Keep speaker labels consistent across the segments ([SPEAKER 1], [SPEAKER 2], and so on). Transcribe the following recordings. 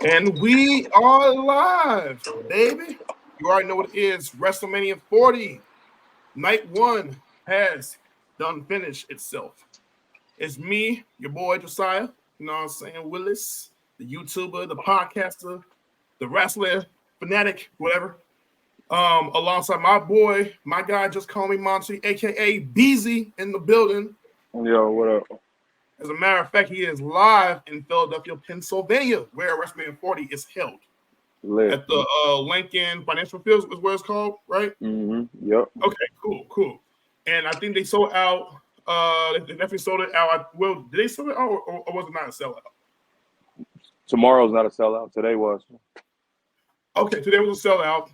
[SPEAKER 1] And we are live, baby. You already know what it is. WrestleMania 40. Night one has done finished itself. It's me, your boy Josiah, you know what I'm saying, Willis, the YouTuber, the podcaster, the wrestler, fanatic, whatever. Alongside my boy, my guy just called me Monty, aka Beezy, in the building.
[SPEAKER 2] Yo, what up?
[SPEAKER 1] As a matter of fact, he is live in Philadelphia, Pennsylvania, where WrestleMania 40 is held.
[SPEAKER 2] Lit.
[SPEAKER 1] At the Lincoln Financial Fields is what it's called, right?
[SPEAKER 2] Yep.
[SPEAKER 1] Okay, cool. And I think they sold out. They definitely sold it out. Well, did they sell it out, or was it not a sellout?
[SPEAKER 2] Tomorrow's not a sellout. Today was.
[SPEAKER 1] Okay, today was a sellout.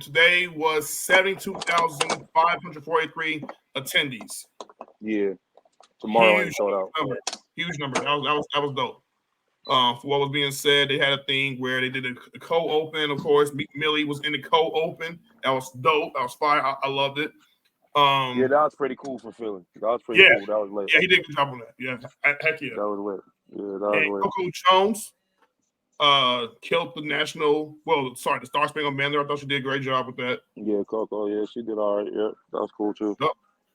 [SPEAKER 1] Today was 72,543 attendees.
[SPEAKER 2] Yeah. Tomorrow ain't
[SPEAKER 1] Huge
[SPEAKER 2] sold out.
[SPEAKER 1] Huge number. That was dope. For what was being said, they had a thing where they did a co-open. Of course, Millie was in the co-open. That was dope. That was fire. I loved it.
[SPEAKER 2] Yeah, that was pretty cool for Philly. That was pretty cool. That was lit.
[SPEAKER 1] Yeah, he did a good job on that. Yeah, heck yeah.
[SPEAKER 2] That was lit. Yeah, that was lit.
[SPEAKER 1] Coco Jones killed the the Star Spangled Banner. I thought she did a great job with that.
[SPEAKER 2] Yeah, Coco. Yeah, she did all right. Yeah, that was cool too.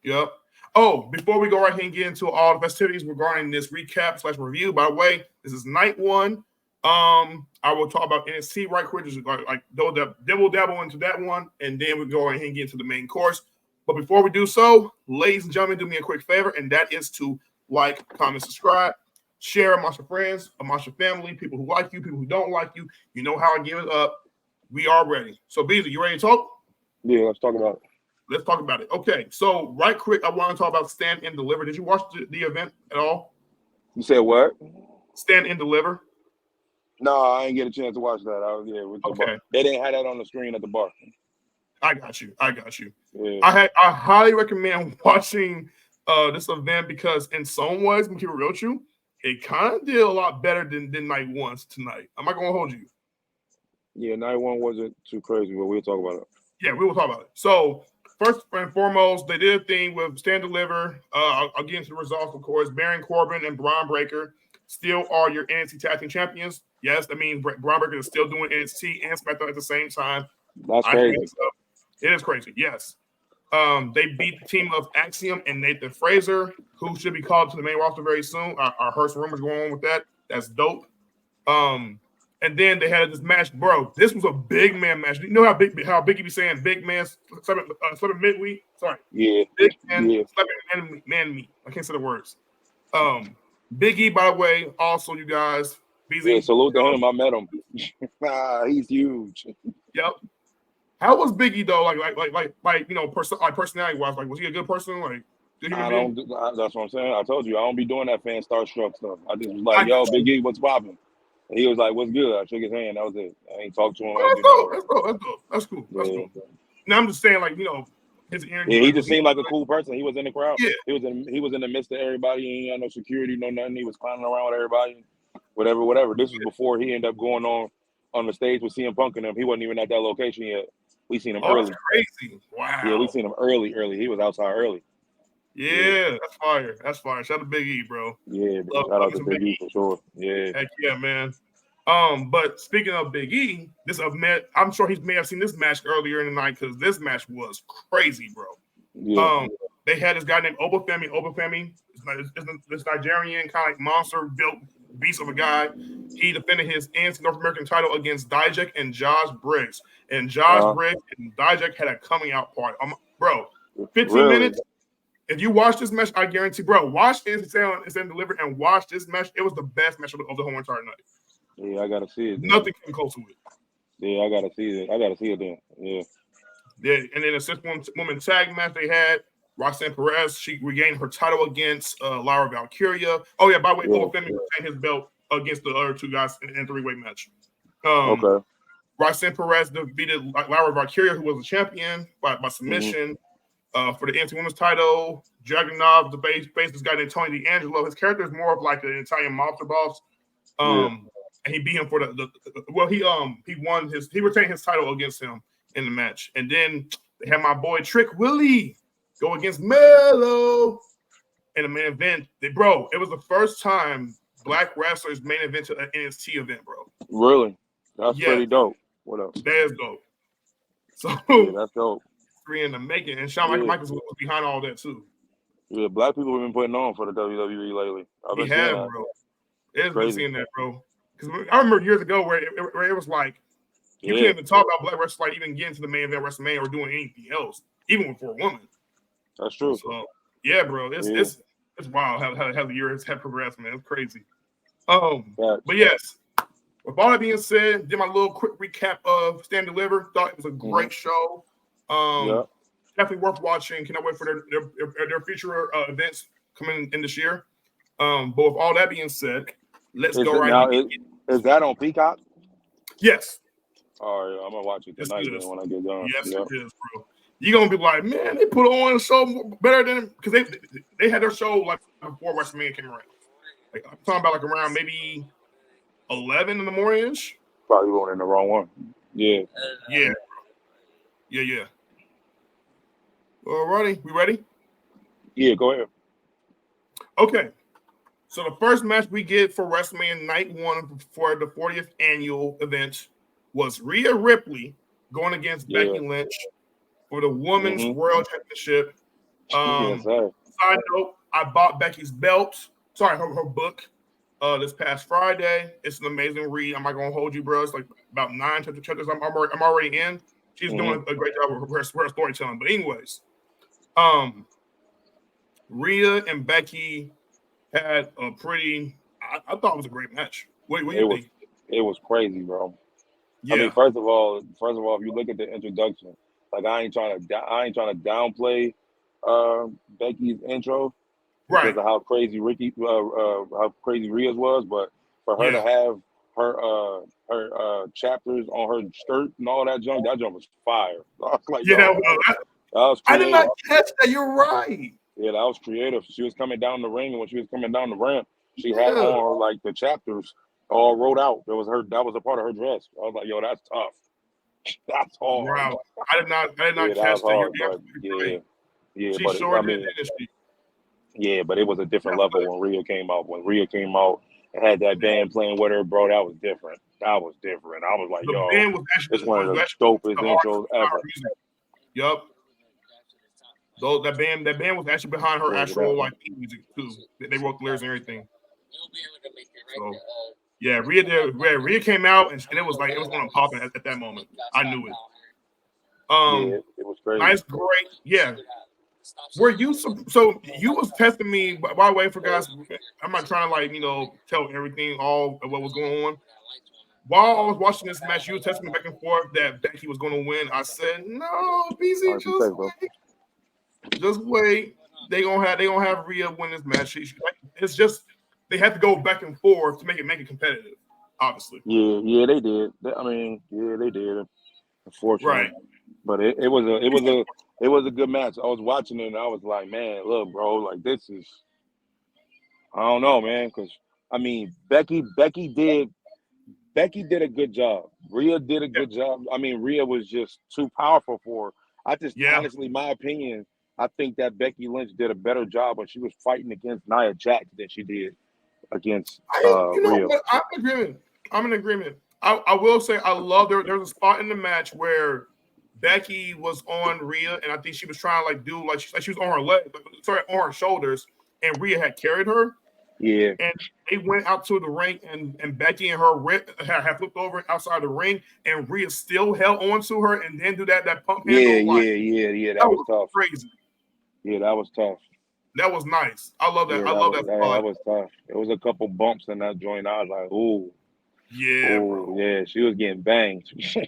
[SPEAKER 1] Yep. Oh, before we go right here and get into all the festivities regarding this recap / review, by the way, this is night one. I will talk about NXT right quick, just like dabble into that one, and then we go right here and get into the main course. But before we do so, ladies and gentlemen, do me a quick favor, and that is to like, comment, subscribe, share amongst your friends, amongst your family, people who like you, people who don't like you. You know how I give it up. We are ready. So, Beasley, you ready to talk?
[SPEAKER 2] Yeah, let's talk about it.
[SPEAKER 1] Let's talk about it. Okay, so right quick, I want to talk about Stand and Deliver. Did you watch the event at all?
[SPEAKER 2] You said what?
[SPEAKER 1] Stand and Deliver?
[SPEAKER 2] No, I didn't get a chance to watch that. With the bar. They didn't have that on the screen at the bar.
[SPEAKER 1] I got you.
[SPEAKER 2] Yeah.
[SPEAKER 1] I highly recommend watching this event because in some ways, when keep it real with you, it kind of did a lot better than night one tonight. I'm not going to hold you.
[SPEAKER 2] Yeah, night one wasn't too crazy, but we'll talk about it.
[SPEAKER 1] Yeah, we will talk about it. So, first and foremost, they did a thing with Stand Deliver. I'll get into the results, of course. Baron Corbin and Braun Breaker still are your NXT Tag Team Champions. Yes, that means Braun Breaker is still doing NXT and SmackDown at the same time.
[SPEAKER 2] That's crazy.
[SPEAKER 1] It is crazy, yes. They beat the team of Axiom and Nathan Fraser, who should be called to the main roster very soon. I heard some rumors going on with that. That's dope. And then they had this match, bro. This was a big man match. You know how Biggie be saying big man slapping midweek? Sorry.
[SPEAKER 2] Yeah.
[SPEAKER 1] Big man slapping man meat. I can't say the words. Biggie, by the way, also you guys. BZ,
[SPEAKER 2] yeah, salute to him. I met him. He's huge.
[SPEAKER 1] Yep. How was Biggie though? Like you know, personality wise, like was he a good person? Like
[SPEAKER 2] that's what I'm saying. I told you I don't be doing that fan starstruck stuff. I just was like, yo, Big E, what's popping? And he was like, what's good? I shook his hand. That was it. I ain't talked to him.
[SPEAKER 1] That's cool. Now I'm just saying, like, you know, his energy.
[SPEAKER 2] Yeah, he just seemed like a cool person. He was in the crowd.
[SPEAKER 1] Yeah.
[SPEAKER 2] He was in the midst of everybody. He ain't had no security, no nothing. He was clowning around with everybody. Whatever. This was before he ended up going on the stage with CM Punk and him. He wasn't even at that location yet. We seen him early.
[SPEAKER 1] That's crazy. Wow.
[SPEAKER 2] Yeah, we seen him early. He was outside early.
[SPEAKER 1] Yeah, that's fire. Shout out to Big E, bro.
[SPEAKER 2] Yeah, shout out to Big E for sure. Yeah.
[SPEAKER 1] Heck yeah, man. But speaking of Big E, this event, I'm sure he may have seen this match earlier in the night because this match was crazy, bro.
[SPEAKER 2] Yeah.
[SPEAKER 1] They had this guy named Obafemi. This Nigerian kind of like monster built beast of a guy. He defended his NXT North American title against Dijak and Josh Briggs. And Josh Briggs and Dijak had a coming out party. Bro, 15 minutes. If you watch this match, I guarantee, bro, watch NXT Stand Deliver and watch this match. It was the best match of the whole entire night.
[SPEAKER 2] Yeah, I gotta see it.
[SPEAKER 1] Nothing came close to it.
[SPEAKER 2] Yeah, I gotta see it then. Yeah.
[SPEAKER 1] Yeah, and then a 6-woman tag match they had. Roxanne Perez, she regained her title against Laura Valkyria. Oh, yeah, by the way, Obafemi retained his belt against the other two guys in a 3-way match.
[SPEAKER 2] Okay.
[SPEAKER 1] Roxanne Perez defeated Laura Valkyria, who was a champion by submission for the NXT Women's title. Dragunov faced this guy named Tony D'Angelo. His character is more of like an Italian mobster boss. And he beat him for he retained his title against him in the match. And then they had my boy Trick Willie go against Melo in the main event. It was the first time black wrestlers main event to an NXT event, bro.
[SPEAKER 2] Really? That's pretty dope. What else?
[SPEAKER 1] That is dope. So
[SPEAKER 2] yeah, that's dope.
[SPEAKER 1] 3 in the making, and Shawn Michaels was behind all that too.
[SPEAKER 2] Yeah, black people have been putting on for the WWE lately. I've been seeing that.
[SPEAKER 1] Bro. It's been seeing that, bro. Because I remember years ago where it was like you can't even talk about black wrestlers like even getting to the main event WrestleMania or doing anything else, even for a woman.
[SPEAKER 2] That's true.
[SPEAKER 1] So yeah, bro, it's wild how the years have progressed, man. It's crazy. But yes, with all that being said, did my little quick recap of Stand Deliver. Thought it was a great show. Definitely worth watching. Cannot wait for their future events coming in this year. But with all that being said, let's go right now.
[SPEAKER 2] Is that on Peacock?
[SPEAKER 1] Yes.
[SPEAKER 2] All right, I'm gonna watch it tonight when I get done.
[SPEAKER 1] Yes, it is, bro. You're gonna be like, man, they put on a show better than because they had their show like before WrestleMania came around. Like I'm talking about like around maybe 11 in the morning.
[SPEAKER 2] Probably going in the wrong one. Yeah.
[SPEAKER 1] Alrighty, we ready?
[SPEAKER 2] Yeah, go ahead.
[SPEAKER 1] Okay. So the first match we get for WrestleMania Night 1 for the 40th annual event was Rhea Ripley going against Becky Lynch for the Women's World Championship. Side note, I bought Becky's belt. Sorry, her book this past Friday. It's an amazing read. I'm not going to hold you, bro. It's like about 9 chapters I'm already in. She's doing a great job with her storytelling. But anyways, Rhea and Becky had a pretty I thought it was a great match. What do you think?
[SPEAKER 2] It was crazy, bro.
[SPEAKER 1] Yeah.
[SPEAKER 2] I mean, first of all, if you look at the introduction, like I ain't trying to downplay Becky's intro because of how crazy how crazy Rhea's was, but for her to have her chapters on her skirt and all that junk was fire. I was like, that was creative.
[SPEAKER 1] I did not catch that. You're right.
[SPEAKER 2] Yeah, that was creative. She was coming down the ring, and when she was coming down the ramp, she had on like the chapters all wrote out. That was a part of her dress. I was like, yo, that's tough. That's hard.
[SPEAKER 1] Wow. I did not catch that.
[SPEAKER 2] But it was a different level when Rhea came out. When Rhea came out and had that band playing with her, bro, that was different. I was like, it's one of the dopest intros ever.
[SPEAKER 1] Yup. So that band was actually behind her actual like music too. They wrote the lyrics and everything. So yeah, Rhea came out and it was going to pop at that moment. I knew it.
[SPEAKER 2] It was crazy.
[SPEAKER 1] Nice, great. Yeah. Were you so you was testing me by the way for guys? I'm not trying to tell everything all of what was going on. While I was watching this match, you were testing me back and forth that Becky was going to win. I said, no, BC, just wait. They gonna have Rhea win this match. It's just they have to go back and forth to make it competitive. Obviously.
[SPEAKER 2] Yeah, they did. They did. Unfortunately,
[SPEAKER 1] right.
[SPEAKER 2] But it was a good match. I was watching it and I was like, man, look, bro, like this is. I don't know, man, because Becky did a good job. Rhea did a good job. Rhea was just too powerful for her. Honestly, my opinion, I think that Becky Lynch did a better job when she was fighting against Nia Jax than she did against Rhea.
[SPEAKER 1] What? I'm in agreement. I will say I love there was a spot in the match where Becky was on Rhea, and I think she was trying to do she was on her leg, on her shoulders, and Rhea had carried her.
[SPEAKER 2] Yeah.
[SPEAKER 1] And they went out to the ring, and Becky and her had flipped over outside the ring, and Rhea still held on to her and then do that pump handle.
[SPEAKER 2] Yeah. That was tough.
[SPEAKER 1] Crazy.
[SPEAKER 2] Yeah, that was tough.
[SPEAKER 1] That was nice. I love that.
[SPEAKER 2] Yeah,
[SPEAKER 1] I love that.
[SPEAKER 2] That was tough. There was a couple bumps in that joint. I was like, ooh.
[SPEAKER 1] Yeah, bro.
[SPEAKER 2] Yeah, she was getting banged. She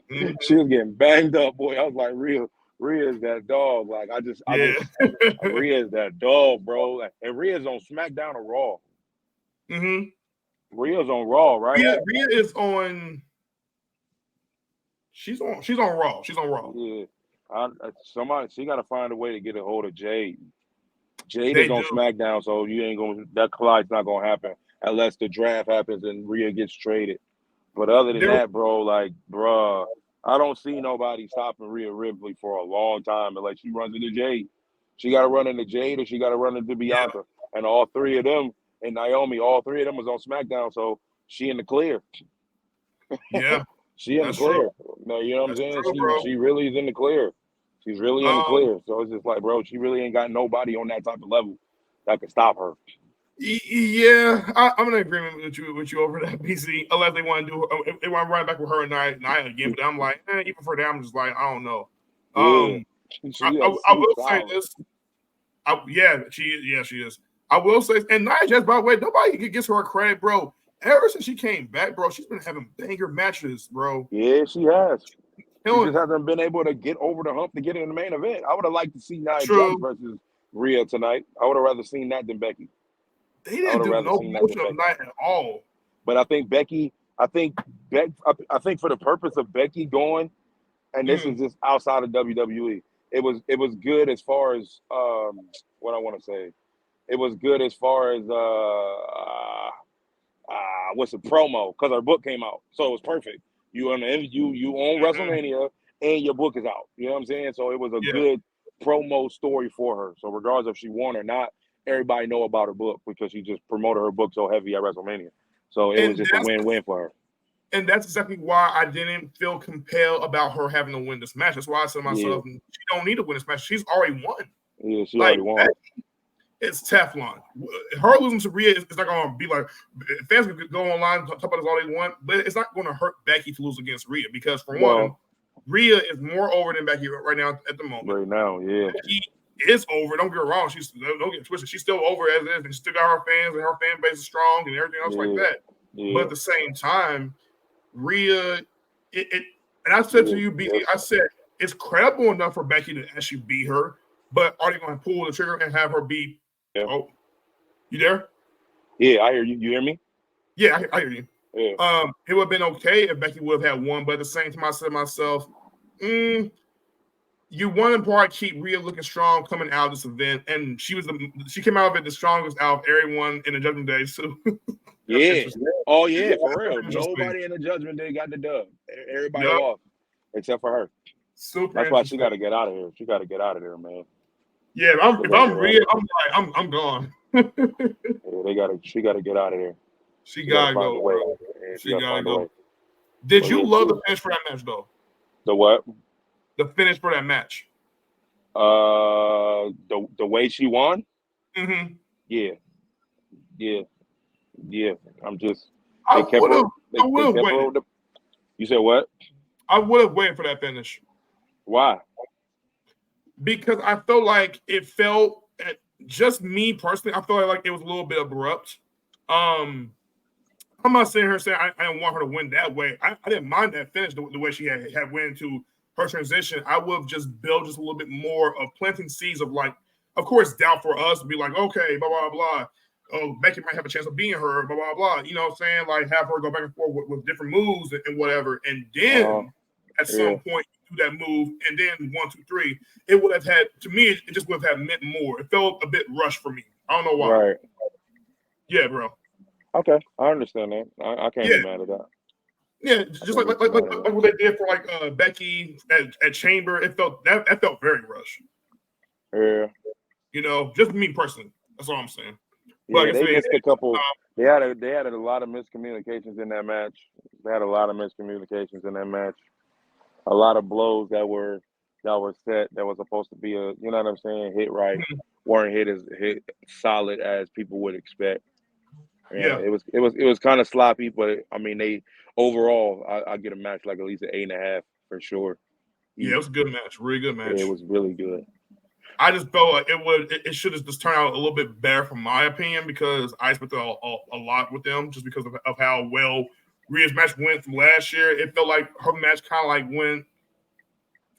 [SPEAKER 2] was getting banged up, boy. I was like, Rhea's that dog. Like, Rhea's that dog, bro. Like, and Rhea's on SmackDown or Raw. Rhea's on Raw, right?
[SPEAKER 1] Rhea is on. She's on Raw. She's on Raw.
[SPEAKER 2] Yeah. She got to find a way to get a hold of Jade. Jade is on SmackDown, so that collide's not gonna happen unless the draft happens and Rhea gets traded. But other than that, bro, I don't see nobody stopping Rhea Ripley for a long time unless she runs into Jade. She got to run into Jade or she got to run into Bianca, and all three of them and Naomi. All three of them was on SmackDown, so she in the clear.
[SPEAKER 1] Yeah,
[SPEAKER 2] she in the
[SPEAKER 1] that's
[SPEAKER 2] clear.
[SPEAKER 1] true.
[SPEAKER 2] No, you know what I'm
[SPEAKER 1] That's
[SPEAKER 2] saying?
[SPEAKER 1] true, bro.
[SPEAKER 2] She really is in the clear. She's really in the clear. So it's just like, bro, she really ain't got nobody on that type of level that can stop her.
[SPEAKER 1] Yeah, I'm in agreement with you over that, BC. Unless they want to do, if they want to run back with her and Nia again, but I'm like, even for that, I'm just like, I don't know.
[SPEAKER 2] Yeah,
[SPEAKER 1] I will say this. She is. I will say, and Nia Jax, by the way, nobody gives her credit, bro. Ever since she came back, bro, she's been having banger matches, bro.
[SPEAKER 2] Yeah, she has. She
[SPEAKER 1] Killing
[SPEAKER 2] just hasn't been able to get over the hump to get in the main event. I would have liked to see Nia Jax versus Rhea tonight. I would have rather seen that than Becky.
[SPEAKER 1] They didn't do no promotion of Nia at all.
[SPEAKER 2] But I think Becky, I think for the purpose of Becky going, and this is just outside of WWE, it was good as far as what I want to say. It was good as far as what's the promo, because our book came out, so it was perfect. You own WrestleMania and your book is out. You know what I'm saying? So it was a good promo story for her. So regardless if she won or not, everybody know about her book because she just promoted her book so heavy at WrestleMania. So it was just a win-win for her.
[SPEAKER 1] And that's exactly why I didn't feel compelled about her having to win this match. That's why I said to myself, she don't need to win this match. She's already won.
[SPEAKER 2] Yeah, she already won.
[SPEAKER 1] It's Teflon. Her losing to Rhea is not going to be like, fans can go online and talk about this all they want, but it's not going to hurt Becky to lose against Rhea because, for one, Rhea is more over than Becky right now at the moment.
[SPEAKER 2] Right now, yeah.
[SPEAKER 1] Becky is over. Don't get me wrong. Don't get twisted. She's still over as it is, and she still got her fans, and her fan base is strong and everything else like that. Yeah. But at the same time, Rhea, and I said to you, BD, I said it's credible enough for Becky to actually beat her, but are they going to pull the trigger and have her beat? Yeah. Oh, you there?
[SPEAKER 2] Yeah, I hear you. You hear me?
[SPEAKER 1] Yeah, I hear you.
[SPEAKER 2] Yeah.
[SPEAKER 1] It would have been okay if Becky would have had one, but at the same time, I said to myself, you want to probably keep Rhea looking strong coming out of this event, and she came out of it the strongest out of everyone in the Judgment Day. So
[SPEAKER 2] yeah. Oh yeah, for real. Nobody in the Judgment Day got the dub. Everybody lost except for her.
[SPEAKER 1] Super.
[SPEAKER 2] That's why she got to get out of here. She got to get out of there, man.
[SPEAKER 1] Yeah, if I'm Rhea, I'm gone.
[SPEAKER 2] She got to get out of here.
[SPEAKER 1] She gotta go. She gotta go. Did you love the finish for that match though?
[SPEAKER 2] The what?
[SPEAKER 1] The finish for that match.
[SPEAKER 2] The way she won.
[SPEAKER 1] Mm-hmm.
[SPEAKER 2] Yeah. I'm just.
[SPEAKER 1] I would have waited.
[SPEAKER 2] You said what?
[SPEAKER 1] I would have waited for that finish.
[SPEAKER 2] Why?
[SPEAKER 1] Because I felt like just me personally, I felt like it was a little bit abrupt. I'm not sitting here saying I didn't want her to win that way. I didn't mind that finish the way she had went into her transition. I would have just built just a little bit more of planting seeds of like, of course, doubt for us to be like, okay, blah, blah, blah. Oh, Becky might have a chance of beating her, blah, blah, blah. You know what I'm saying? Like have her go back and forth with different moves and whatever. And then at some point, do that move, and then 1, 2, 3. It would have had, to me, it just would have meant more. It felt a bit rushed for me. I don't know why.
[SPEAKER 2] Right.
[SPEAKER 1] Yeah, bro.
[SPEAKER 2] Okay, I understand that. I can't be mad at that.
[SPEAKER 1] Yeah, just like what they did for like Becky at Chamber. It felt that felt very rushed.
[SPEAKER 2] Yeah.
[SPEAKER 1] You know, just me personally. That's all I'm saying.
[SPEAKER 2] Yeah, but they missed a couple. They had a lot of miscommunications in that match. They had a lot of miscommunications in that match. A lot of blows that were set that was supposed to be you know what I'm saying, hit right, weren't hit solid as people would expect. Yeah, it was kind of sloppy, but I mean they overall I get a match like at least an 8.5 for sure.
[SPEAKER 1] Yeah, it was a good match, really good match.
[SPEAKER 2] Yeah, it was really good.
[SPEAKER 1] I just felt like it should have just turned out a little bit better from my opinion because I expected a lot with them just because of how well Rhea's match went from last year. It felt like her match kind of like went.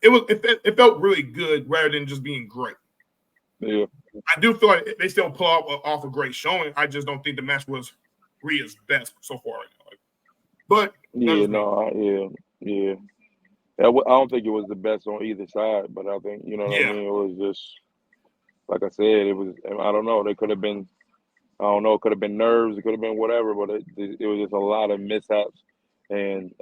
[SPEAKER 1] It felt really good rather than just being great.
[SPEAKER 2] Yeah,
[SPEAKER 1] I do feel like they still pull off a great showing. I just don't think the match was Rhea's best so far. But
[SPEAKER 2] yeah. I don't think it was the best on either side, but I think you know what I mean. It was just like I said. It was. I don't know. They could have been. I don't know. It could have been nerves. It could have been whatever. But it was just a lot of mishaps, and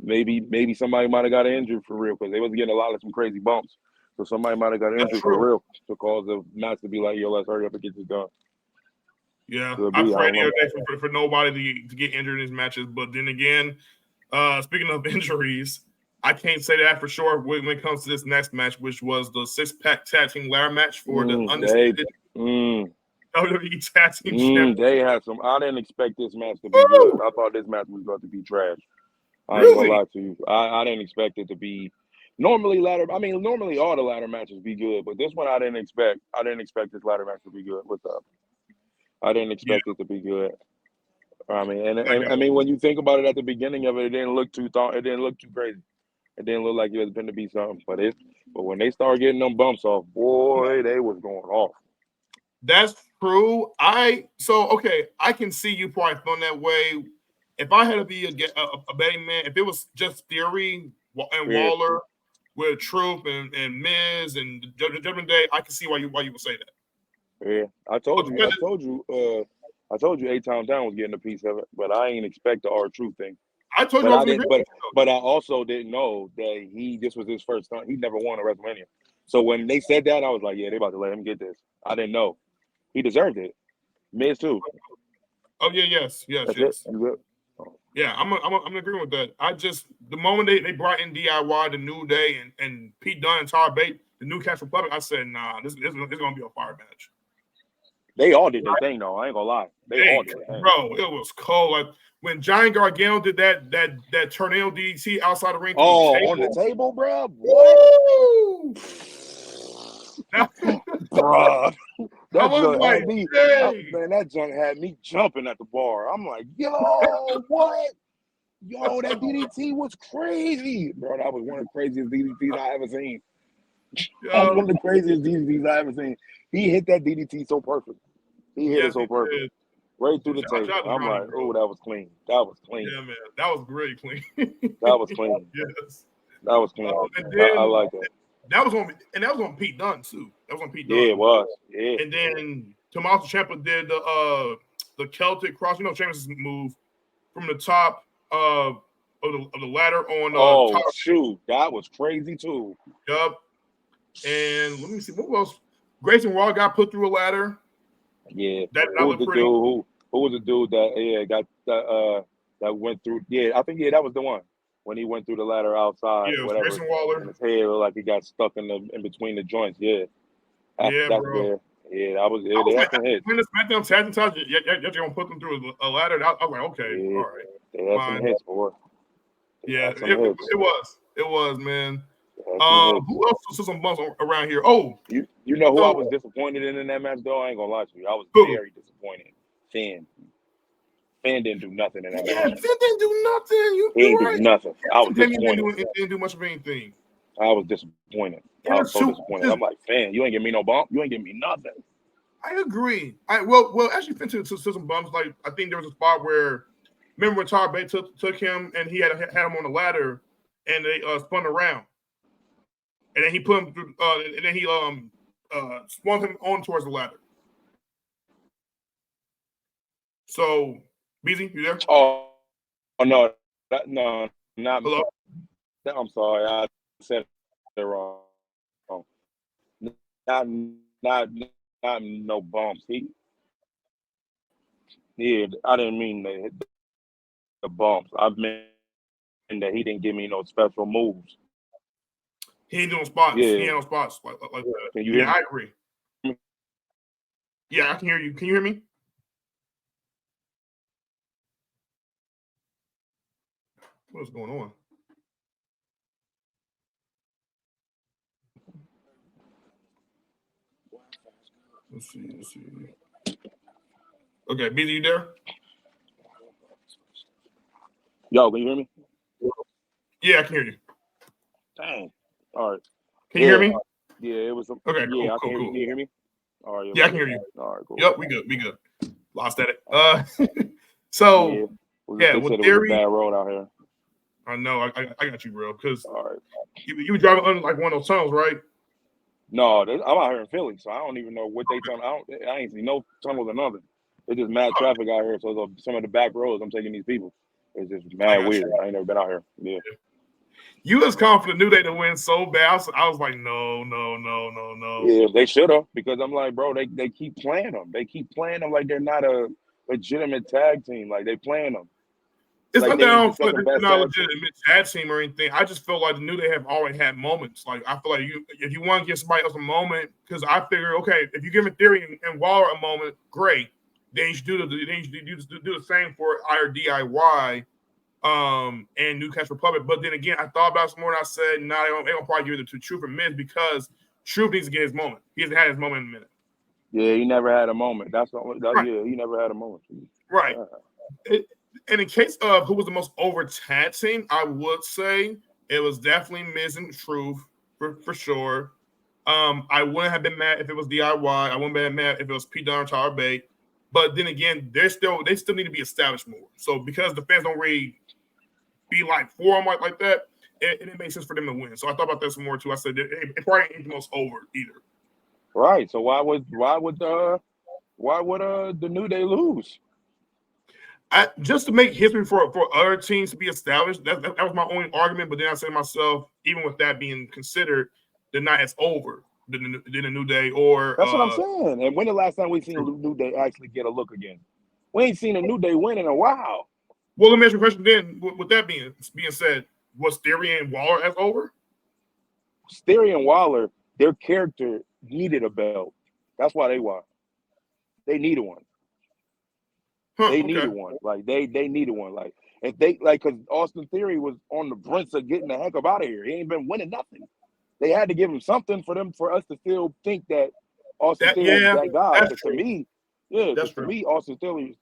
[SPEAKER 2] maybe somebody might have got injured for real because they was getting a lot of some crazy bumps. So somebody might have got injured for real to cause the match to be like, yo, let's hurry up and get this done.
[SPEAKER 1] Yeah,
[SPEAKER 2] Could
[SPEAKER 1] I
[SPEAKER 2] be. I
[SPEAKER 1] pray
[SPEAKER 2] don't
[SPEAKER 1] the
[SPEAKER 2] know.
[SPEAKER 1] other day for nobody to get injured in these matches. But then again, speaking of injuries, I can't say that for sure when it comes to this next match, which was the six-pack tag team ladder match for the undisputed WWE tag team championship.
[SPEAKER 2] They had some. I didn't expect this match to be
[SPEAKER 1] Woo!
[SPEAKER 2] good. I thought this match was going to be trash. I ain't gonna lie to you. I didn't expect it to be. Normally all the ladder matches be good, but this one I didn't expect. I didn't expect this ladder match to be good. What's up? I didn't expect it to be good. I mean, and I mean, when you think about it, at the beginning of it, it didn't look too crazy. It didn't look like it was going to be something. But when they start getting them bumps off, boy, they was going off.
[SPEAKER 1] That's true. I can see you probably feeling that way. If I had to be a betting man, if it was just Theory and Waller with Truth and Miz and Judgment Day, I can see why you would say that.
[SPEAKER 2] Yeah, I told you, A-Town Down was getting a piece of it, but I ain't expect the R-Truth thing.
[SPEAKER 1] I told you I was
[SPEAKER 2] but I also didn't know that this was his first time. He never won a WrestleMania. So when they said that, I was like, yeah, they about to let him get this. I didn't know. He deserved it. Miz too.
[SPEAKER 1] Oh yeah, yes. Yeah, I'm agreeing with that. The moment they brought in DIY, the New Day, and Pete Dunne and Tar Bate, the New Cash Republic, I said, nah, this is gonna be a fire match.
[SPEAKER 2] They all did their thing though. I ain't gonna lie. They all did their thing.
[SPEAKER 1] Bro, it was cold. Like when Giant Gargano did that tornado DDT outside the ring.
[SPEAKER 2] On the table, bro. What? Bro, that junk had me jumping at the bar. I'm like, yo, what? Yo, that DDT was crazy, bro. That was one of the craziest DDTs I ever seen. That was one of the craziest DDTs I ever seen. He hit that DDT so perfect. He hit it so perfect. Right through the table. I'm like, oh, that was clean. That was clean.
[SPEAKER 1] Yeah, man. That was really clean.
[SPEAKER 2] That was clean.
[SPEAKER 1] Yes.
[SPEAKER 2] That was clean. I like that.
[SPEAKER 1] That was on Pete Dunne too. That was on Pete Dunne.
[SPEAKER 2] Yeah, it was. Yeah.
[SPEAKER 1] And then Tommaso Ciampa did the Celtic Cross, Sheamus' move from the top of the ladder on top.
[SPEAKER 2] Shoot, that was crazy too.
[SPEAKER 1] Yup. And let me see what else. Grayson Waller got put through a ladder.
[SPEAKER 2] Yeah. Who was the dude that that went through? Yeah, I think that was the one when he went through the ladder outside.
[SPEAKER 1] Yeah,
[SPEAKER 2] whatever.
[SPEAKER 1] Grayson Waller.
[SPEAKER 2] And his head looked like he got stuck in between the joints. Yeah.
[SPEAKER 1] Bro.
[SPEAKER 2] Yeah, that was it. They had some hits.
[SPEAKER 1] When the SmackDown tag team times, you're gonna put them through a ladder. I was like, okay, all right.
[SPEAKER 2] They had some hits, boy.
[SPEAKER 1] Yeah, it was, man. Who else was some bumps around here? Oh,
[SPEAKER 2] you know who I was disappointed in that match, though? I ain't gonna lie to you. I was very disappointed. Finn didn't do nothing in that match.
[SPEAKER 1] Finn didn't do nothing.
[SPEAKER 2] He didn't do nothing. I was disappointed.
[SPEAKER 1] Didn't do much of anything.
[SPEAKER 2] I was disappointed. I was so disappointed. I'm like, Finn, you ain't give me no bump. You ain't give me nothing.
[SPEAKER 1] I agree. Well, actually, Finn took some bumps. Like I think there was a spot where, remember when Tar Bate took him and he had him on the ladder, and they spun around, and then he put him through, and then he spun him on towards the ladder. So, BZ, you there?
[SPEAKER 2] Oh no, not.
[SPEAKER 1] Hello?
[SPEAKER 2] I'm sorry, I said it wrong. Not no bumps. I didn't mean the bumps. I meant that he didn't give me no special moves.
[SPEAKER 1] He ain't doing spots.
[SPEAKER 2] Yeah.
[SPEAKER 1] He ain't on spots like that.
[SPEAKER 2] Can you hear me?
[SPEAKER 1] I agree. Yeah, I can hear you. Can you hear me? What's going on? Let's see. Okay, BZ, you there?
[SPEAKER 2] Yo, can you hear me?
[SPEAKER 1] Yeah, I can hear you.
[SPEAKER 2] Dang. All right.
[SPEAKER 1] Can you hear me?
[SPEAKER 2] Yeah, it was.
[SPEAKER 1] Okay,
[SPEAKER 2] yeah,
[SPEAKER 1] cool.
[SPEAKER 2] Can you hear me? All right.
[SPEAKER 1] Yeah, I can hear you.
[SPEAKER 2] All right, cool.
[SPEAKER 1] Yep, we good. Lost at it. So with Theory,
[SPEAKER 2] bad road out here.
[SPEAKER 1] I know. I got you, bro. Because
[SPEAKER 2] all right,
[SPEAKER 1] you were driving under like one of those tunnels, right?
[SPEAKER 2] No, I'm out here in Philly, so I don't even know what they tunnel. I ain't seen no tunnels or nothing. It's just mad traffic out here. So some of the back roads, I'm taking these people. It's just mad weird. I ain't never been out here. Yeah.
[SPEAKER 1] You was confident New Day to win so bad. I was like, no.
[SPEAKER 2] Yeah, they should have, because I'm like, bro, they keep playing them. They keep playing them like they're not a legitimate tag team. Like they playing them.
[SPEAKER 1] It's
[SPEAKER 2] Like
[SPEAKER 1] not that I
[SPEAKER 2] they ain't
[SPEAKER 1] don't
[SPEAKER 2] the
[SPEAKER 1] feel like
[SPEAKER 2] second
[SPEAKER 1] they're
[SPEAKER 2] best
[SPEAKER 1] not a
[SPEAKER 2] tag team.
[SPEAKER 1] legitimate tag team or anything. I just feel like the New Day have already had moments. Like I feel like if you want to give somebody else a moment, because I figure, okay, if you give a Theory and Waller a moment, great. Then you should do the same for either DIY and Newcastle Republic. But then again, I thought about it some more and I said, nah, they don't probably give it to Truth and Miz because Truth needs to get his moment. He hasn't had his moment in a minute.
[SPEAKER 2] Yeah, he never had a moment. That's the only.
[SPEAKER 1] Right.
[SPEAKER 2] Yeah, he never had a moment.
[SPEAKER 1] Right. And in case of who was the most over tag team, I would say it was definitely Miz and Truth for sure. I wouldn't have been mad if it was DIY. I wouldn't have been mad if it was Pete Dunne or Tyler Bate. But then again, they still need to be established more. So because the fans don't really be like for them like that, it makes sense for them to win. So I thought about that some more too. I said it probably ain't the most over either.
[SPEAKER 2] Right. So why would the New Day lose?
[SPEAKER 1] Just to make history for other teams to be established. That was my only argument. But then I said to myself, even with that being considered, the night is over. Than a New Day or
[SPEAKER 2] that's what I'm saying. And when the last time we seen a New Day actually get a look again? We ain't seen a New Day win in a while.
[SPEAKER 1] Well, let me ask you a question then. With that being said, was Theory and Waller as over?
[SPEAKER 2] Theory and Waller, their character needed a belt. That's why they won. They needed one. They needed one. Like they needed one. Like if they because Austin Theory was on the brink of getting the heck up out of here. He ain't been winning nothing. They had to give him something for us to still think that Austin Theory is that guy. To me, Austin Theory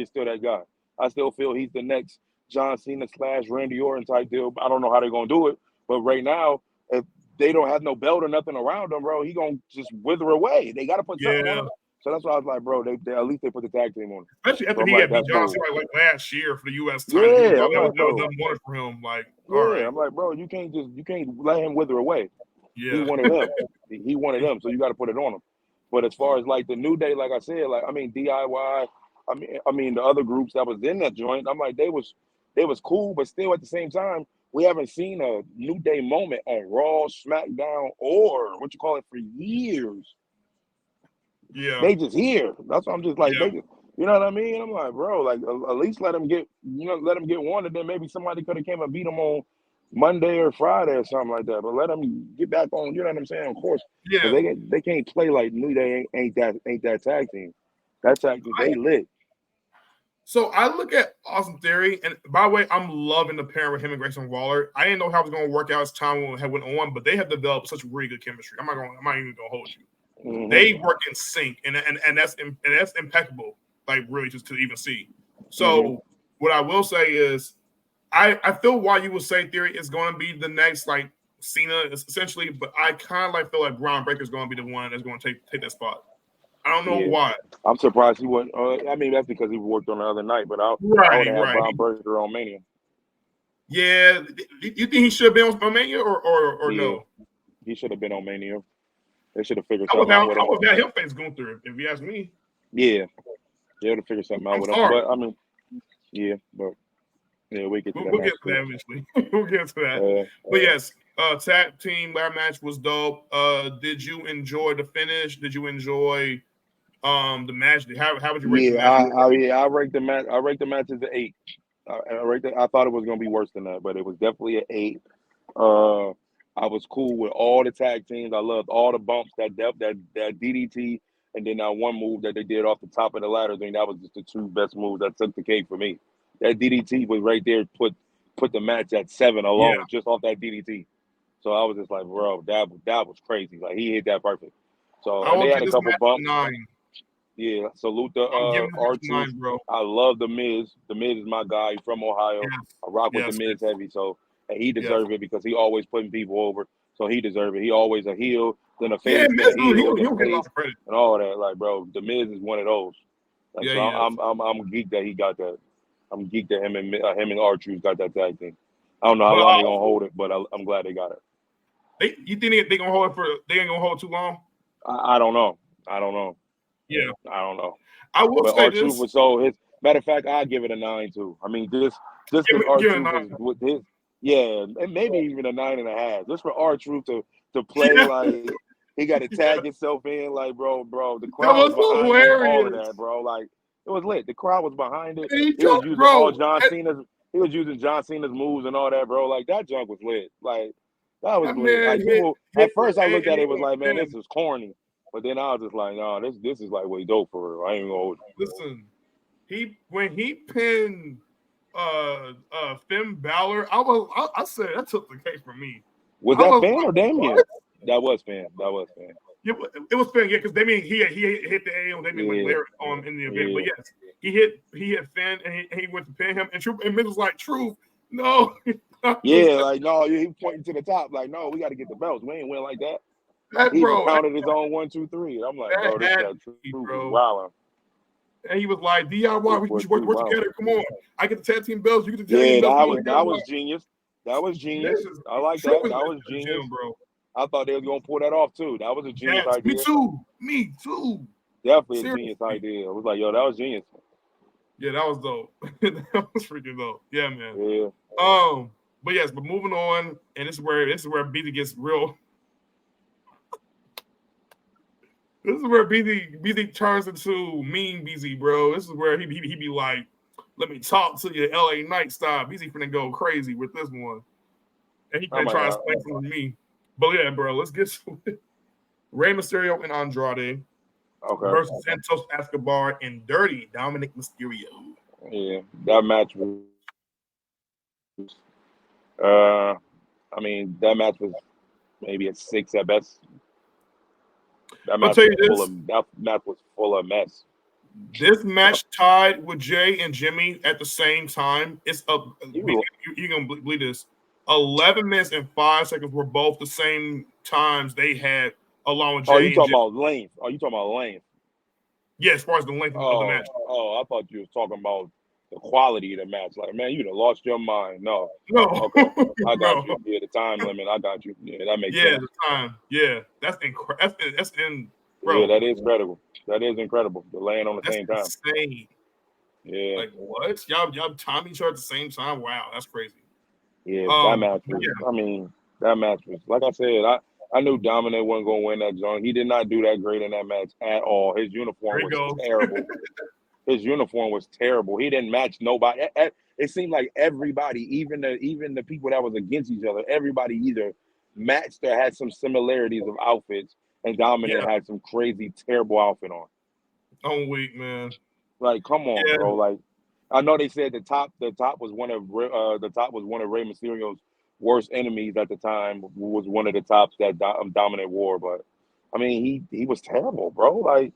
[SPEAKER 2] is still that guy. I still feel he's the next John Cena / Randy Orton type deal. I don't know how they're gonna do it, but right now, if they don't have no belt or nothing around him, bro, he gonna just wither away. They got to put something on him. So that's why I was like, bro, they at least they put the tag team on him.
[SPEAKER 1] Especially after he had beat John Cena like last year for the U.S. title.
[SPEAKER 2] Yeah,
[SPEAKER 1] that was done wonders for him. Like, all right.
[SPEAKER 2] I'm like, bro, you can't let him wither away. Yeah. He wanted him. He wanted him, so you got to put it on him. But as far as like the New Day, like I said, like I mean DIY, I mean the other groups that was in that joint, I'm like they was cool, but still at the same time, we haven't seen a New Day moment on Raw, SmackDown, or what you call it for years.
[SPEAKER 1] Yeah,
[SPEAKER 2] they just here. That's what I'm just like. They just, you know what I mean? I'm like, bro, like at least let them get one, and then maybe somebody could have came and beat them on Monday or Friday or something like that. But let them get back on. You know what I'm saying? Of course,
[SPEAKER 1] yeah.
[SPEAKER 2] They can't play like New Day ain't that tag team. That tag team they lit.
[SPEAKER 1] So I look at Austin Theory, and by the way, I'm loving the pairing with him and Grayson Waller. I didn't know how it was going to work out as time went on, but they have developed such really good chemistry. I'm not even going to hold you. Mm-hmm. They work in sync, and that's impeccable. Like really, just to even see. So what I will say is, I feel why you would say Theory is going to be the next like Cena essentially, but I kind of like feel like Braun Breaker is going to be the one that's going to take that spot. I don't know why.
[SPEAKER 2] I'm surprised he wouldn't. I mean, that's because he worked on the other night, but I would have had Braun Breaker on Mania.
[SPEAKER 1] Yeah, you think he should have been on Mania or no?
[SPEAKER 2] He should have been on Mania. They should have figured something out with him.
[SPEAKER 1] I was that heel face going through, if you ask me.
[SPEAKER 2] Yeah, they would have figured something out with him. But I mean, we get to that.
[SPEAKER 1] We'll get to that eventually. We'll get to that. But yes, tag team ladder match was dope. Did you enjoy the finish? Did you enjoy the match? How would you rate the match?
[SPEAKER 2] I ranked the match. I ranked the match as an 8. I thought it was going to be worse than that, but it was definitely an 8. I was cool with all the tag teams. I loved all the bumps, that DDT, and then that one move that they did off the top of the ladder. I think that was just the 2 best moves that took the cake for me. That DDT was right there, put the match at 7 alone, just off that DDT. So I was just like, bro, that was crazy. Like he hit that perfect. So and they had a couple bumps.
[SPEAKER 1] 9.
[SPEAKER 2] Yeah, salute the R-Truth. I love the Miz. The Miz is my guy. He's from Ohio. I rock with the Miz heavy, so and he deserves it because he always putting people over. So he deserves it. He always a heel, then a face, then a heel, then a face, and all that. Like, bro, the Miz is one of those. Like, so I'm geeked that he got that. I'm geeked that him and R-Truth got that tag team. I don't know how long they're gonna hold it, but I'm glad they got it.
[SPEAKER 1] You think they gonna hold it they ain't gonna hold it too long?
[SPEAKER 2] I don't know.
[SPEAKER 1] Yeah,
[SPEAKER 2] I don't know.
[SPEAKER 1] I will say
[SPEAKER 2] R-Truth was so his. Matter of fact, I give it a 9 too. I mean, just because R-Truth was with his. Yeah, and maybe even a 9.5. Just for R-Truth to play like he got to tag himself in, like bro. The crowd was behind him, all of that, bro. Like it was lit. The crowd was behind it. He was using all John Cena's. He was using John Cena's moves and all that, bro. Like that junk was lit. Like that was lit. Like people, at first I looked at it was like, man, this is corny. But then I was just like, no, this is like way dope for real. I ain't gonna
[SPEAKER 1] listen. When he pinned Finn Balor, I said that took the cake for me.
[SPEAKER 2] Was that Finn or Damien? What? That was Finn.
[SPEAKER 1] It was Finn, yeah, because Damien he hit the A on Damien like Larry in the event. But yes, he hit Finn and he went to pin him and Miz was like, Truth, no.
[SPEAKER 2] Like no, he pointing to the top, like, no, we gotta get the belts. We ain't win like that. He counted his own 1, 2, 3. I'm like, bro, this guy Truth is wilding.
[SPEAKER 1] And he was like, DIY, we should work together. Come on. I get the tag team belts, you get the tag team belts.
[SPEAKER 2] That was genius. That was genius. I like that. That was genius,
[SPEAKER 1] bro.
[SPEAKER 2] I thought they were gonna pull that off too. That was a genius idea.
[SPEAKER 1] Me too.
[SPEAKER 2] Definitely a genius idea. I was like, yo, that was genius.
[SPEAKER 1] Yeah, that was dope. That was freaking dope. Yeah, man.
[SPEAKER 2] Yeah.
[SPEAKER 1] But moving on, and this is where BZ gets real. This is where BZ turns into mean BZ, bro. This is where he be like, let me talk to you, LA Knight style. BZ finna go crazy with this one. And he finna try to explain something to me. But yeah, bro, let's get to it. Rey Mysterio and Andrade versus Santos Escobar and Dirty Dominic Mysterio.
[SPEAKER 2] Yeah, that match was that match was maybe a 6 at best. That match was full of mess.
[SPEAKER 1] This match tied with Jay and Jimmy at the same time. It's up. You're gonna believe this. 11 minutes and 5 seconds were both the same times they had along with Jay.
[SPEAKER 2] Oh, you talking about length?
[SPEAKER 1] Yeah, as far as the length of the match.
[SPEAKER 2] Oh, I thought you was talking about the quality of the match. Like, man, you'd have lost your mind. No.
[SPEAKER 1] Okay.
[SPEAKER 2] I got you. Yeah, the time limit. I got you. Yeah, that makes sense.
[SPEAKER 1] Yeah, the time. Yeah, that's incredible.
[SPEAKER 2] Bro. Yeah, that is incredible. That is incredible. They're laying on the same time.
[SPEAKER 1] Insane.
[SPEAKER 2] Yeah.
[SPEAKER 1] Like what? Y'all time each other at the same time? Wow, that's crazy.
[SPEAKER 2] Yeah, that match was. Yeah. I mean, that match was. Like I said, I knew Dominic wasn't going to win that joint. He did not do that great in that match at all. His uniform was terrible. His uniform was terrible. He didn't match nobody. It seemed like everybody, even the people that was against each other, everybody either matched or had some similarities of outfits, and Dominic had some crazy, terrible outfit on.
[SPEAKER 1] I'm weak, man.
[SPEAKER 2] Like, come on, bro. Like, I know they said the top was one of Rey Mysterio's worst enemies at the time. Was one of the tops that Dominic wore, but I mean, he was terrible, bro. Like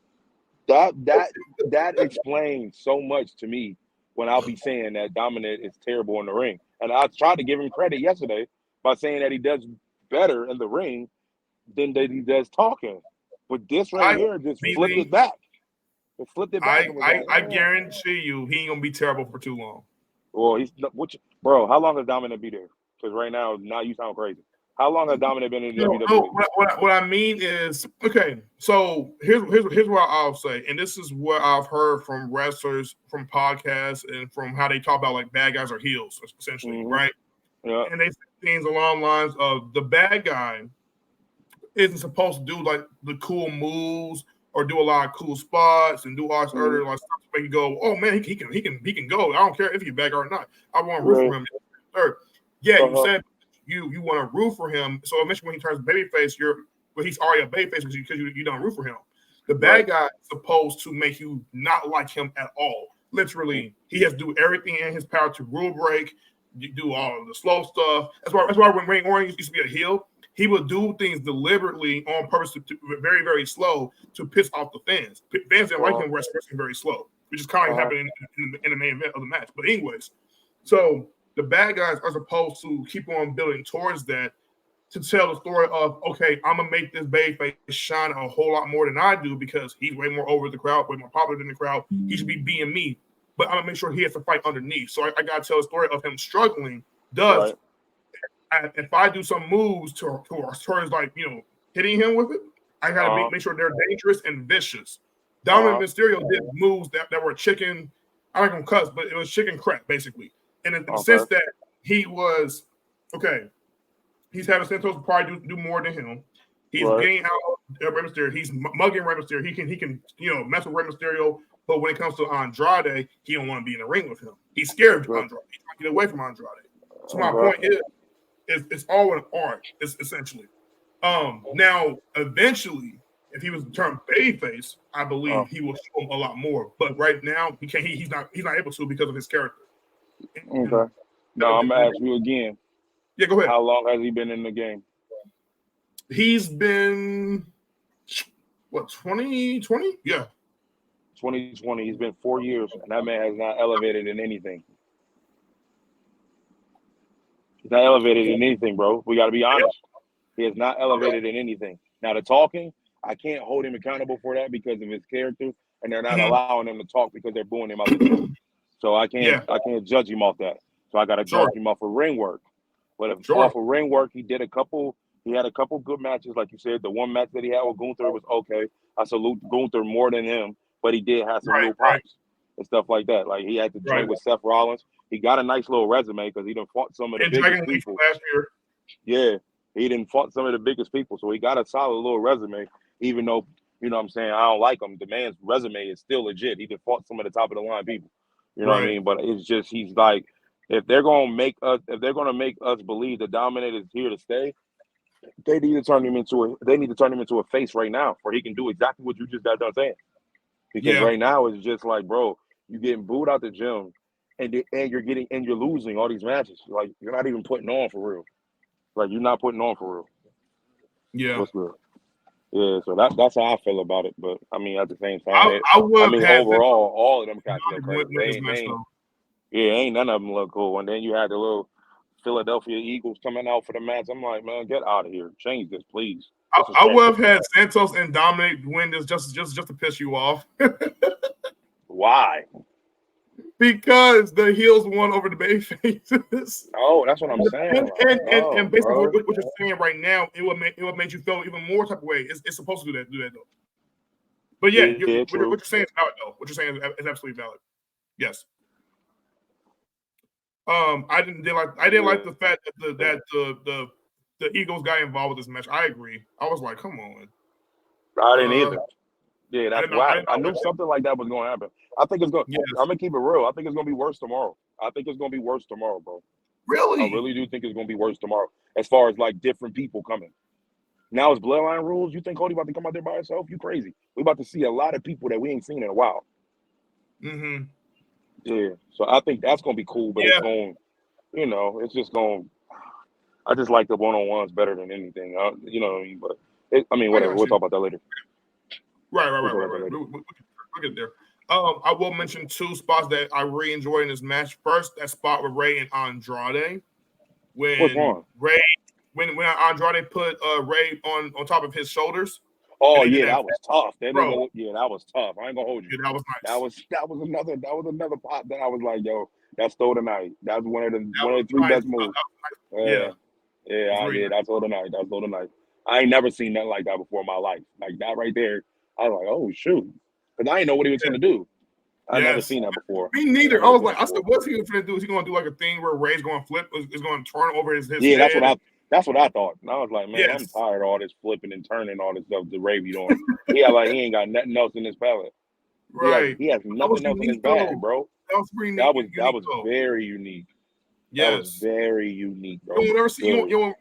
[SPEAKER 2] that explains so much to me when I'll be saying that Dominic is terrible in the ring. And I tried to give him credit yesterday by saying that he does better in the ring than that he does talking. But this here just flipped it back. It flipped it back.
[SPEAKER 1] I guarantee you he ain't gonna be terrible for too long.
[SPEAKER 2] Well, bro, how long has Dominic be there? Because right now you sound crazy. How long has Dominic been in the WWE?
[SPEAKER 1] No, what I mean is, okay, so here's what I'll say, and this is what I've heard from wrestlers, from podcasts, and from how they talk about like bad guys or heels, essentially, right?
[SPEAKER 2] Yeah.
[SPEAKER 1] And they say things along the lines of the bad guy isn't supposed to do like the cool moves or do a lot of cool spots and do all this other like stuff to make you go, oh man, he can go. I don't care if he's bad guy or not. I want to root for him. Third, you said you want to root for him. So eventually, when he turns babyface, he's already a babyface because you don't root for him. The bad guy is supposed to make you not like him at all. Literally, he has to do everything in his power to rule break, do all of the slow stuff. That's why when Randy Orton used to be a heel, he would do things deliberately on purpose to very, very slow to piss off the fans. Fans didn't like him wrestling very slow, which is kind of happening in the main event of the match. But anyways, so the bad guys are supposed to keep on building towards that to tell the story of, okay, I'm going to make this babyface shine a whole lot more than I do because he's way more over the crowd, way more popular than the crowd. He should be being me. But I'm going to make sure he has to fight underneath. So I got to tell a story of him struggling. If I do some moves towards like, hitting him with it, I got to make sure they're dangerous and vicious. Dominic Mysterio did moves that were chicken. I'm not going to cuss, but it was chicken crap, basically. And in the sense that he was okay, he's having Santos probably do more than him. He's getting out Rey Mysterio. He's mugging Rey Mysterio. He can mess with Rey Mysterio. But when it comes to Andrade, he don't want to be in the ring with him. He's scared of Andrade. He's trying to get away from Andrade. So my point is it's all an art. It's essentially. Now eventually, if he was to turn babyface, I believe he will show him a lot more. But right now, he can't. He's not able to because of his character.
[SPEAKER 2] Okay. Now I'm gonna ask you again.
[SPEAKER 1] Yeah, go ahead.
[SPEAKER 2] How long has he been in the game?
[SPEAKER 1] He's been 2020? Yeah.
[SPEAKER 2] 2020. He's been 4 years, and that man has not elevated in anything. He's not elevated in anything, bro. We got to be honest. He has not elevated in anything. Now, the talking, I can't hold him accountable for that because of his character, and they're not allowing him to talk because they're booing him out the gym. So I can't judge him off that. So I got to judge him off of ring work. But off of ring work, he had a couple good matches, like you said. The one match that he had with Gunther was okay. I salute Gunther more than him, but he did have some little pops and stuff like that. Like he had to drink with Seth Rollins. He got a nice little resume because he done fought some of the biggest people
[SPEAKER 1] last year.
[SPEAKER 2] Yeah, he didn't fought some of the biggest people, so he got a solid little resume. Even though you know what I'm saying, I don't like him. The man's resume is still legit. He done fought some of the top of the line people. You know what I mean? But it's just he's like, if they're gonna make us believe the Dominator is here to stay, they need to turn him into a face right now, where he can do exactly what you just got done saying. Because right now it's just like, bro, you getting booed out the gym, and you're losing all these matches. Like you're not even putting on for real. Like you're not putting on for real.
[SPEAKER 1] Yeah.
[SPEAKER 2] What's good? Yeah, so that's how I feel about it. But I mean, at the same time, overall, all of them cats look crazy. Ain't none of them look cool. And then you had the little Philadelphia Eagles coming out for the match. I'm like, man, get out of here. Change this, please.
[SPEAKER 1] I would have had Santos and Dominic win this just to piss you off.
[SPEAKER 2] Why?
[SPEAKER 1] Because the heels won over the babyfaces.
[SPEAKER 2] Oh, that's what I'm saying.
[SPEAKER 1] And basically, what you're saying right now, it would make you feel even more type of way. It's supposed to do that though. But yeah, what you're saying is valid though. What you're saying is absolutely valid. Yes. I didn't like the fact that the Eagles got involved with this match. I agree. I was like, come on.
[SPEAKER 2] I didn't either. Yeah, that's why I knew something like that was going to happen. I think it's going. Yes. I'm gonna keep it real. I think it's going to be worse tomorrow. Bro.
[SPEAKER 1] Really?
[SPEAKER 2] I really do think it's going to be worse tomorrow. As far as like different people coming. Now it's Bloodline rules. You think Cody about to come out there by himself? You crazy? We about to see a lot of people that we ain't seen in a while.
[SPEAKER 1] Mm-hmm.
[SPEAKER 2] Yeah. So I think that's going to be cool. But it's going. It's just going. I just like the one-on-ones better than anything. You know what I mean? But whatever. We'll talk about that later.
[SPEAKER 1] Right. We'll get there. I will mention two spots that I really enjoyed in this match. First, that spot with Ray and Andrade. When Andrade put Ray on top of his shoulders.
[SPEAKER 2] Oh yeah, that was tough. That was tough. I ain't gonna hold you.
[SPEAKER 1] Yeah, that was nice.
[SPEAKER 2] That was another pop that I was like, yo, that's stole the night. That's one of the three best moves. That's stole the night. That's stole the night. I ain't never seen nothing like that before in my life. Like that right there. I was like, oh shoot, because I didn't know what he was gonna do. I've never seen that before.
[SPEAKER 1] Me neither. I was like, what's he gonna do? Is he gonna do like a thing where Ray's gonna flip? Is going to turn over his head?
[SPEAKER 2] That's what I thought. And I was like, man, I'm tired of all this flipping and turning, all this stuff the Ray be doing. He ain't got nothing else in his palette.
[SPEAKER 1] Right.
[SPEAKER 2] He has nothing else in his bag, bro.
[SPEAKER 1] That was
[SPEAKER 2] very unique.
[SPEAKER 1] Yes.
[SPEAKER 2] That was very unique, bro.
[SPEAKER 1] You won't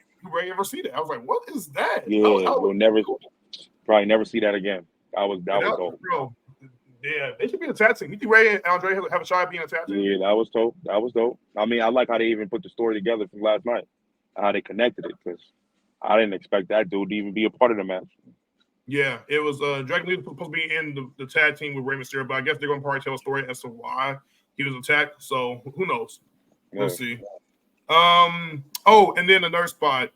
[SPEAKER 1] ever see that. I was like, what is that?
[SPEAKER 2] Yeah, you'll probably never see that again. That was dope.
[SPEAKER 1] Bro. Yeah, they should be a tag team. You think Ray and Andre have a shot at being a tag team?
[SPEAKER 2] Yeah, that was dope. I mean, I like how they even put the story together from last night. How they connected it, because I didn't expect that dude to even be a part of the match.
[SPEAKER 1] Yeah, it was Dragon Lee was supposed to be in the tag team with Rey Mysterio, but I guess they're going to probably tell a story as to why he was attacked. So who knows? We'll see. And then another spot,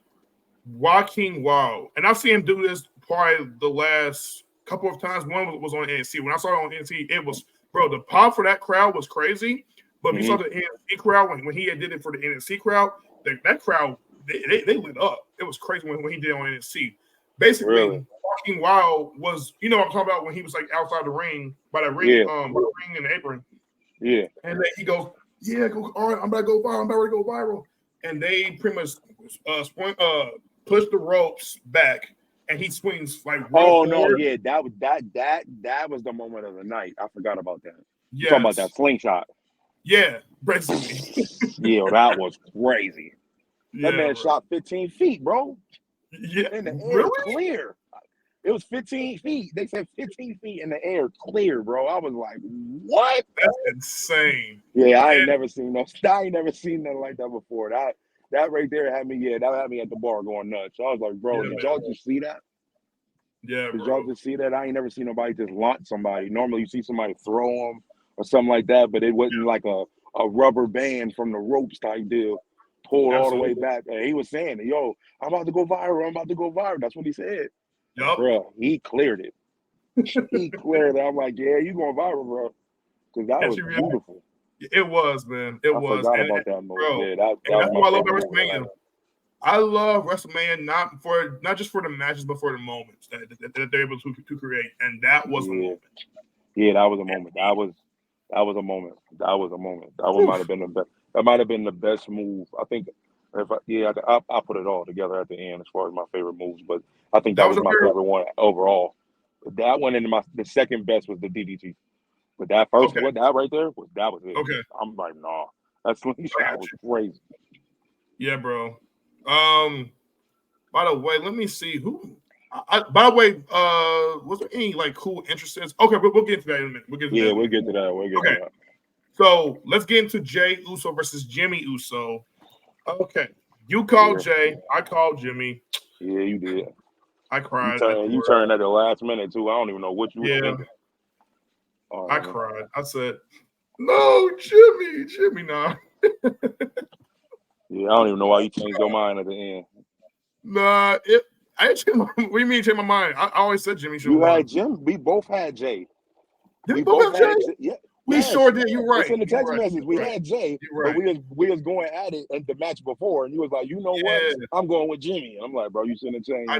[SPEAKER 1] Joaquin Wild, and I've seen him do this probably the last couple of times. One was on NXT. When I saw it on NXT, it was the pop for that crowd was crazy. But if you saw the NXT crowd when he did it for the NXT crowd, that crowd. They lit up. It was crazy when he did on NXT. Basically, Joaquin Wild was, what I'm talking about when he was like outside the ring by the ring, ring and the apron.
[SPEAKER 2] Yeah.
[SPEAKER 1] And then he goes, all right, I'm about to go viral. and they pretty much push the ropes back, and he swings like real
[SPEAKER 2] no,
[SPEAKER 1] forward.
[SPEAKER 2] yeah, that was the moment of the night. I forgot about that. You
[SPEAKER 1] Yes.
[SPEAKER 2] talking about that slingshot?
[SPEAKER 1] Yeah, basically.
[SPEAKER 2] Yeah, that was crazy.
[SPEAKER 1] Yeah,
[SPEAKER 2] That man
[SPEAKER 1] bro.
[SPEAKER 2] shot 15 feet, bro.
[SPEAKER 1] Yeah,
[SPEAKER 2] In the air,
[SPEAKER 1] really?
[SPEAKER 2] clear. It was 15 feet. They said 15 feet in the air, clear, bro. I was like, what?
[SPEAKER 1] That's insane.
[SPEAKER 2] Yeah, I ain't never seen nothing like that before. That right there had me at the bar going nuts. So I was like, bro, did y'all just see that?
[SPEAKER 1] Yeah,
[SPEAKER 2] Did
[SPEAKER 1] bro.
[SPEAKER 2] y'all just see that? I ain't never seen nobody just launch somebody. Normally you see somebody throw them or something like that, but it wasn't like a rubber band from the ropes type deal. Pulled all the way back. And he was saying, yo, I'm about to go viral. That's what he said.
[SPEAKER 1] Yup.
[SPEAKER 2] Bro, he cleared it. He cleared it. I'm like, yeah, you going viral, bro. Because that was beautiful.
[SPEAKER 1] It was, man. It was.
[SPEAKER 2] I forgot about that move.
[SPEAKER 1] Bro,
[SPEAKER 2] Yeah, that
[SPEAKER 1] that's
[SPEAKER 2] was
[SPEAKER 1] why I love
[SPEAKER 2] favorite
[SPEAKER 1] WrestleMania. I love WrestleMania not just for the matches, but for the moments that they're able to create. And that was a moment.
[SPEAKER 2] Yeah, that was a moment. That was a moment. That one might have been the best. That might have been the best move. I think. I put it all together at the end as far as my favorite moves, but I think that was my favorite one overall. That one and the second best was the DDT. But that first one, that right there was it.
[SPEAKER 1] Okay.
[SPEAKER 2] I'm like, nah, that slingshot was crazy.
[SPEAKER 1] Yeah, bro. By the way, let me see who. By the way, was there any like cool entrances? Okay, we'll get into that in a minute. We'll get to that. So let's get into Jey Uso versus Jimmy Uso. Okay, you called Jay, I called Jimmy.
[SPEAKER 2] Yeah, you did.
[SPEAKER 1] I cried.
[SPEAKER 2] You turned at the last minute too. I don't even know what you were thinking.
[SPEAKER 1] I cried. I said, "No, Jimmy, nah."
[SPEAKER 2] Yeah, I don't even know why you changed your mind at the end.
[SPEAKER 1] Nah, I didn't change what do you mean change my mind? I always said Jimmy should.
[SPEAKER 2] You had Jim. We both had Jay.
[SPEAKER 1] Did we both have Jay?
[SPEAKER 2] Yeah,
[SPEAKER 1] we sure did. You're right.
[SPEAKER 2] It's in the text message. We had Jay,
[SPEAKER 1] but
[SPEAKER 2] we was going at it at the match before, and you was like, you know what? I'm going with Jimmy. And I'm like, bro, you shouldn't have changed.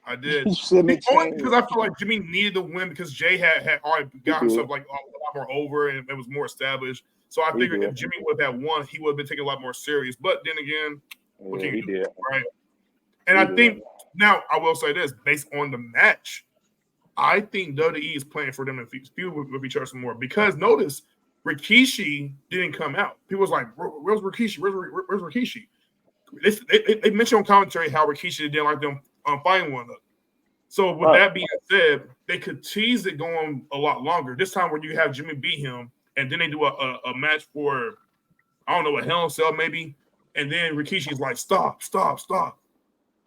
[SPEAKER 1] I did.
[SPEAKER 2] You shouldn't have changed.
[SPEAKER 1] Because I feel like Jimmy needed the win because Jay had already got himself like a lot more over and it was more established. So I figured if Jimmy would have won, he would have been taken a lot more serious. But then again, what can you do, right? And I think now I will say this based on the match, I think WWE is playing for them to feud with each other some more because notice Rikishi didn't come out. People was like, "Where's Rikishi? Where's Rikishi?" They mentioned on commentary how Rikishi didn't like them fighting one another. So with that being said, they could tease it going a lot longer. This time where you have Jimmy beat him, and then they do a match for I don't know a Hell in a Cell maybe, and then Rikishi's like, "Stop."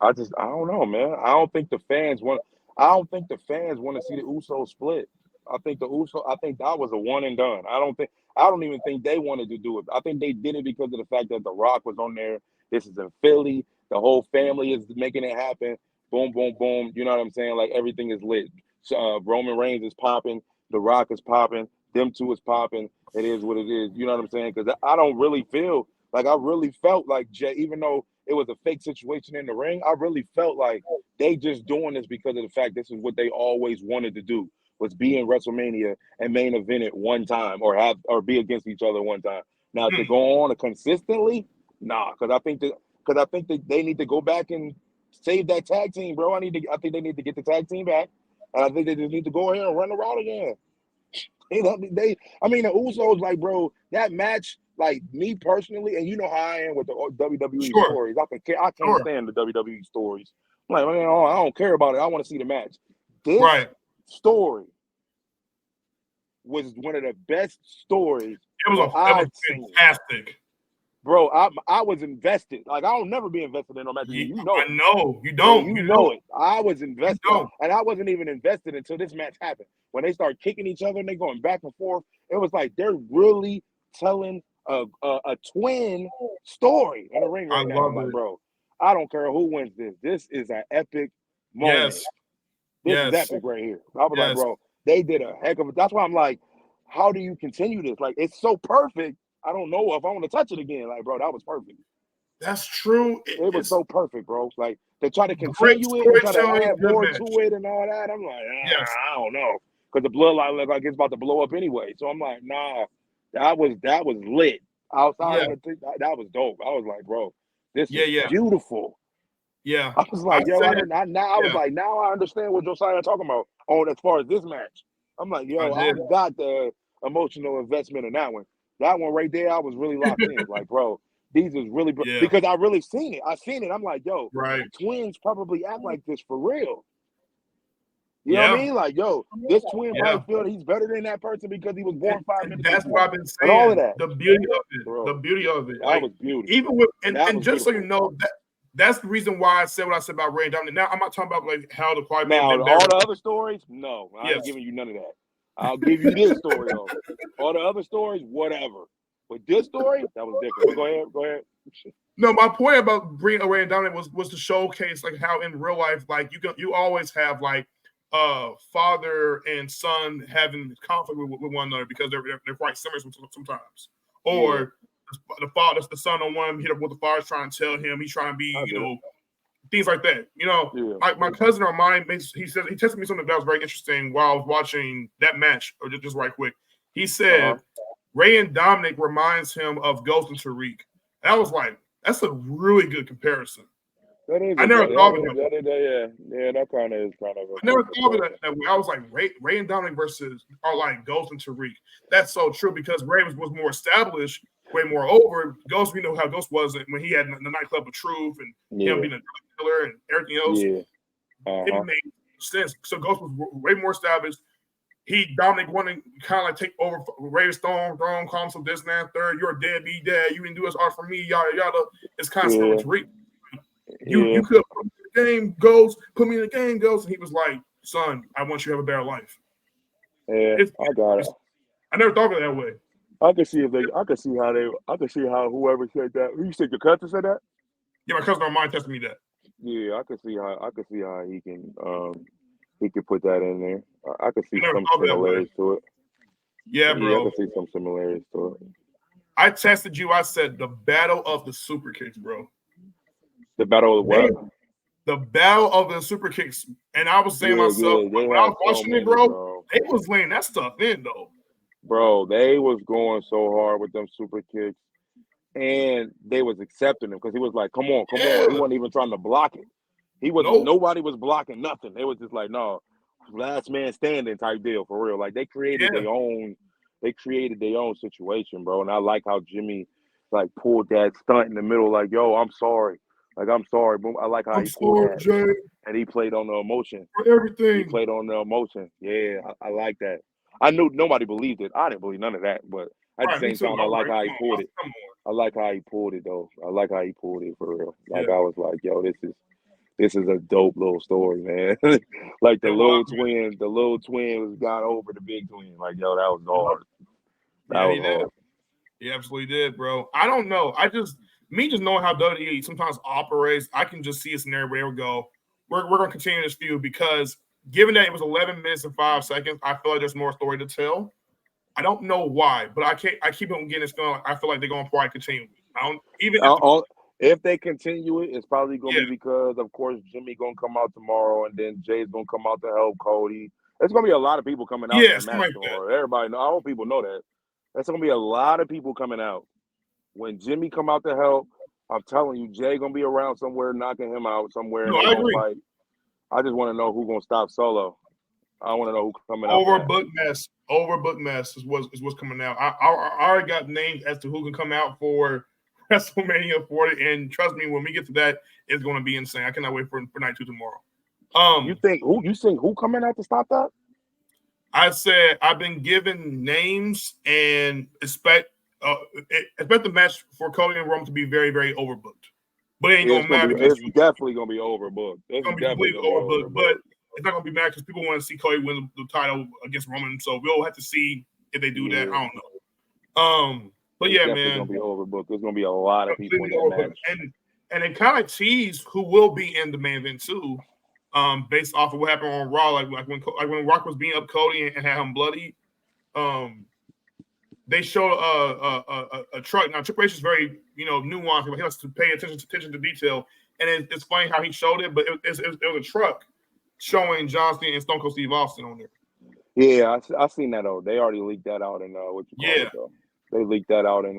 [SPEAKER 2] I don't know, man. I don't think the fans want to see the Usos split. I think that was a one and done. I don't even think they wanted to do it. I think they did it because of the fact that The Rock was on there. This is in Philly. The whole family is making it happen. Boom, boom, boom. You know what I'm saying? Like everything is lit. Roman Reigns is popping. The Rock is popping. Them two is popping. It is what it is. You know what I'm saying? Because I don't really feel like I really felt like Jay, even though it was a fake situation in the ring, I really felt like they just doing this because of the fact this is what they always wanted to do, was be in WrestleMania and main event it one time or be against each other one time. Now to go on consistently, nah, because I think that they need to go back and save that tag team, bro. I think they need to get the tag team back, and I think they just need to go ahead and run the route again. The Usos, like, bro, that match, like me personally, and you know how I am with the WWE stories. I can't stand the WWE stories. I'm like, man, I don't care about it. I want to see the match. This story was one of the best stories.
[SPEAKER 1] It was fantastic.
[SPEAKER 2] Bro, I was invested. Like, I'll never be invested in no match. You know it.
[SPEAKER 1] I know. You don't.
[SPEAKER 2] You know it. I was invested. And I wasn't even invested until this match happened. When they start kicking each other and they going back and forth, it was like they're really telling a twin story in the ring right now. I'm like, bro, I don't care who wins this. This is an epic moment. This is epic right here. I was like, bro, they did a heck of a. That's why I'm like, how do you continue this? Like, it's so perfect. I don't know if I want to touch it again. Like, bro, that was perfect.
[SPEAKER 1] That's true.
[SPEAKER 2] It was so perfect, bro. Like, they try to continue it and try to add more to it and all that. I'm like, I don't know. Because the bloodline look like it's about to blow up anyway. So I'm like, nah, that was lit. outside of the that was dope. I was like, bro, this is beautiful.
[SPEAKER 1] Yeah.
[SPEAKER 2] I was like, I was like, now I understand what Josiah talking about as far as this match. I'm like, yo, I got the emotional investment in that one. That one right there, I was really locked in. Like, bro, these is really because I really seen it. I seen it. I'm like, yo, twins probably act like this for real. You know what I mean? Like, yo, this twin probably feel that he's better than that person because he was born 5 minutes
[SPEAKER 1] That's
[SPEAKER 2] before.
[SPEAKER 1] what I've been saying.
[SPEAKER 2] And all of that.
[SPEAKER 1] The beauty of it. Bro, the beauty of it.
[SPEAKER 2] That was beautiful.
[SPEAKER 1] Even with and just so you know, that's the reason why I said what I said about Ray and Dominic. Now I'm not talking about like how the quiet man.
[SPEAKER 2] Now all the other stories, no, I ain't giving you none of that. I'll give you this story though. All the other stories, whatever. But this story, that was different. But go ahead.
[SPEAKER 1] No, my point about bringing Ray and Dominic was to showcase like how in real life, like you always have like father and son having conflict with one another because they're quite similar sometimes. Or the son on one hit up what the father's trying to tell him. He's trying to be, things like that. My cousin or mine he tested me something that was very interesting while I was watching that match. Or just right quick, he said Ray and Dominic reminds him of Ghost and Tariq. And I was like, that's a really good comparison. I never thought of it that way.
[SPEAKER 2] Yeah, that kind of is kind of.
[SPEAKER 1] I never thought of it that way. I was like, Ray and Dominic are like Ghost and Tariq. That's so true because Ray was more established, way more over. Ghost, we know how Ghost was when he had the nightclub of Truth and him being a killer and everything else. It made sense. So Ghost was way more established. Dominic wanted to kind of like take over Ray's throne, call him some this and that, third. You're a deadbeat dad. You didn't do this art for me, yada yada. It's kind of similar to Tariq. You could put me in the game, Ghost. Put me in the game, Ghost. And he was like, son, I want you to have a better life.
[SPEAKER 2] Yeah, I got it.
[SPEAKER 1] I never thought of it that way.
[SPEAKER 2] I can see how whoever said that. You said your cousin said that?
[SPEAKER 1] Yeah, my cousin on mine tested me that.
[SPEAKER 2] Yeah, I can see how he can put that in there. I can see some similarities to it.
[SPEAKER 1] Yeah, bro.
[SPEAKER 2] Yeah, I can see some similarities to it.
[SPEAKER 1] I tested you. I said the battle of the super kicks, bro.
[SPEAKER 2] The battle of what?
[SPEAKER 1] The battle of the super kicks. And I was saying myself, when I was watching it, bro, they was laying that stuff in, though.
[SPEAKER 2] Bro, they was going so hard with them super kicks. And they was accepting them because he was like, come on. He wasn't even trying to block it. Nobody was blocking nothing. They was just like, no, last man standing type deal for real. Like they created their own situation, bro. And I like how Jimmy like pulled that stunt in the middle, like, yo, I'm sorry. Like, I'm sorry. Boom. I like how he pulled that.
[SPEAKER 1] Jay.
[SPEAKER 2] And he played on the emotion.
[SPEAKER 1] For everything.
[SPEAKER 2] He played on the emotion. Yeah, I like that. I knew nobody believed it. I didn't believe none of that. But at the same time, I like how he pulled it. I like how he pulled it, though. I like how he pulled it for real. Like, I was like, yo, this is a dope little story, man. Like, the little twin got over the big twin. Like, yo, that was hard. That was hard.
[SPEAKER 1] He absolutely did, bro. I don't know. Me just knowing how WWE sometimes operates, I can just see a scenario where we go, we're going to continue this feud because given that it was 11 minutes and 5 seconds, I feel like there's more story to tell. I don't know why, but I keep on getting this feeling like I feel like they're going to probably continue.
[SPEAKER 2] If they continue it, it's probably going to be because, of course, Jimmy going to come out tomorrow and then Jay's going to come out to help Cody. There's going to be a lot of people coming out to the match tomorrow. Everybody know. I hope people know that. There's going to be a lot of people coming out. When Jimmy come out to help, I'm telling you, Jay gonna be around somewhere, knocking him out somewhere.
[SPEAKER 1] No, I agree.
[SPEAKER 2] Fight. I just want to know who's gonna stop Solo. I want to know who's coming out.
[SPEAKER 1] Overbooked mess is what's coming out. I already got names as to who can come out for WrestleMania 40, and trust me, when we get to that, it's gonna be insane. I cannot wait for night 2 tomorrow.
[SPEAKER 2] You think who coming out to stop that?
[SPEAKER 1] I said I've been given names and expect the match for Cody and Roman to be very, very overbooked. But it ain't gonna matter.
[SPEAKER 2] It's definitely gonna be overbooked.
[SPEAKER 1] It's gonna be completely overbooked, but it's not gonna be mad because people want to see Cody win the title against Roman. So we'll have to see if they do that. I don't know. But yeah, man,
[SPEAKER 2] it's gonna be overbooked. There's gonna be a lot of people in that match,
[SPEAKER 1] and they kind of tease who will be in the main event too, based off of what happened on Raw, like when Rock was beating up Cody and had him bloody. They showed a truck. Now Triple H is very nuanced. He has to pay attention to detail, and it's funny how he showed it. But it was a truck showing John Cena and Stone Cold Steve Austin on there.
[SPEAKER 2] Yeah, I seen that. They already leaked that out in what you call it, though. They leaked that out in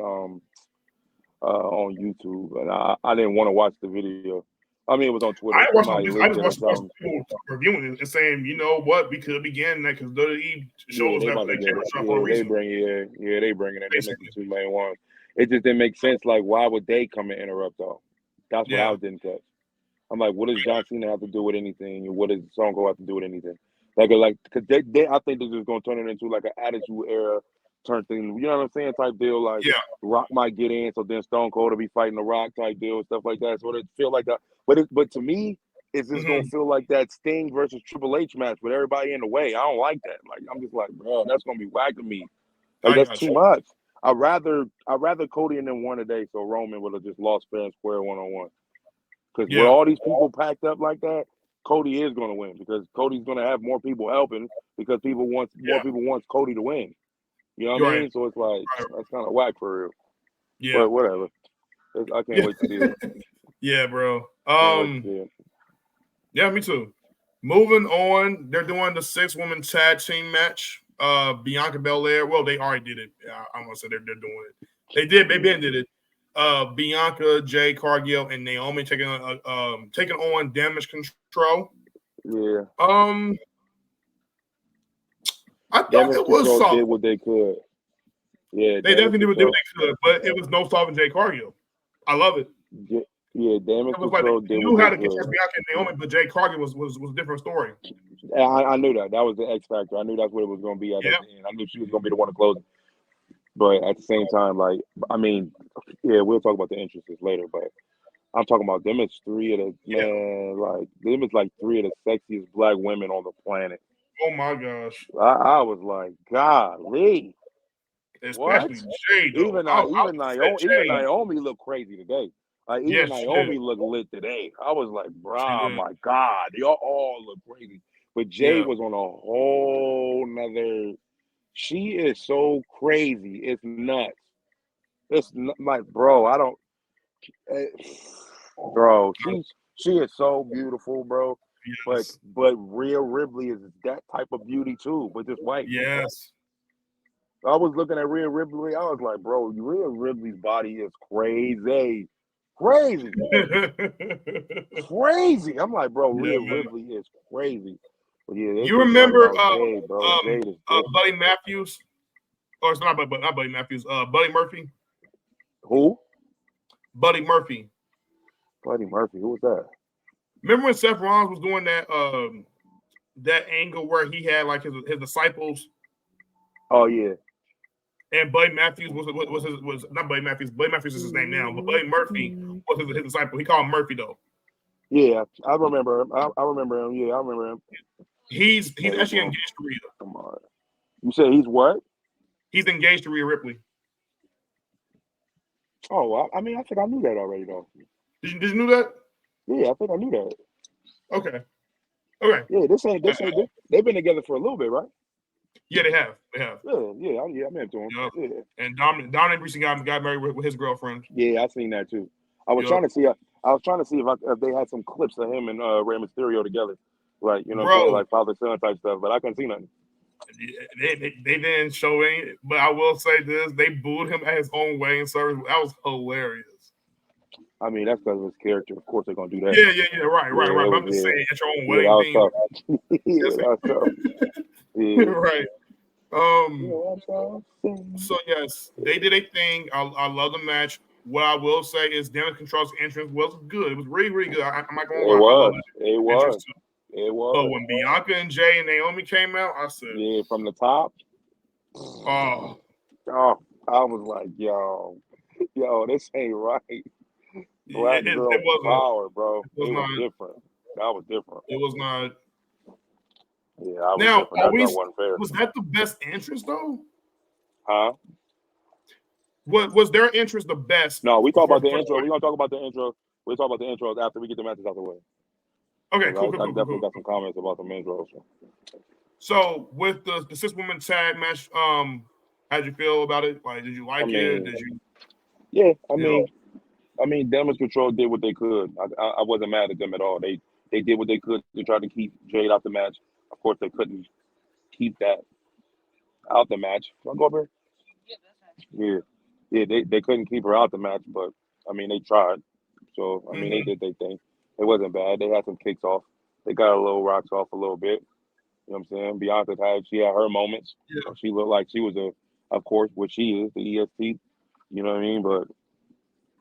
[SPEAKER 2] on YouTube, and I didn't want to watch the video. I mean, it was on Twitter.
[SPEAKER 1] I
[SPEAKER 2] Somebody
[SPEAKER 1] just
[SPEAKER 2] linked it or
[SPEAKER 1] watched
[SPEAKER 2] something.
[SPEAKER 1] people reviewing it and saying, you know what, we could begin that because WWE shows
[SPEAKER 2] They
[SPEAKER 1] that
[SPEAKER 2] about to
[SPEAKER 1] they
[SPEAKER 2] get
[SPEAKER 1] camera
[SPEAKER 2] it.
[SPEAKER 1] shot for a
[SPEAKER 2] They
[SPEAKER 1] reason.
[SPEAKER 2] bring it. They bringing it. They
[SPEAKER 1] Basically.
[SPEAKER 2] missing 2 main ones. It just didn't make sense. Like, why would they come and interrupt though? That's what I didn't catch. I'm like, what does John Cena have to do with anything, and what does Stone Cold have to do with anything? Cause they I think they're just gonna turn it into like an Attitude Era turn thing. You know what I'm saying? Type deal. Like, Rock might get in, so then Stone Cold will be fighting the Rock type deal and stuff like that. So it feel like that. But to me, it's just gonna feel like that Sting versus Triple H match with everybody in the way. I don't like that. Like, I'm just like, bro, that's gonna be whack to me. Like, that's too much. I'd rather Cody and them won today, so Roman would have just lost fair and square 1-on-1. Because with all these people packed up like that, Cody is going to win because Cody's going to have more people helping because more people want Cody to win. You know what I mean? So it's like that's kind of whack for real. Yeah. But whatever. I can't wait to see it.
[SPEAKER 1] Yeah, bro. Yeah, me too. Moving on, they're doing the 6-woman tag team match. Bianca Belair. Well, they already did it. I'm gonna say they're doing it. They did. They been did it. Bianca, Jade Cargill, and Naomi taking on Damage Control.
[SPEAKER 2] Yeah.
[SPEAKER 1] I thought it was soft.
[SPEAKER 2] Did what they could. Yeah,
[SPEAKER 1] they definitely did what they could, but it was no solving Jade Cargill. I love it.
[SPEAKER 2] Yeah, Damage Control did.
[SPEAKER 1] You knew how to get Bianca and Naomi, but Jade Cargill was a different story.
[SPEAKER 2] I knew that. That was the X factor. I knew that's what it was going to be at the end. I knew she was going to be the one to close it. But at the same time, like, I mean, we'll talk about the entrances later, but I'm talking about them as 3 of the them is like 3 of the sexiest black women on the planet.
[SPEAKER 1] Oh my gosh.
[SPEAKER 2] I was like, golly.
[SPEAKER 1] Especially Jade.
[SPEAKER 2] Even Naomi looked crazy today. Like, even Naomi looked lit today. I was like, bro, my God, y'all all look crazy. But Jade was on a whole nother. She is so crazy. It's nuts. It's like, bro, I don't. Bro, she is so beautiful, bro. Yes. But Rhea Ripley is that type of beauty too, but just white.
[SPEAKER 1] Yes.
[SPEAKER 2] I was looking at Rhea Ripley. I was like, bro, Rhea Ripley's body is crazy. Crazy. Crazy. I'm like, bro, Rhea Ripley is crazy. But
[SPEAKER 1] you remember Jade, Jade is Buddy Matthews? Or it's not Buddy Matthews, Buddy Murphy.
[SPEAKER 2] Who?
[SPEAKER 1] Buddy Murphy.
[SPEAKER 2] Buddy Murphy. Who was that?
[SPEAKER 1] Remember when Seth Rollins was doing that angle where he had like his disciples?
[SPEAKER 2] Oh yeah.
[SPEAKER 1] And Buddy Matthews was not Buddy Matthews. Buddy Matthews is his name now, but Buddy Murphy was his disciple. He called him Murphy though.
[SPEAKER 2] Yeah, I remember him. I remember him. Yeah, I remember him.
[SPEAKER 1] He's actually engaged to Rhea.
[SPEAKER 2] Come on. You said he's what?
[SPEAKER 1] He's engaged to Rhea Ripley.
[SPEAKER 2] Oh, I mean, I think I knew that already though.
[SPEAKER 1] Did you know that?
[SPEAKER 2] Yeah, I think I knew that.
[SPEAKER 1] Okay.
[SPEAKER 2] Yeah, this ain't. They've been together for a little bit, right?
[SPEAKER 1] Yeah, they have.
[SPEAKER 2] Yeah, I'm into him.
[SPEAKER 1] Yep.
[SPEAKER 2] Yeah.
[SPEAKER 1] And Dominic recently got married with his girlfriend.
[SPEAKER 2] Yeah, I seen that too. I was trying to see. if they had some clips of him and Rey Mysterio together, like like father son type stuff. But I couldn't see nothing.
[SPEAKER 1] They didn't show any. But I will say this: they booed him at his own wedding service. That was hilarious.
[SPEAKER 2] I mean, that's because of his character. Of course, they're gonna do that.
[SPEAKER 1] Yeah. Right. But I'm just saying, at your own wedding.
[SPEAKER 2] That was tough. Yeah.
[SPEAKER 1] Right. So yes, they did a thing. I love the match. What I will say is Damage Control's entrance was good. It was really, really good. I'm not gonna lie.
[SPEAKER 2] It was.
[SPEAKER 1] But when Bianca and Jay and Naomi came out, I said,
[SPEAKER 2] yeah, from the top.
[SPEAKER 1] Oh,
[SPEAKER 2] I was like, yo, this ain't right. Black girl power, bro. It was different. That was different.
[SPEAKER 1] It was not.
[SPEAKER 2] Yeah, I was different.
[SPEAKER 1] Was that the best entrance though?
[SPEAKER 2] Huh?
[SPEAKER 1] Was their entrance the best?
[SPEAKER 2] No, we talk about the intro. We're gonna talk about the intro. We'll talk about the intros after we get the matches out the way.
[SPEAKER 1] Okay, cool.
[SPEAKER 2] I definitely got some comments about the intros.
[SPEAKER 1] So with the 6-woman tag match, how'd you feel about it? Like, did you like it? Did you?
[SPEAKER 2] Yeah, I mean, Damage Control did what they could. I wasn't mad at them at all. They did what they could to try to keep Jade out the match. Of course, they couldn't keep that out the match. Can I go over here? Yeah. Yeah, they couldn't keep her out the match, but I mean they tried. So I mean they did their thing. It wasn't bad. They had some kicks off. They got a little rocks off a little bit. You know what I'm saying? Bianca had her moments.
[SPEAKER 1] Yeah.
[SPEAKER 2] She looked like she was of course, what she is, the EST. You know what I mean? But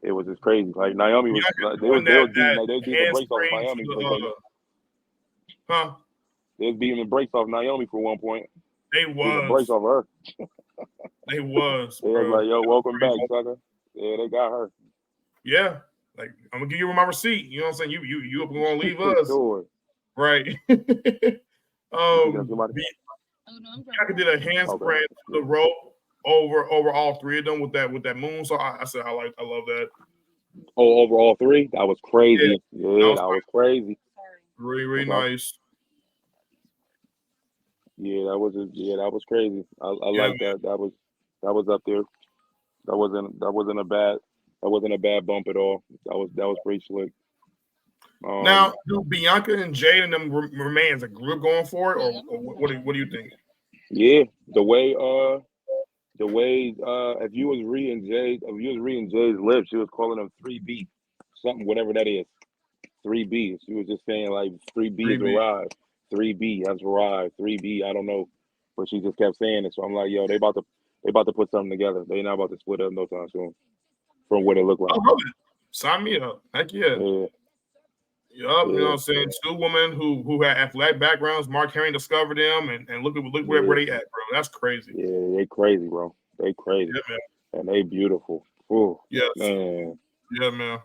[SPEAKER 2] it was just crazy. Like Naomi was, they was beating the brakes off Naomi for a second.
[SPEAKER 1] Huh?
[SPEAKER 2] They was beating the brakes off Naomi for one point.
[SPEAKER 1] They
[SPEAKER 2] beating the
[SPEAKER 1] was.
[SPEAKER 2] brakes off her.
[SPEAKER 1] They was.
[SPEAKER 2] They was like, yo, welcome back, sucker. Yeah, they got her.
[SPEAKER 1] Yeah. Like, I'm gonna give you my receipt. You know what I'm saying? You gonna leave us.
[SPEAKER 2] Sure.
[SPEAKER 1] Right. Bianca did a handspring to the rope over all three of them with that moon. So I said I love that.
[SPEAKER 2] Oh, over all three? That was crazy. Yeah, that was crazy.
[SPEAKER 1] Really, really nice.
[SPEAKER 2] Yeah, that was crazy. I like that. That was up there. That wasn't a bad bump at all. That was pretty slick.
[SPEAKER 1] Now, do Bianca and Jade and them remain as a group going for it, or what do you think?
[SPEAKER 2] Yeah, the way if you was reading Jay's lips, she was calling them 3B, something, whatever that is. 3B. She was just saying like 3B has arrived. 3B has arrived. 3B, I don't know. But she just kept saying it. So I'm like, yo, they about to put something together. They not about to split up no time soon. From what it looked like.
[SPEAKER 1] I love it. Sign me up. Heck yeah. You know what I'm saying? Two women who had athletic backgrounds. Mark Henry discovered them, and look where they at, bro. That's crazy.
[SPEAKER 2] Yeah, they crazy, bro. They crazy.
[SPEAKER 1] Yeah, man.
[SPEAKER 2] And they beautiful. Ooh,
[SPEAKER 1] yes.
[SPEAKER 2] Man.
[SPEAKER 1] Yeah, man.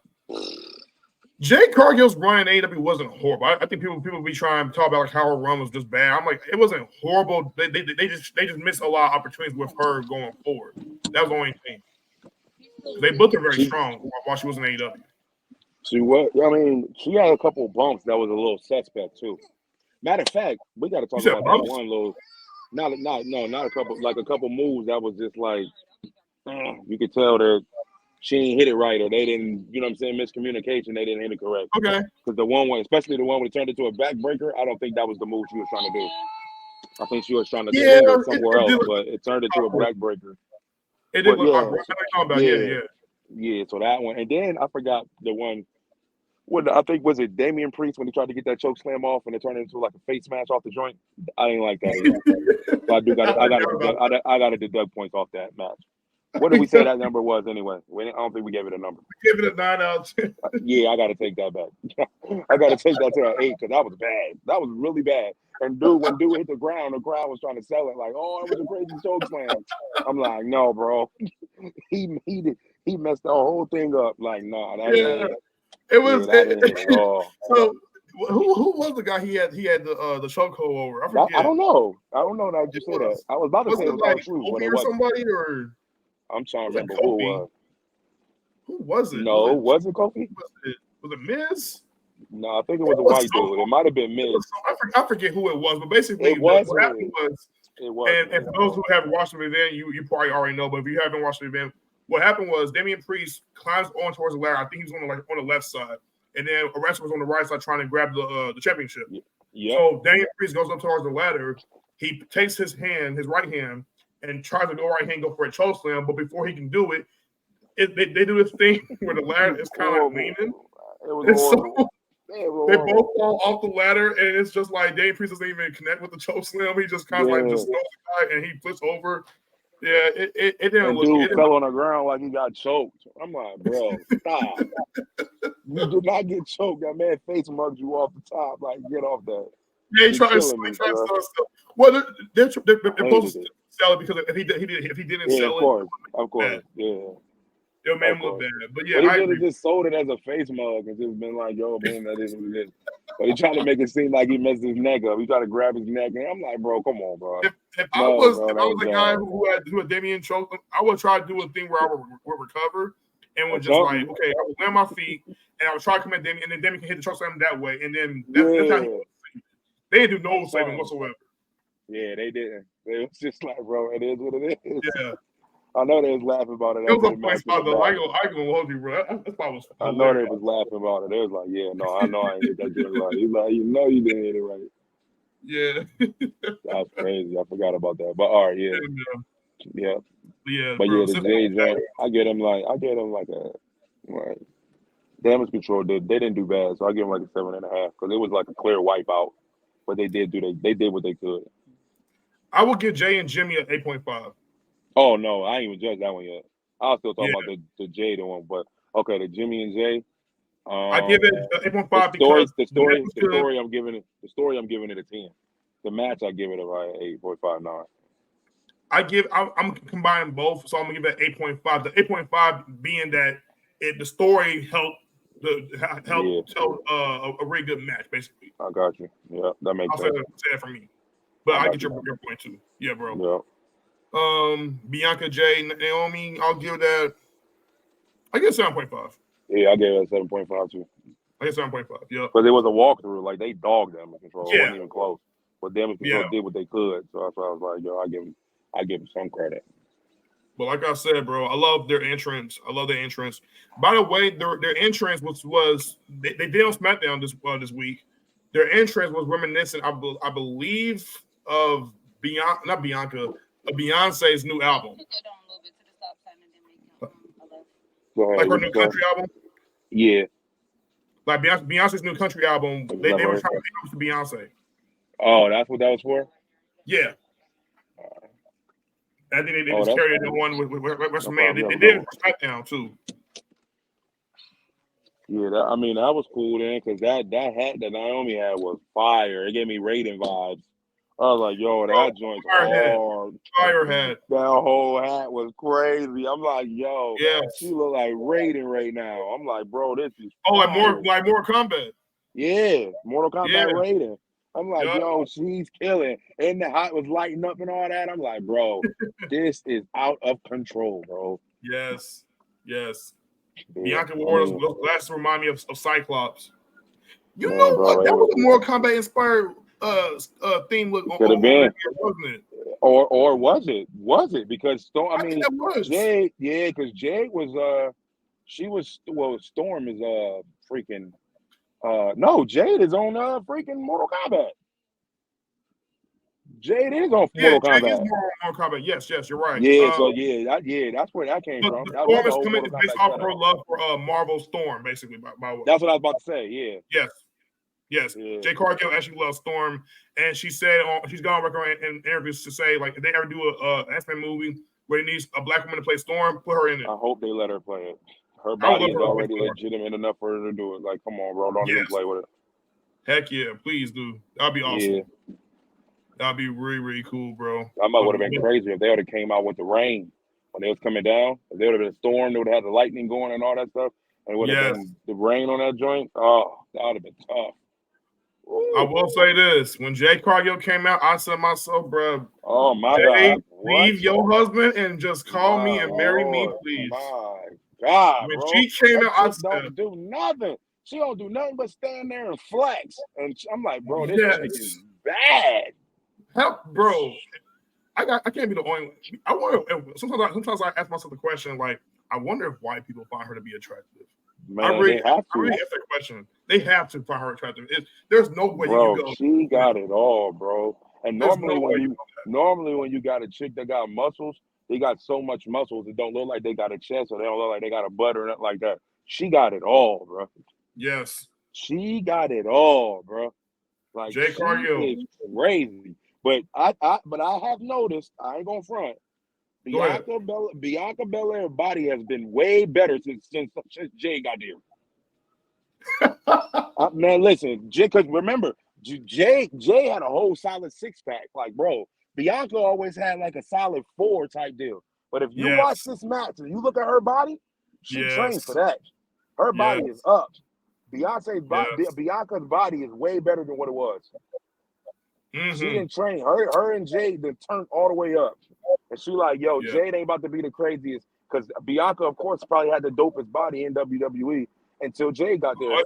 [SPEAKER 1] Jade Cargill's run in AEW wasn't horrible. I think people be trying to talk about like how her run was just bad. I'm like, it wasn't horrible. They just missed a lot of opportunities with her going forward. That was the only thing. They booked her very strong while she was in AEW.
[SPEAKER 2] She was. I mean, she had a couple of bumps that was a little suspect too. Matter of fact, we got to talk about that one little. Not a couple. Like a couple moves that was just like you could tell that she ain't hit it right, or they didn't. You know what I'm saying? Miscommunication. They didn't hit it correct.
[SPEAKER 1] Okay.
[SPEAKER 2] Because the one, especially the one when it turned into a backbreaker, I don't think that was the move she was trying to do. I think she was trying to do it somewhere else, but it turned into a backbreaker.
[SPEAKER 1] It did look
[SPEAKER 2] Yeah, so that one, and then I forgot the one. What I think was it Damian Priest when he tried to get that choke slam off and it turned into like a face smash off the joint. I didn't like that either. So I got to deduct points off that match. What did we say that number was anyway? I don't think we gave it a number.
[SPEAKER 1] We gave it a 9 out of 10.
[SPEAKER 2] Yeah, I got to take that back. I got to take that to an 8 because that was bad. That was really bad. And when dude hit the ground, the crowd was trying to sell it like, "Oh, it was a crazy choke slam." I'm like, "No, bro, he messed the whole thing up." Like, nah, that.
[SPEAKER 1] It was. So who was the guy he had the chokehold over? I forget.
[SPEAKER 2] I don't know. That you said that. I was about to say it was like Truth, but it wasn't.
[SPEAKER 1] Somebody or
[SPEAKER 2] I'm trying to remember who it was.
[SPEAKER 1] Who was it?
[SPEAKER 2] No, was it Kofi?
[SPEAKER 1] Was it Miz?
[SPEAKER 2] No, I think it was a white dude. It might have been Miz.
[SPEAKER 1] I forget who it was, but basically what happened was. And for those who haven't watched the event, you probably already know. But if you haven't watched the event, what happened was Damian Priest climbs on towards the ladder. I think he was on the left side, and then a wrestler was on the right side trying to grab the championship.
[SPEAKER 2] Yeah.
[SPEAKER 1] So Damian Priest goes up towards the ladder. He takes his right hand, and tries to go for a choke slam. But before he can do it, they do this thing where the ladder is kind of leaning.
[SPEAKER 2] It was horrible.
[SPEAKER 1] They both fall off the ladder, and it's just like Damian Priest doesn't even connect with the choke slam. He just kind of like just throws the guy, and he flips over. Yeah, it didn't look.
[SPEAKER 2] Dude fell on the ground like he got choked. I'm like, bro, stop. You did not get choked. That man face mugged you off the top. Like, get off that.
[SPEAKER 1] Yeah, he tried to sell it. Well, they're supposed to sell it because if he didn't sell it,
[SPEAKER 2] of course, yeah.
[SPEAKER 1] It made him look bad. But yeah,
[SPEAKER 2] he could have just sold it as a face mug and just been like, yo, man, that is what it is. But he tried to make it seem like he messed his neck up. He tried to grab his neck, and I'm like, bro, come on, bro.
[SPEAKER 1] If I was the guy who had Damian choke, I would try to do a thing where I would recover and would just like, okay, I would land my feet and I would try to come at Damian, and then Damian can hit the choke slam that way, and then that's how he was. They didn't do no saving whatsoever.
[SPEAKER 2] Yeah, they didn't. It was just like, bro, it is what it is.
[SPEAKER 1] Yeah.
[SPEAKER 2] I know they was laughing about it.
[SPEAKER 1] It was a funny spot though. I ain't gonna hold you, bro. That spot was hilarious.
[SPEAKER 2] I know they was laughing about it. They was like, "Yeah, no, I know I ain't get that shit right." He's like, "You know, you didn't hit it right."
[SPEAKER 1] Yeah,
[SPEAKER 2] that's crazy. I forgot about that. But all right, yeah. Yeah.
[SPEAKER 1] Yeah,
[SPEAKER 2] But
[SPEAKER 1] bro.
[SPEAKER 2] yeah, the Jay joint, I get him like a like Damage Control they didn't do bad, so I give them like a 7.5 because it was like a clear wipeout, but they did what they could.
[SPEAKER 1] I will give Jay and Jimmy an 8.5.
[SPEAKER 2] Oh no, I ain't even judged that one yet. I was still talking about the Jay one, but okay, the Jimmy and Jay.
[SPEAKER 1] I give it 8.5 because
[SPEAKER 2] the story I'm giving it a 10. The match I give it a 8.59.
[SPEAKER 1] I'm combining both, so I'm gonna give it 8.5. The 8.5 being that the story helped tell a really good match, basically.
[SPEAKER 2] I got you. Yeah, that makes sense.
[SPEAKER 1] Say that for me, but I get your point too. Yeah, bro.
[SPEAKER 2] Yeah.
[SPEAKER 1] Bianca, Jay, Naomi, I'll give that. I give 7.5.
[SPEAKER 2] Yeah, I gave it a 7.5 too.
[SPEAKER 1] I guess 7.5. Yeah.
[SPEAKER 2] But it was a walkthrough. Like they dogged Damage Control.
[SPEAKER 1] Yeah.
[SPEAKER 2] It wasn't even close. But Damage Control did what they could. So that's why I was like, yo, I give them some credit.
[SPEAKER 1] But like I said, bro, I love their entrance. By the way, their entrance was they did on SmackDown this week. Their entrance was reminiscent, I believe, of Beyonce's new album. Like her new country album.
[SPEAKER 2] Yeah.
[SPEAKER 1] Like Beyonce's new country album. They were trying to make it to Beyonce.
[SPEAKER 2] Oh, that's what that was for?
[SPEAKER 1] Yeah. I think they just carried the one with WrestleMania. They did it for SmackDown too.
[SPEAKER 2] Yeah, that was cool then, because that hat that Naomi had was fire. It gave me Raiden vibes. I was like, yo, that joint's hard.
[SPEAKER 1] Fire hat.
[SPEAKER 2] That whole hat was crazy. I'm like, yo, she look like Raiden right now. I'm like, bro, this is fire.
[SPEAKER 1] like Mortal Kombat.
[SPEAKER 2] Yeah, Mortal Kombat Raiden. I'm like, yo, she's killing. And the hat was lighting up and all that. I'm like, bro, this is out of control, bro.
[SPEAKER 1] Yes. Bianca wore those glasses remind me of Cyclops. You know what? That was a Mortal Kombat inspired theme look.
[SPEAKER 2] Could have been,
[SPEAKER 1] wasn't it?
[SPEAKER 2] Or was it? Was it? Because
[SPEAKER 1] I think that was.
[SPEAKER 2] Jade, because Jade was Storm is freaking no, Jade is on freaking Mortal Kombat. Jade is on Mortal Kombat.
[SPEAKER 1] Jade is Mortal Kombat. Yes, you're right.
[SPEAKER 2] Yeah, that's where that came from.
[SPEAKER 1] Storm is coming based off of her love for Marvel Storm, basically.
[SPEAKER 2] That's what I was about to say. Yeah.
[SPEAKER 1] Yes. Yeah. Jay Cargill actually loves Storm, and she said she's gone on record in interviews to say, like, if they ever do a X-Men movie where it needs a black woman to play Storm, put her in it.
[SPEAKER 2] I hope they let her play it. Her body is already legitimate enough for her to do it. Like, come on, bro, don't even play with it.
[SPEAKER 1] Heck yeah, please do. That'd be awesome. Yeah. That'd be really, really cool, bro.
[SPEAKER 2] I might would have been crazy if they would have came out with the rain when they was coming down. If they would have been a storm, they would have had the lightning going and all that stuff. And it would have been the rain on that joint. Oh, that would have been tough.
[SPEAKER 1] Ooh. I will say this: when Jay Cargill came out, I said to myself, bro,
[SPEAKER 2] "Oh my God,
[SPEAKER 1] leave your husband and just call me and marry me, please."
[SPEAKER 2] My God,
[SPEAKER 1] when
[SPEAKER 2] bro.
[SPEAKER 1] She came out, I said,
[SPEAKER 2] "Don't do nothing. She don't do nothing but stand there and flex." And I'm like, "Bro, this chick is bad."
[SPEAKER 1] Help, bro. I can't be the only one. I wonder. Sometimes I ask myself the question, like, I wonder if white people find her to be attractive.
[SPEAKER 2] Man, I really ask
[SPEAKER 1] that question. They have to find her attractive. There's no way
[SPEAKER 2] bro,
[SPEAKER 1] you can go.
[SPEAKER 2] She got it all, bro. And normally when you got a chick that got muscles, they got so much muscles it don't look like they got a chest or they don't look like they got a butt or nothing like that. She got it all, bro.
[SPEAKER 1] Yes.
[SPEAKER 2] She got it all, bro. Like
[SPEAKER 1] Jay Cargill
[SPEAKER 2] is crazy. But I have noticed, I ain't gonna front. Bianca Belair's body has been way better since Jay got there. Man, listen, Jay, because remember, Jay had a whole solid 6-pack. Like, bro, Bianca always had like a solid 4 type deal. But if you watch this match and you look at her body, she trained for that. Her body is up. Bianca's body is way better than what it was. Mm-hmm. She didn't train. Her and Jade then turned all the way up. And she like, yo, Jade ain't about to be the craziest. Because Bianca, of course, probably had the dopest body in WWE until Jade got there.
[SPEAKER 1] I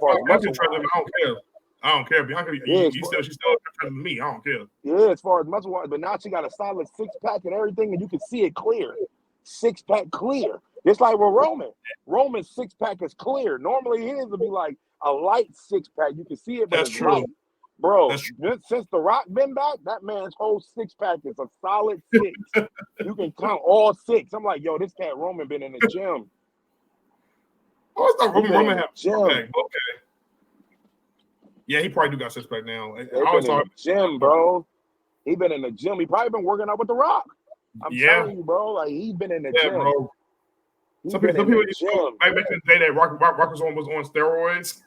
[SPEAKER 1] don't care. Bianca, she's still better than me. I don't care.
[SPEAKER 2] Yeah, as far as muscle wise, but now she got a solid 6-pack and everything, and you can see it clear. 6-pack clear. Just like with Roman. Roman's 6-pack is clear. Normally his would be like a light 6-pack. You can see it, but it's light. Bro, since The Rock been back, that man's whole six-pack is a solid 6. You can count all 6. I'm like, yo, this cat Roman been in the gym.
[SPEAKER 1] Oh, it's not Roman have
[SPEAKER 2] gym.
[SPEAKER 1] Okay. Yeah, he probably do got 6-pack now.
[SPEAKER 2] He been in the gym, bro. He been in the gym. He probably been working out with The Rock. I'm telling you, bro. Like, he's been in the gym.
[SPEAKER 1] Bro. Some people used to back in the day that Rock was on steroids.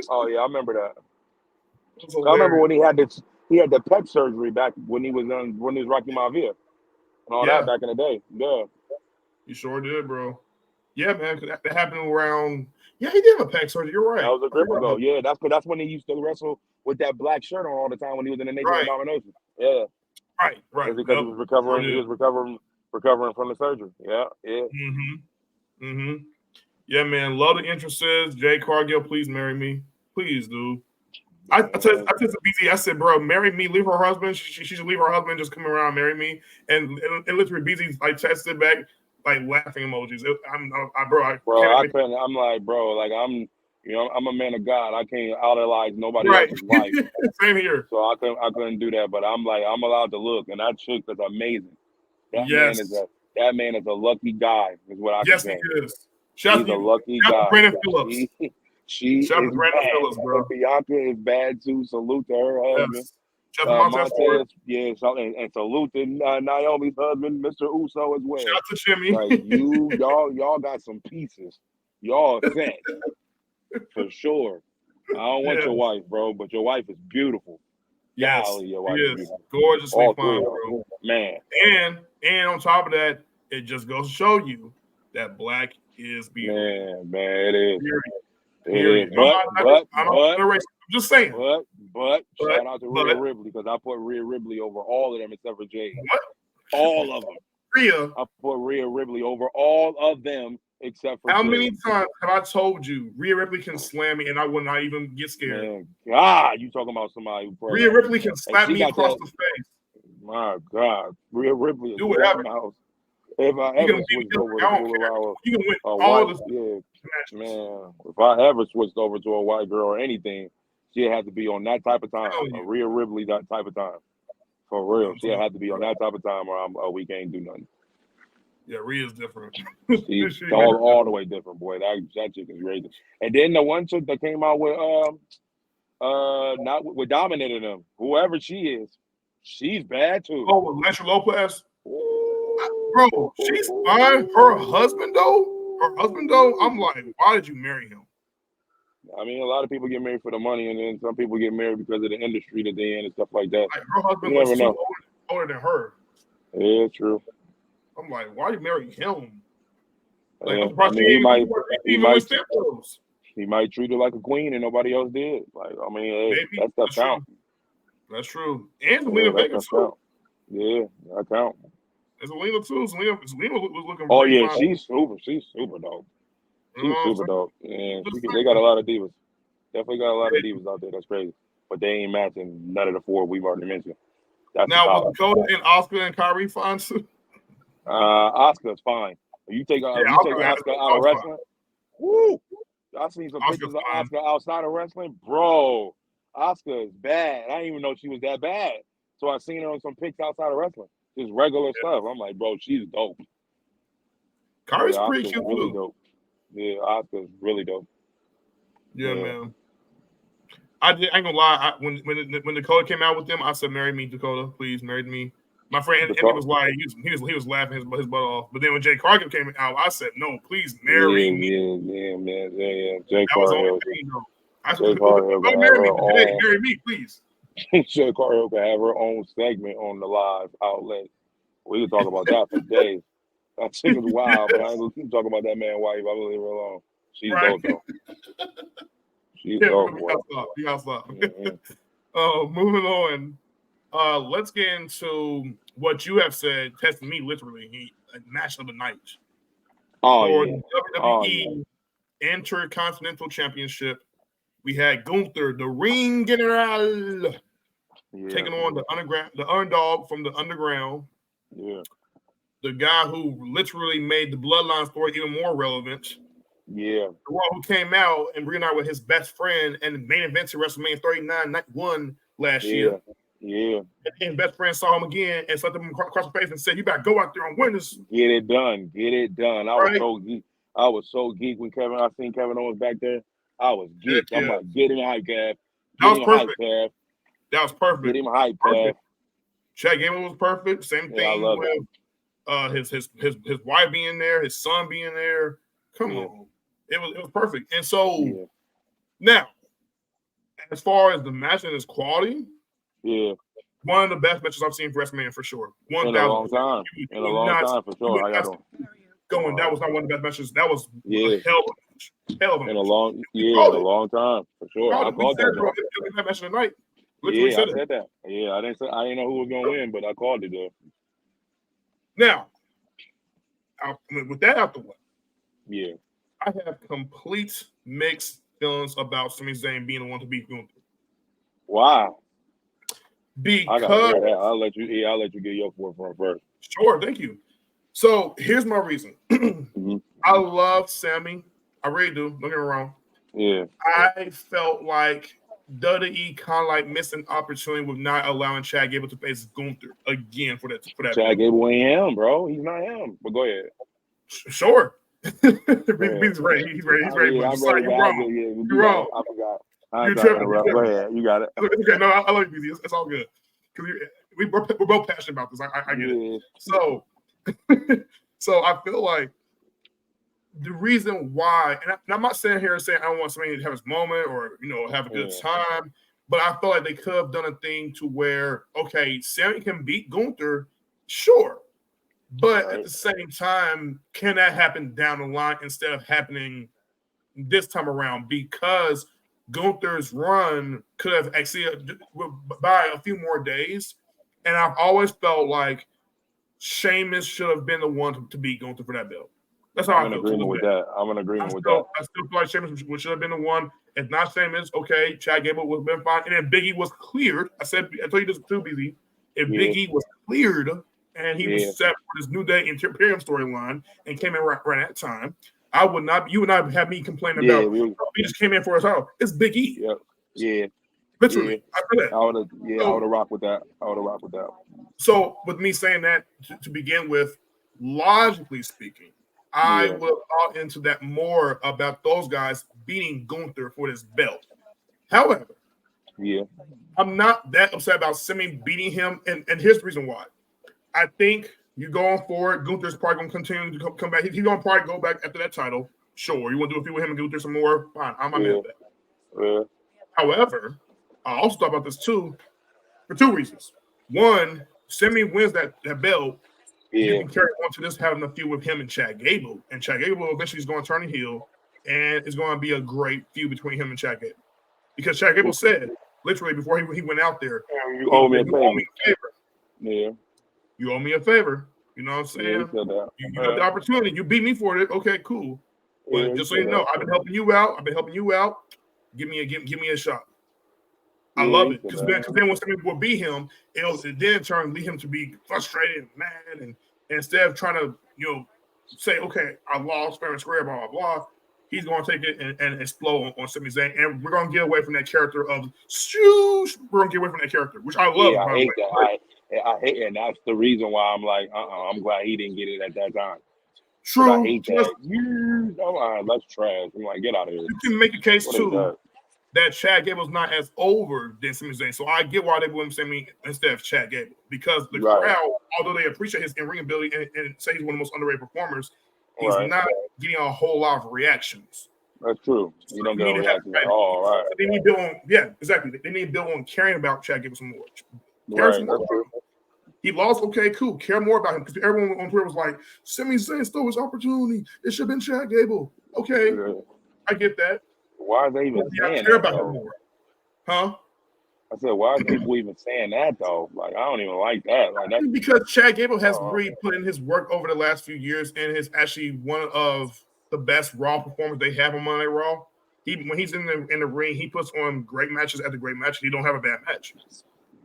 [SPEAKER 2] Oh yeah, I remember that. I remember when he had the pec surgery back when he was Rocky Maivia and all that back in the day. Yeah,
[SPEAKER 1] you sure did, bro. Yeah, man, that happened around. Yeah, he did have a pec surgery. You're right.
[SPEAKER 2] That was a grip ago. Yeah, that's when he used to wrestle with that black shirt on all the time when he was in the Nation of Domination. Yeah,
[SPEAKER 1] right.
[SPEAKER 2] Because he was recovering. He was recovering from the surgery. Yeah.
[SPEAKER 1] Yeah, man. Love the entrances. Jay Cargill, please marry me. Please, dude. I told BZ, I said, bro, marry me, leave her husband. She should leave her husband, just come around, marry me. And literally BZ's like texted back, like laughing emojis. I'm like,
[SPEAKER 2] bro, like I'm a man of God. I can't idolize nobody else's wife.
[SPEAKER 1] Same here.
[SPEAKER 2] So I couldn't do that. But I'm like, I'm allowed to look, and that chick is amazing. That man is a lucky guy, is what I can say.
[SPEAKER 1] Yes, he is.
[SPEAKER 2] He's a lucky guy.
[SPEAKER 1] Brandon Phillips.
[SPEAKER 2] She is bad.
[SPEAKER 1] Phillips, bro.
[SPEAKER 2] Bianca is bad too. Salute to her husband.
[SPEAKER 1] Montez,
[SPEAKER 2] and salute to Naomi's husband, Mr. Uso, as well.
[SPEAKER 1] Shout out to Jimmy.
[SPEAKER 2] Like y'all got some pieces. Y'all set for sure. I don't want your wife, bro, but your wife is beautiful.
[SPEAKER 1] Yes,
[SPEAKER 2] your wife
[SPEAKER 1] is
[SPEAKER 2] beautiful.
[SPEAKER 1] gorgeously fine, bro.
[SPEAKER 2] Man.
[SPEAKER 1] And on top of that, it just goes to show you that black is beautiful.
[SPEAKER 2] Man, it is.
[SPEAKER 1] Period. I'm just saying.
[SPEAKER 2] But shout out to Rhea Ripley, because I put Rhea Ripley over all of them except for Jade.
[SPEAKER 1] What?
[SPEAKER 2] All of them. I put Rhea Ripley over all of them except for
[SPEAKER 1] How
[SPEAKER 2] Jade.
[SPEAKER 1] many times have I told you Rhea Ripley can slam me and I would not even get scared?
[SPEAKER 2] Man, God, you talking about somebody who
[SPEAKER 1] Rhea Ripley can slap me across the face.
[SPEAKER 2] My God, Rhea Ripley is
[SPEAKER 1] do whatever.
[SPEAKER 2] If I ever switched over to
[SPEAKER 1] you can win all the
[SPEAKER 2] man, if I ever switched over to a white girl or anything, she had to be on that type of time. A Rhea Ripley that type of time. For real. She had to be on that type of time or we can't do nothing.
[SPEAKER 1] Yeah, Rhea's different.
[SPEAKER 2] She's all the way different, boy. That chick is crazy. And then the one chick that came out with dominating them, whoever she is, she's bad too.
[SPEAKER 1] Oh, with Lesha Lopez? Bro, she's fine. Her husband, though, I'm like, why did you marry him?
[SPEAKER 2] I mean, a lot of people get married for the money, and then some people get married because of the industry that they're in and stuff like that.
[SPEAKER 1] Like, her husband was so older than her.
[SPEAKER 2] Yeah, true.
[SPEAKER 1] I'm like, why you marry him? Like,
[SPEAKER 2] he might treat her like a queen and nobody else did. Like, I mean, that stuff counts.
[SPEAKER 1] That's true. And Zelina Vega too.
[SPEAKER 2] Yeah, that counts.
[SPEAKER 1] And Zelina too. Zelina was looking.
[SPEAKER 2] Oh yeah, fine. She's super dope. She's super dope. Yeah, they got a lot of divas. Definitely got a lot of divas out there. That's crazy. But they ain't matching none of the 4 we've already mentioned.
[SPEAKER 1] Now, with Dakota and Oscar and Kyrie fine too?
[SPEAKER 2] Oscar's fine. You take Oscar out of wrestling? Woo! I seen some pictures of Oscar outside of wrestling. Bro, Oscar is bad. I didn't even know she was that bad. So I seen her on some pics outside of wrestling. Just regular stuff. I'm like, bro, she's dope.
[SPEAKER 1] Kyrie's pretty cute
[SPEAKER 2] really
[SPEAKER 1] too.
[SPEAKER 2] Dope. Yeah, Oscar's really dope.
[SPEAKER 1] Yeah, man. I ain't gonna lie. When Dakota came out with them, I said, "Marry me, Dakota, please, marry me." My friend Andy was like, he was laughing his butt off. But then when Jay Cargill came out, I said, "No, please marry me."
[SPEAKER 2] Yeah, man. Yeah. Jay
[SPEAKER 1] Cargill. I said, marry me, please.
[SPEAKER 2] Jay Cargill could have her own segment on the live outlet. We could talk about that for days. That chick is wild, but I ain't gonna keep talking about that man's wife. I will leave her alone. She's dope, though. She's dope, boy.
[SPEAKER 1] You gotta stop. Moving on. Let's get into what you have said, testing me literally. Match of the night. WWE Intercontinental Championship. We had Gunther, the Ring General, taking on the underdog from the underground.
[SPEAKER 2] Yeah.
[SPEAKER 1] The guy who literally made the Bloodline story even more relevant.
[SPEAKER 2] Yeah.
[SPEAKER 1] The one who came out and reunited with his best friend and main event to WrestleMania 39 night 1 last year.
[SPEAKER 2] Yeah.
[SPEAKER 1] And his best friend saw him again and slapped him across the face and said, "You better go out there and win this.
[SPEAKER 2] Get it done. Get it done." I was so geek when I seen Kevin Owens back there. I was geeked.
[SPEAKER 1] Yeah.
[SPEAKER 2] I'm like, get him hype, Kev.
[SPEAKER 1] That was perfect. That was perfect.
[SPEAKER 2] Get him hype, Kev.
[SPEAKER 1] Chad Gable was perfect. Same thing with his wife being there, his son being there. Come on. It was perfect. And so now, as far as the match and its quality, one of the best matches I've seen for WrestleMania for sure. 1,000%.
[SPEAKER 2] In a long time. In a long time for sure. How y'all doing?
[SPEAKER 1] That was not one of the best matches. That was a hell of a match. Hell of a match.
[SPEAKER 2] In a long time for sure. I called
[SPEAKER 1] that match of the night.
[SPEAKER 2] I said that. Yeah, I didn't know who was gonna win, but I called it though.
[SPEAKER 1] Now, with that out the way, I have complete mixed feelings about Sami Zayn being the one to beat Gunther.
[SPEAKER 2] Wow.
[SPEAKER 1] Because
[SPEAKER 2] I'll let you get your forefront first.
[SPEAKER 1] Sure, thank you. So here's my reason. I love Sami. I really do. Don't get me wrong.
[SPEAKER 2] Yeah.
[SPEAKER 1] I felt like WWE kind of like missed an opportunity with not allowing Chad Gable to face Gunther again for that.
[SPEAKER 2] Chad Gable ain't him, bro. He's not him. But go ahead.
[SPEAKER 1] Sure. He's ready. He's ready. You're wrong. You're wrong.
[SPEAKER 2] I forgot.
[SPEAKER 1] You're tripping.
[SPEAKER 2] Go ahead. You got it.
[SPEAKER 1] Okay, no, I love you, BZ. It's all good. Because we're both passionate about this. I get it. So, so I feel like the reason why, and I'm not sitting here saying I don't want somebody to have his moment or have a good time, but I feel like they could have done a thing to where Sami can beat Gunther, sure, but at the same time, can that happen down the line instead of happening this time around? Because Gunther's run could have exceeded by a few more days, and I've always felt like Sheamus should have been the one to beat Gunther for that belt. That's how
[SPEAKER 2] I'm in agreement with that.
[SPEAKER 1] I still feel like Sheamus should have been the one. If not Sheamus, okay, Chad Gable would have been fine. And then Big E was cleared. I told you this too, BZ. If Big E was cleared and he was set for this New Day Imperium storyline and came in right at that time, you would not have me complaining about he just came in for us all. It's Big E.
[SPEAKER 2] Yep. Yeah.
[SPEAKER 1] Literally. I feel that.
[SPEAKER 2] I would have rocked with that.
[SPEAKER 1] So with me saying that to begin with, logically speaking, I would have thought into that more about those guys beating Gunther for this belt. However, I'm not that upset about Sami beating him, and here's the reason why. I think you going forward, Gunther's probably going to continue to come back. He's going to probably go back after that title. Sure, you want to do a few with him and Gunther some more? Fine, I'm not mad at that. However, I also thought about this too for two reasons. One, Sami wins that belt. You can carry on to this having a feud with him and Chad Gable. And Chad Gable eventually is going to turn a heel, and it's going to be a great feud between him and Chad Gable. Because Chad Gable said, literally, before he went out there,
[SPEAKER 2] you owe me a favor.
[SPEAKER 1] Yeah. You owe me a favor. You know what I'm saying? You got the opportunity. You beat me for it. Okay, cool. But just so you know, I've been helping you out. Give me a shot. I love it. Because then when somebody will beat him, it then lead him to be frustrated and mad. And instead of trying to, say, okay, I lost fair and square, blah, blah, blah, he's going to take it and explode on Sami Zayn. And we're going to get away from that character of Shoosh. We're going to get away from that character, which I love.
[SPEAKER 2] I hate that. I hate it. And that's the reason why I'm like, I'm glad he didn't get it at that time.
[SPEAKER 1] True.
[SPEAKER 2] I hate that. That's trash. I'm like, get out of here.
[SPEAKER 1] You can make a case, too, that Chad Gable's not as over than Sami Zayn. So I get why they wouldn't send me instead of Chad Gable. Because the crowd, although they appreciate his in-ring ability and say he's one of the most underrated performers, he's not getting a whole lot of reactions.
[SPEAKER 2] That's true. You don't get a reaction at all, right?
[SPEAKER 1] They need Bill on, exactly. They need Bill on caring about Chad Gable some more. He lost, okay, cool. Care more about him because everyone on Twitter was like, Sami Zayn stole his opportunity. It should have been Chad Gable. Okay, I get that.
[SPEAKER 2] Why are they even saying
[SPEAKER 1] care
[SPEAKER 2] that?
[SPEAKER 1] About him more. Huh?
[SPEAKER 2] I said, why are people even saying that though? Like, I don't even like that. Like, that's
[SPEAKER 1] because Chad Gable has really put in his work over the last few years and is actually one of the best Raw performers they have on Monday Raw. When he's in the ring, he puts on great matches after great matches. He don't have a bad match.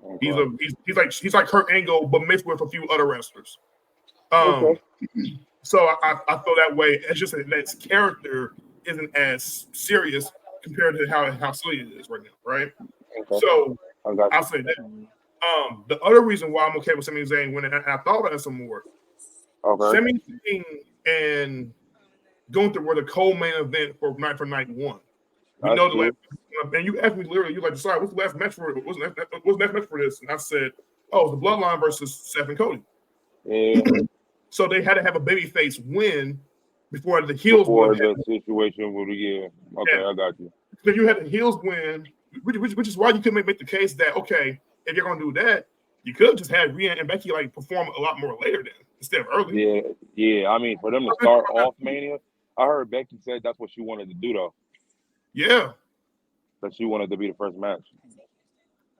[SPEAKER 1] Okay. He's like Kurt Angle, but mixed with a few other wrestlers. So I feel that way. It's just that his character isn't as serious compared to how silly it is right now, right?
[SPEAKER 2] Okay.
[SPEAKER 1] So
[SPEAKER 2] I'll
[SPEAKER 1] say that. The other reason why I'm okay with Sami Zayn winning, and I thought about it some more.
[SPEAKER 2] Okay.
[SPEAKER 1] Sami Zayn and Gunther were the co-main event for night one. We know the last, and you asked me literally, you like, decide what's the last match for it? What's the next match for this? And I said, oh, it's the Bloodline versus Seth and Cody.
[SPEAKER 2] Yeah.
[SPEAKER 1] So they had to have a babyface win before the heels
[SPEAKER 2] before the situation would Okay, I got you.
[SPEAKER 1] So you had the heels win, which is why you could make the case that, okay, if you're gonna do that, you could just have Rhea and Becky like perform a lot more later then instead of early.
[SPEAKER 2] Yeah. I mean, for them to start off Mania, I heard Becky said that's what she wanted to do though.
[SPEAKER 1] Yeah.
[SPEAKER 2] That she wanted to be the first match.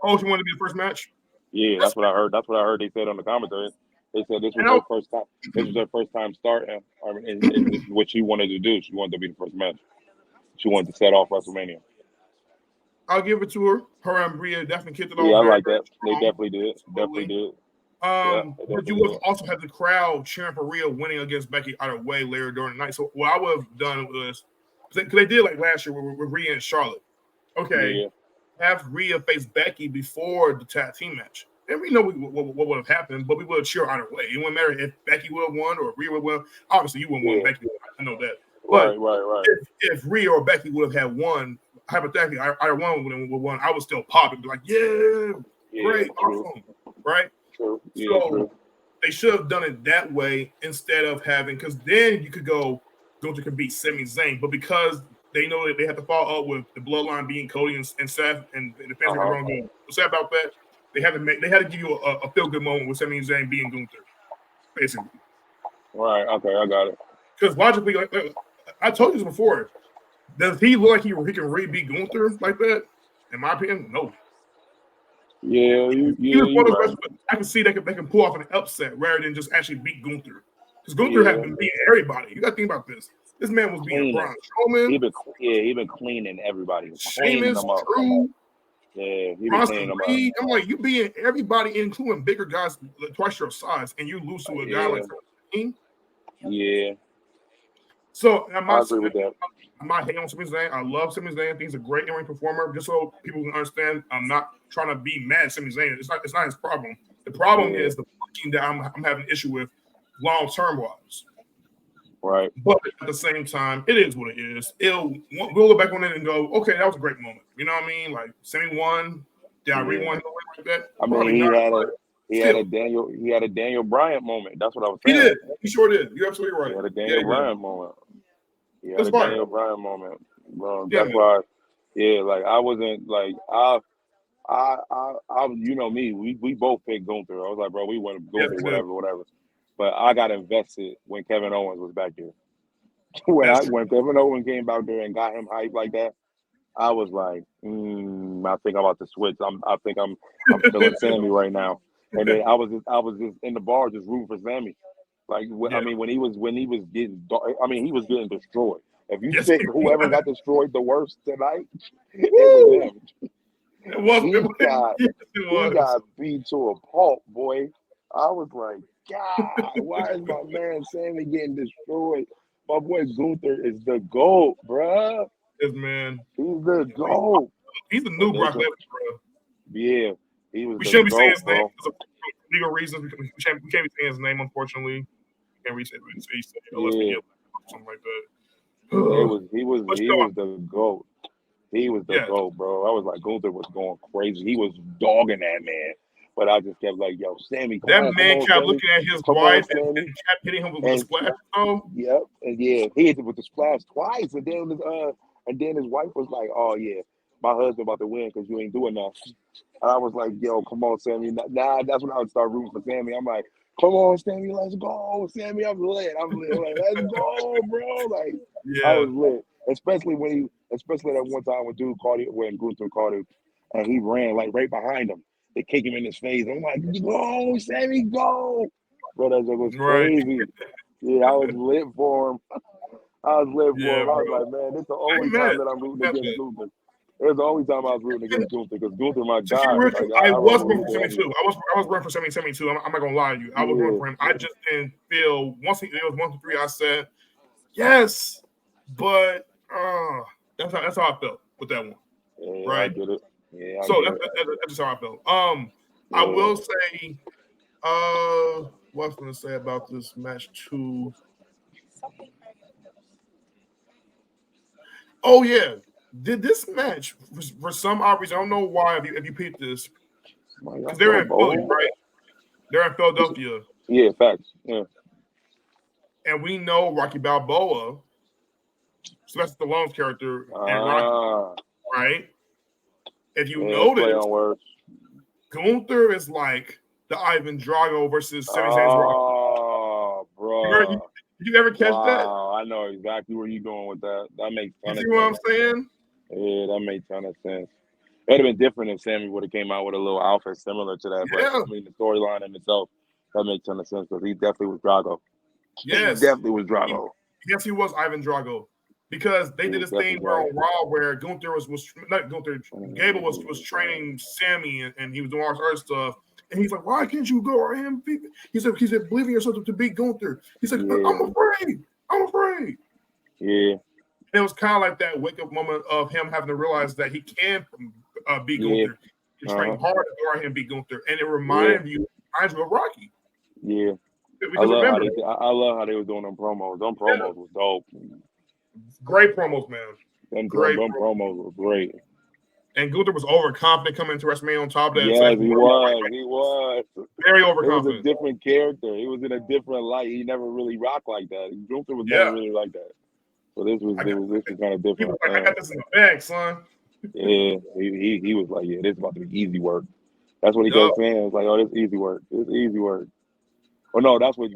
[SPEAKER 1] Oh, she wanted to be the first match?
[SPEAKER 2] Yeah, that's what I heard. That's what I heard they said on the commentary. They said this was her first time. This was her first time starting. And this is what she wanted to do. She wanted to be the first match. She wanted to set off WrestleMania.
[SPEAKER 1] I'll give it to her. Her and Rhea definitely kicked it off.
[SPEAKER 2] Yeah, I like that. They definitely did. Definitely did.
[SPEAKER 1] But you would also have the crowd cheering for Rhea winning against Becky either way later during the night. So what I would have done was, because they did like last year with Rhea and Charlotte. Okay, have Rhea face Becky before the tag team match. And we know what would have happened, but we would have cheered either way. It wouldn't matter if Becky would have won or Rhea would have won. Obviously, you wouldn't want Becky. I know that. But
[SPEAKER 2] right.
[SPEAKER 1] If Rhea or Becky would have had won, hypothetically, either one would have won. I would still pop and be like, great, awesome, right?
[SPEAKER 2] True.
[SPEAKER 1] So they should have done it that way instead of having, because then you could go, Gunther can beat Sami Zayn, but because they know that they have to follow up with the bloodline being Cody and Seth, and the fans are going to go, what's that about that? They had to give you a feel good moment with Sami Zayn being Gunther, basically.
[SPEAKER 2] Right. Okay, I got it.
[SPEAKER 1] Because logically, like I told you this before, does he look like he can really beat Gunther like that? In my opinion, no.
[SPEAKER 2] Yeah, right.
[SPEAKER 1] I can see they can pull off an upset rather than just actually beat Gunther. Because Gunther has been beating everybody. You got to think about this. This man was beating Braun Strowman.
[SPEAKER 2] He been cleaning everybody.
[SPEAKER 1] Sheamus, Drew.
[SPEAKER 2] Yeah, he been cleaning them up.
[SPEAKER 1] I'm like, you beating everybody, including bigger guys twice your size, and you lose to a guy like him.
[SPEAKER 2] Yeah.
[SPEAKER 1] So
[SPEAKER 2] I agree with that.
[SPEAKER 1] I'm not hating on Sami Zayn. I love Sami Zayn. I think he's a great in-ring performer. Just so people can understand, I'm not trying to be mad at Sami Zayn. It's not his problem. The problem is the booking that I'm having an issue with long-term wise.
[SPEAKER 2] Right.
[SPEAKER 1] But at the same time, it is what it is. We'll look back on it and go, okay, that was a great moment. You know what I mean? Like Sami won. Did I really want him to win like that?
[SPEAKER 2] I mean, he had a Daniel Bryan moment. That's what I was saying.
[SPEAKER 1] He did. He sure did. You're absolutely right.
[SPEAKER 2] He had a Daniel Bryan moment. Daniel Bryan moment. Bro, that's why. Yeah, like I wasn't like I you know me. We both picked Gunther. I was like, bro, we want Gunther, whatever. But I got invested when Kevin Owens was back there. When Kevin Owens came back there and got him hyped like that, I was like, I think I'm about to switch. I think I'm feeling Sammy right now. And then I was just in the bar just rooting for Sammy. Like I mean, when he was getting, he was getting destroyed. If you think whoever got destroyed the worst tonight, it was him. He got beat to a pulp, boy. I was like, God, why is my man Sammy getting destroyed? My boy Gunther is the GOAT, bruh.
[SPEAKER 1] Yes, man.
[SPEAKER 2] He's the GOAT.
[SPEAKER 1] He's the new Brock Lesnar, bro.
[SPEAKER 2] Yeah, he was.
[SPEAKER 1] We shouldn't be saying his name because of legal reasons. We can't be saying his name, unfortunately. Can't really say unless we get something like that.
[SPEAKER 2] He was the GOAT. He was the GOAT, bro. I was like, Gunther was going crazy. He was dogging that man. But I just kept like, yo, Sammy, come on,
[SPEAKER 1] kept looking at his wife and kept hitting him with the splash.
[SPEAKER 2] Yep, and he hit him with the splash twice. And then his wife was like, oh yeah, my husband about to win because you ain't doing enough. And I was like, yo, come on, Sammy. Nah, that's when I would start rooting for Sammy. I'm like, come on, Sammy, let's go, Sammy. I'm lit. Like, let's go, bro. Like, I was lit. Especially that one time when Gunther caught him, and he ran like right behind him. They kick him in his face. I'm like, go, Sammy, go. Bro, that was crazy. Yeah, I was lit for him. I was like, man, this is the only time that I'm rooting against Gunther. It was the only time I was rooting against Gunther because Gunther, my guy.
[SPEAKER 1] I was rooting for Sammy too. I was rooting for Sammy too. I'm not gonna lie to you. I was rooting for him. I just didn't feel once it was 1 to 3. I said yes, but That's how I felt with that one.
[SPEAKER 2] Yeah,
[SPEAKER 1] right?
[SPEAKER 2] I get it. Yeah,
[SPEAKER 1] So that's just how I felt. I will say, what I was going to say about this match too. Oh yeah, did this match for some odd reason? I don't know why. If you picked this, because they're in Philly, right? They're in Philadelphia.
[SPEAKER 2] Yeah, facts. Yeah.
[SPEAKER 1] And we know Rocky Balboa, Sylvester Stallone's character in Rocky, right? If you notice, Gunther is like the Ivan Drago versus Sami Zayn's Rocky.
[SPEAKER 2] Oh, bro.
[SPEAKER 1] Did you ever catch that?
[SPEAKER 2] I know exactly where you're going with that. That makes
[SPEAKER 1] sense. You see what I'm saying?
[SPEAKER 2] Yeah, that makes a ton of sense. It'd have been different if Sammy would have came out with a little outfit similar to that. But I mean, the storyline in itself, that makes a ton of sense because he definitely was Drago.
[SPEAKER 1] Yes.
[SPEAKER 2] He definitely was Drago.
[SPEAKER 1] Yes, he was Ivan Drago. Because they did this thing on Raw where Gunther was not Gunther, Gable was training Sammy and he was doing all this other stuff. And he's like, why can't you go or him? He said, believe in yourself to beat Gunther. He said, I'm afraid.
[SPEAKER 2] Yeah.
[SPEAKER 1] And it was kind of like that wake-up moment of him having to realize that he can beat Gunther. He trained hard to go out and beat Gunther. And it reminded you of Rocky.
[SPEAKER 2] Yeah. I love how they were doing them promos. Them promos was dope.
[SPEAKER 1] Great promos, man.
[SPEAKER 2] Them promos were great.
[SPEAKER 1] And Gunther was overconfident coming into WrestleMania on top of that.
[SPEAKER 2] Yes, he was.
[SPEAKER 1] Very overconfident.
[SPEAKER 2] He was a different character. He was in a different light. He never really rocked like that. Gunther was never really like that. So this was kind of different.
[SPEAKER 1] He was like, I got this in the bag, son.
[SPEAKER 2] Yeah, he was like, yeah, this is about to be easy work. That's what he kept saying. It was like, oh, this is easy work. This is easy work. Oh no, that's what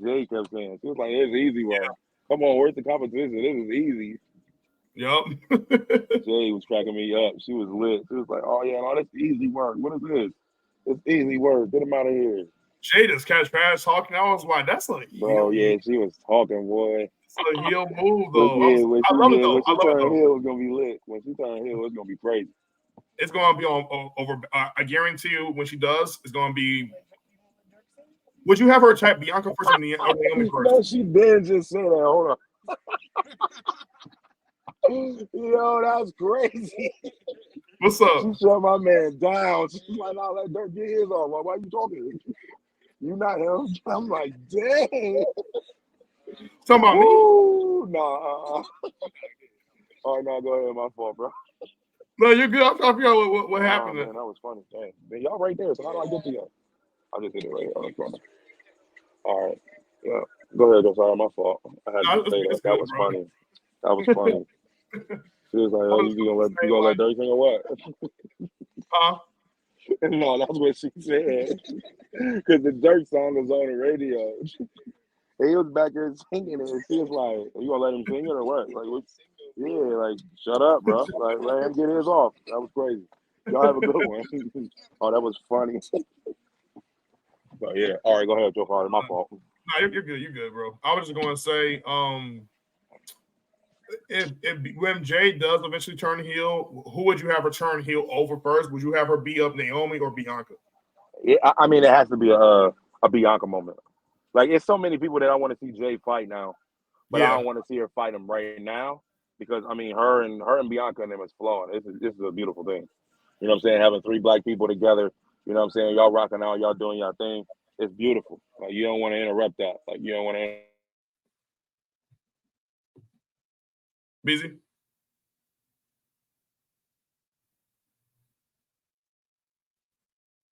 [SPEAKER 2] Jay kept saying. He was like, it's easy work. Come on, where's the competition? This is easy.
[SPEAKER 1] Yep.
[SPEAKER 2] Jay was cracking me up. She was lit. She was like, oh yeah, no, that's easy work. What is this? It's easy work. Get him out of here.
[SPEAKER 1] Jay just catch fast talking. I was like, that's a
[SPEAKER 2] bro. Yeah, she was talking, boy.
[SPEAKER 1] It's a heel move though.
[SPEAKER 2] When she turned heel, it's gonna be lit. When she turned heel, it's gonna be crazy.
[SPEAKER 1] It's gonna be over. I guarantee you, when she does, it's gonna be. Would you have her attack Bianca first or Naomi first?
[SPEAKER 2] No, she did just say that. Hold on. Yo, that's crazy.
[SPEAKER 1] What's up?
[SPEAKER 2] She shut my man down. She's like, "Nah, let Dirk get his off. Why are you talking? You not him?" I'm like, "Dang."
[SPEAKER 1] Talking about me?
[SPEAKER 2] Nah. All right, no, go ahead. My fault, bro.
[SPEAKER 1] No, you're good. I'm trying to figure out what happened.
[SPEAKER 2] Man, that was funny. Dang. Man, y'all right there. So how do I get to y'all? I just did it right here on the corner. All right. Yeah. Go ahead, though. Sorry, my fault. I had to say that. That was funny. That was funny. She was like, "Oh, you gonna let Dirk sing or what?"
[SPEAKER 1] Huh?
[SPEAKER 2] No, that's what she said. Because the Dirk song was on the radio. He was back there singing it. And she was like, "Are you gonna let him sing it or what?" Like, yeah, like, shut up, bro. Like, let him get his off. That was crazy. Y'all have a good one. Oh, that was funny. But yeah, all right, go ahead, Joe Father. My fault.
[SPEAKER 1] No, you're good. You're good, bro. I was just going to say, if when Jay does eventually turn heel, who would you have her turn heel over first? Would you have her beat up Naomi or Bianca?
[SPEAKER 2] Yeah, I mean, it has to be a Bianca moment. Like, it's so many people that I want to see Jay fight now, but I don't want to see her fight him right now because I mean, her and Bianca and them is flawed. This is a beautiful thing. You know what I'm saying? Having 3 black people together. You know what I'm saying? Y'all rocking out, y'all doing y'all thing. It's beautiful. Like, you don't want to interrupt that. Like, you don't want to.
[SPEAKER 1] Busy?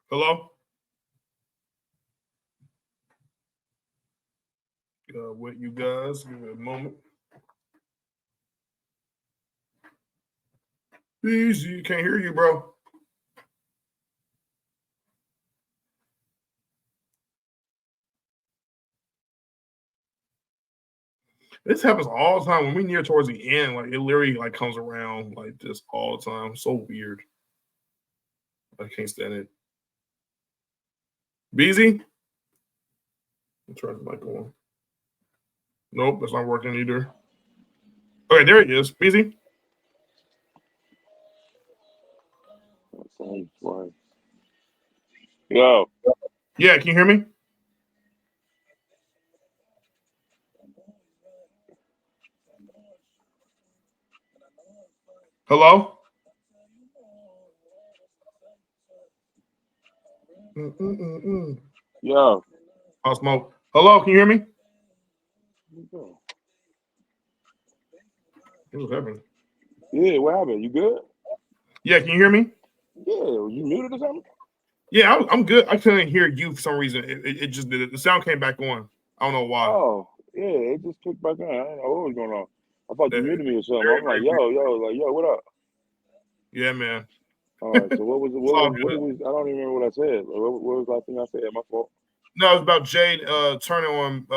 [SPEAKER 1] Hello? With you guys, give me a moment. Busy, can't hear you, bro. This happens all the time when we near towards the end. Like, it literally like comes around like this all the time. So weird. I can't stand it. Busy? I'll turn the mic on. Nope, that's not working either. Okay, there it is. Busy?
[SPEAKER 2] Yo.
[SPEAKER 1] Yeah, can you hear me? Hello?
[SPEAKER 2] Yeah.
[SPEAKER 1] I'll smoke. Hello, can you hear me? What's happening?
[SPEAKER 2] Yeah, what happened? You good?
[SPEAKER 1] Yeah, can you hear me?
[SPEAKER 2] Yeah, you muted or something?
[SPEAKER 1] Yeah, I'm good. I couldn't hear you for some reason. It just did it. The sound came back on. I don't know why.
[SPEAKER 2] Oh, yeah, it just kicked back in. I didn't know what was going on. I thought you muted me or something.
[SPEAKER 1] Very,
[SPEAKER 2] I'm like,
[SPEAKER 1] very
[SPEAKER 2] yo, what up?
[SPEAKER 1] Yeah, man.
[SPEAKER 2] All right, so what
[SPEAKER 1] all
[SPEAKER 2] was I don't even remember what I said. What was the last thing I said? My fault.
[SPEAKER 1] No, it's about Jade turning on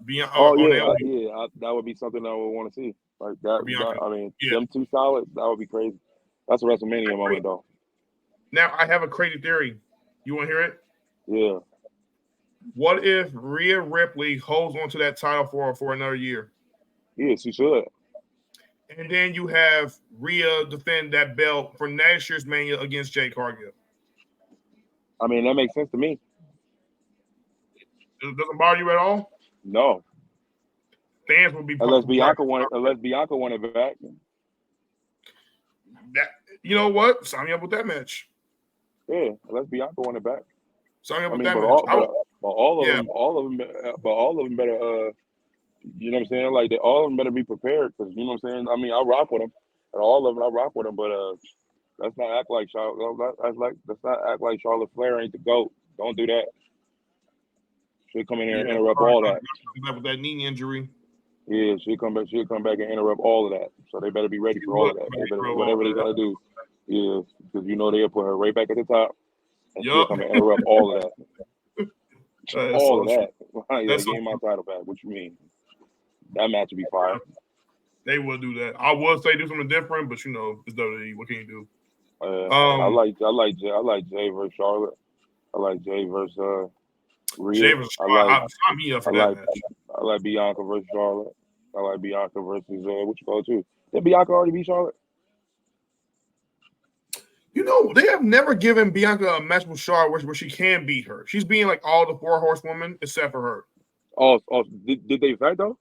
[SPEAKER 1] Bianca.
[SPEAKER 2] Oh
[SPEAKER 1] on
[SPEAKER 2] yeah,
[SPEAKER 1] Naomi.
[SPEAKER 2] that would be something I would want to see. Like that,
[SPEAKER 1] Bianca.
[SPEAKER 2] I mean,
[SPEAKER 1] Yeah.
[SPEAKER 2] them two solids, that would be crazy. That's a WrestleMania moment though.
[SPEAKER 1] Now I have a crazy theory. You want to hear it?
[SPEAKER 2] Yeah.
[SPEAKER 1] What if Rhea Ripley holds on to that title for another year?
[SPEAKER 2] Yeah, she should.
[SPEAKER 1] And then you have Rhea defend that belt for next year's Mania against Jade Cargill.
[SPEAKER 2] I mean, that makes sense to me.
[SPEAKER 1] It doesn't bother you at all?
[SPEAKER 2] No.
[SPEAKER 1] Fans will be
[SPEAKER 2] unless Bianca wanted back.
[SPEAKER 1] That, you know what? Sign me up with that match.
[SPEAKER 2] Yeah, unless Bianca wanted back.
[SPEAKER 1] Sign me up with
[SPEAKER 2] that
[SPEAKER 1] match.
[SPEAKER 2] all of them better. You know what I'm saying? Like all of them better be prepared because you know what I'm saying. I mean, I rock with them, and all of them I rock with them. But let's not act like Charlotte. Let's not act like Charlotte Flair ain't the GOAT. Don't do that. She'll come in here and interrupt all that.
[SPEAKER 1] With that knee injury.
[SPEAKER 2] Yeah, she'll come back and interrupt all of that. So they better be ready for all of that. They better whatever they gotta do. Yeah, because you know they'll put her right back at the top, and she'll come and interrupt all of that. All of that. Yeah, give me my title back. What you mean? That match would be fire.
[SPEAKER 1] They will do that. I would say do something different, but you know, it's WWE. What can you do?
[SPEAKER 2] I like Jay versus Charlotte. I like Jay versus Rhea. I like Bianca versus Charlotte. I like Bianca versus what you call it too. Did Bianca already beat Charlotte?
[SPEAKER 1] You know, they have never given Bianca a match with Charlotte where she can beat her. She's being like all the 4 horsewomen except for her.
[SPEAKER 2] Oh, did they fight though?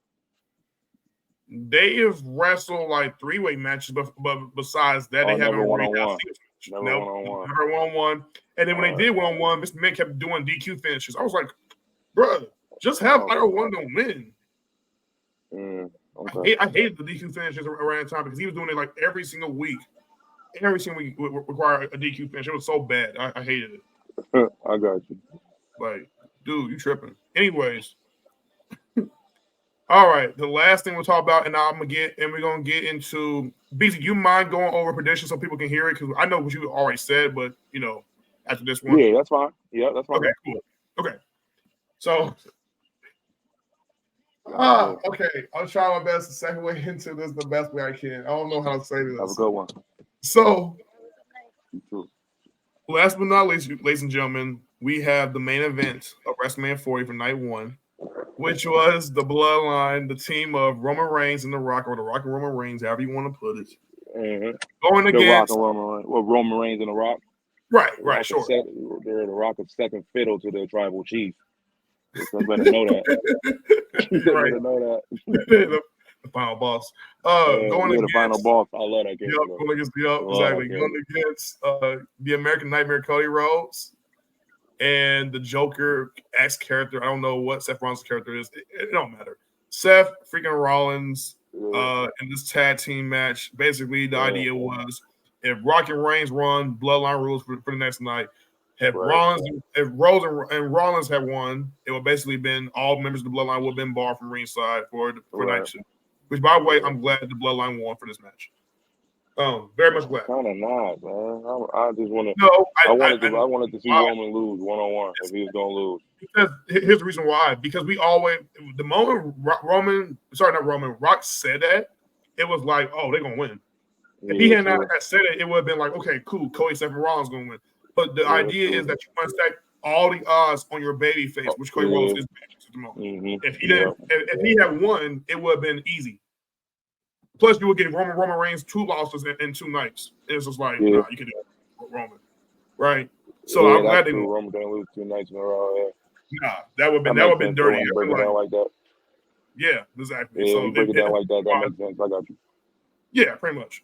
[SPEAKER 1] They have wrestled like 3-way matches, but besides that, they haven't
[SPEAKER 2] one on
[SPEAKER 1] one.
[SPEAKER 2] Never one-on-one.
[SPEAKER 1] Never one-on-one. And then when they did one-on-one, Mr. Man kept doing DQ finishes. I was like, bro, just have either one to win.
[SPEAKER 2] Okay.
[SPEAKER 1] I hated the DQ finishes around the time because he was doing it like every single week. Every single week would require a DQ finish. It was so bad. I hated it.
[SPEAKER 2] I got you.
[SPEAKER 1] Like, dude, you tripping. Anyways. All right. The last thing we'll talk about, and we're gonna get into BZ, you mind going over predictions so people can hear it? Because I know what you already said, but you know, after this one.
[SPEAKER 2] Yeah, that's fine. Yeah, that's fine.
[SPEAKER 1] Okay, cool. Okay. So okay. I'll try my best to segue into this the best way I can. I don't know how to say this.
[SPEAKER 2] Have a good one.
[SPEAKER 1] So last but not least, ladies and gentlemen, we have the main event of WrestleMania 40 for night 1, which was the Bloodline, the team of Roman Reigns and The Rock, or The Rock and Roman Reigns, however you want to put it. Going against
[SPEAKER 2] Roman Reigns and The Rock.
[SPEAKER 1] Right, sure.
[SPEAKER 2] They're The Rock is second fiddle to the tribal chief. So better know that. Better know that.
[SPEAKER 1] The final boss.
[SPEAKER 2] Going against the final boss. I love that game.
[SPEAKER 1] Going against exactly. Going against the American Nightmare Cody Rhodes and the Joker X character. I don't know what Seth Rollins' character is. It don't matter. Seth freaking Rollins in this tag team match. Basically, the idea was if Rock and Reigns run, Bloodline rules for the next night. If Rose and Rollins had won, it would basically been all members of the Bloodline would have been barred from ringside for night 2. Which, by the way, I'm glad the Bloodline won for this match. Very much glad.
[SPEAKER 2] Kind of not, man. I just want to.
[SPEAKER 1] No,
[SPEAKER 2] I wanted to see Roman lose 1-on-1 if he was gonna lose.
[SPEAKER 1] Because here's the reason why. Because we always the moment Rock said that, it was like, oh, they're gonna win. If he had not said it, it would have been like, okay, cool, Cody, Seth Rollins gonna win. But the idea is that you want to stack all the odds on your baby face, which Cody Rhodes is at the moment. If he had won, it would have been easy. Plus, you would give Roman Reigns 2 losses in 2 nights. It's just like, nah, you can do it, Roman, right? So I'm glad they won.
[SPEAKER 2] Roman didn't lose 2 nights in a row.
[SPEAKER 1] Nah, that would have been dirty.
[SPEAKER 2] Break it down like that.
[SPEAKER 1] Yeah, exactly.
[SPEAKER 2] Yeah,
[SPEAKER 1] so
[SPEAKER 2] break it down like that. That makes sense. I got you.
[SPEAKER 1] Yeah, pretty much.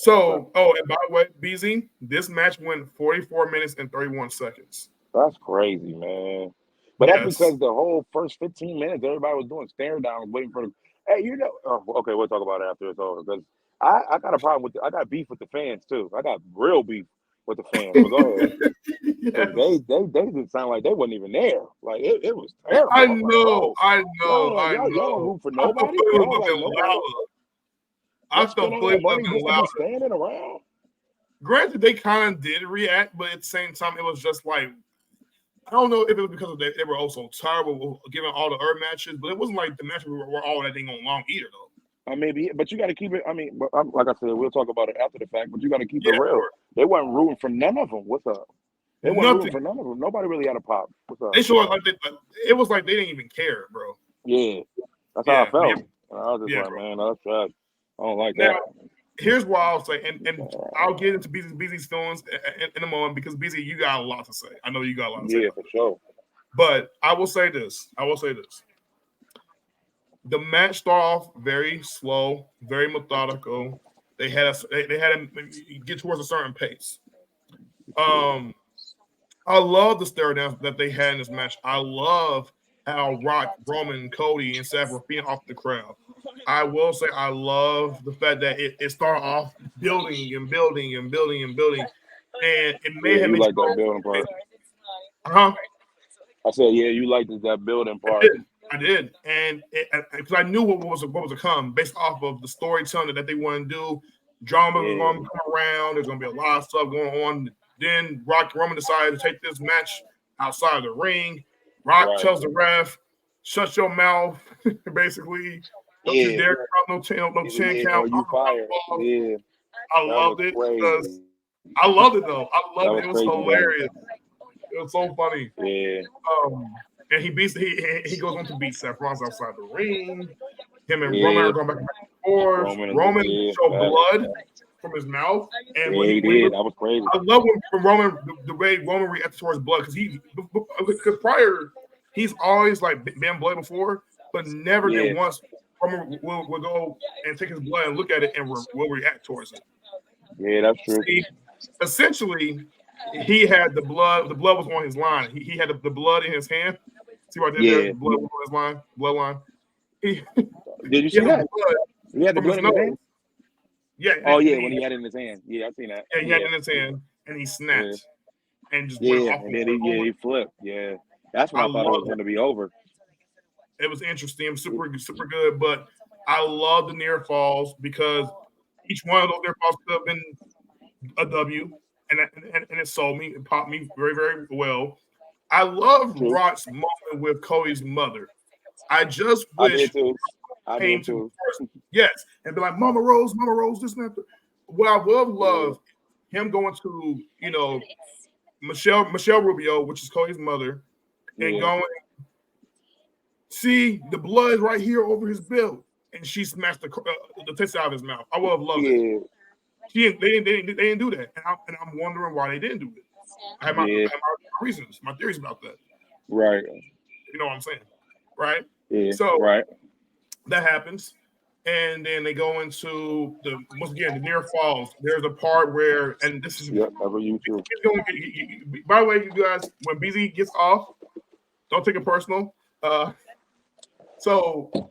[SPEAKER 1] So, and by the way, BZ, this match went 44 minutes and 31 seconds.
[SPEAKER 2] That's crazy, man. But that's
[SPEAKER 1] Yes.
[SPEAKER 2] because the whole first 15 minutes, everybody was doing stare down, waiting for the. Hey, okay, we'll talk about it after it's over because I got a problem with. I got beef with the fans too. I got real beef with the fans. But go ahead.
[SPEAKER 1] Yes.
[SPEAKER 2] They didn't sound like they wasn't even there. Like it was terrible.
[SPEAKER 1] I
[SPEAKER 2] I'm like,
[SPEAKER 1] know, I know,
[SPEAKER 2] y'all
[SPEAKER 1] I
[SPEAKER 2] don't
[SPEAKER 1] know.
[SPEAKER 2] root for
[SPEAKER 1] I thought
[SPEAKER 2] nobody.
[SPEAKER 1] Philly
[SPEAKER 2] Y'all
[SPEAKER 1] would
[SPEAKER 2] like
[SPEAKER 1] have been
[SPEAKER 2] nobody.
[SPEAKER 1] louder. I
[SPEAKER 2] Y'all
[SPEAKER 1] thought
[SPEAKER 2] spend all
[SPEAKER 1] Philly
[SPEAKER 2] that
[SPEAKER 1] would have
[SPEAKER 2] money
[SPEAKER 1] been
[SPEAKER 2] just to be
[SPEAKER 1] louder.
[SPEAKER 2] standing around.
[SPEAKER 1] Granted, they kind of did react, but at the same time, it was just like I don't know if it was because of they were also terrible given all the other matches, but it wasn't like the matches were all that thing on long either though.
[SPEAKER 2] I mean, but you got to keep it. I mean, like I said, we'll talk about it after the fact. But you got to keep it
[SPEAKER 1] Yeah,
[SPEAKER 2] real. They wasn't rooting for none of them. What's up? They wasn't rooting
[SPEAKER 1] nothing.
[SPEAKER 2] for none of them. Nobody really had a pop. What's up?
[SPEAKER 1] They showed like it was like they didn't even care, bro.
[SPEAKER 2] Yeah, that's how I felt.
[SPEAKER 1] Yeah,
[SPEAKER 2] I was just like,
[SPEAKER 1] bro.
[SPEAKER 2] man, that's trash. I don't like
[SPEAKER 1] Now,
[SPEAKER 2] that.
[SPEAKER 1] here's what I'll say, and I'll get into BZ's feelings in a moment because BZ, you got a lot to say. I know you got a lot to say.
[SPEAKER 2] Yeah, for sure.
[SPEAKER 1] But I will say this. The match started off very slow, very methodical. They had to get towards a certain pace. I love the stare down that they had in this match. I love how Rock, Roman, Cody, and Seth were feeding off the crowd. I will say I love the fact that it started off building and building and building and building, and it may have
[SPEAKER 2] You
[SPEAKER 1] been
[SPEAKER 2] like that building part.
[SPEAKER 1] huh?
[SPEAKER 2] I said, yeah, you liked that building part.
[SPEAKER 1] I did, and because I knew what was to come based off of the storytelling that they want to do. Drama was going to come around. There's going to be a lot of stuff going on. Then Rock Roman decided to take this match outside of the ring. Rock tells the ref, "Shut your mouth." Basically, don't you dare count no 10 count.
[SPEAKER 2] You fired. Yeah,
[SPEAKER 1] I loved it because I loved it though. I loved it. It was hilarious. It was so funny.
[SPEAKER 2] Yeah.
[SPEAKER 1] And he goes on to beat Seth Rollins outside the ring. Him and Roman are going back and forth. Roman showed blood from his mouth. And when he did,
[SPEAKER 2] that was crazy.
[SPEAKER 1] I love when Roman the way Roman reacted towards blood because prior he's always like been blood before, but never did once. Roman will go and take his blood and look at it and will react towards it.
[SPEAKER 2] Yeah, that's true.
[SPEAKER 1] See, essentially, he had the blood. The blood was on his line. He had the blood in his hand. See what I did there? The blood was on his line. Bloodline.
[SPEAKER 2] Did you see that? He had the blood in his hand.
[SPEAKER 1] Yeah.
[SPEAKER 2] Oh yeah, when he had it in his hand. Yeah, I've seen that.
[SPEAKER 1] Yeah, he had it in his hand, and he snapped, and just
[SPEAKER 2] went off. And then he flipped. Yeah, that's when I thought it was going to be over.
[SPEAKER 1] It was interesting, super good, but I love the near falls because each one of those near falls could have been a W, and it sold me, it popped me very, very well. I love Rock's moment with Cody's mother. I just wish
[SPEAKER 2] I did too.
[SPEAKER 1] Yes, and be like, Mama Rose, this and that. What I would love him going to, Michelle Rubio, which is Cody's mother, and going, see, the blood right here over his belt, and she smashed the taste out of his mouth. I would have loved it. They didn't do that, and I'm wondering why they didn't do it. I have my reasons, my theories about that.
[SPEAKER 2] Right.
[SPEAKER 1] You know what I'm saying, right?
[SPEAKER 2] Yeah.
[SPEAKER 1] So that happens, and then they go into once again the near falls. There's a part where, and this is
[SPEAKER 2] ever you too.
[SPEAKER 1] By the way, you guys, when BZ gets off, don't take it personal. So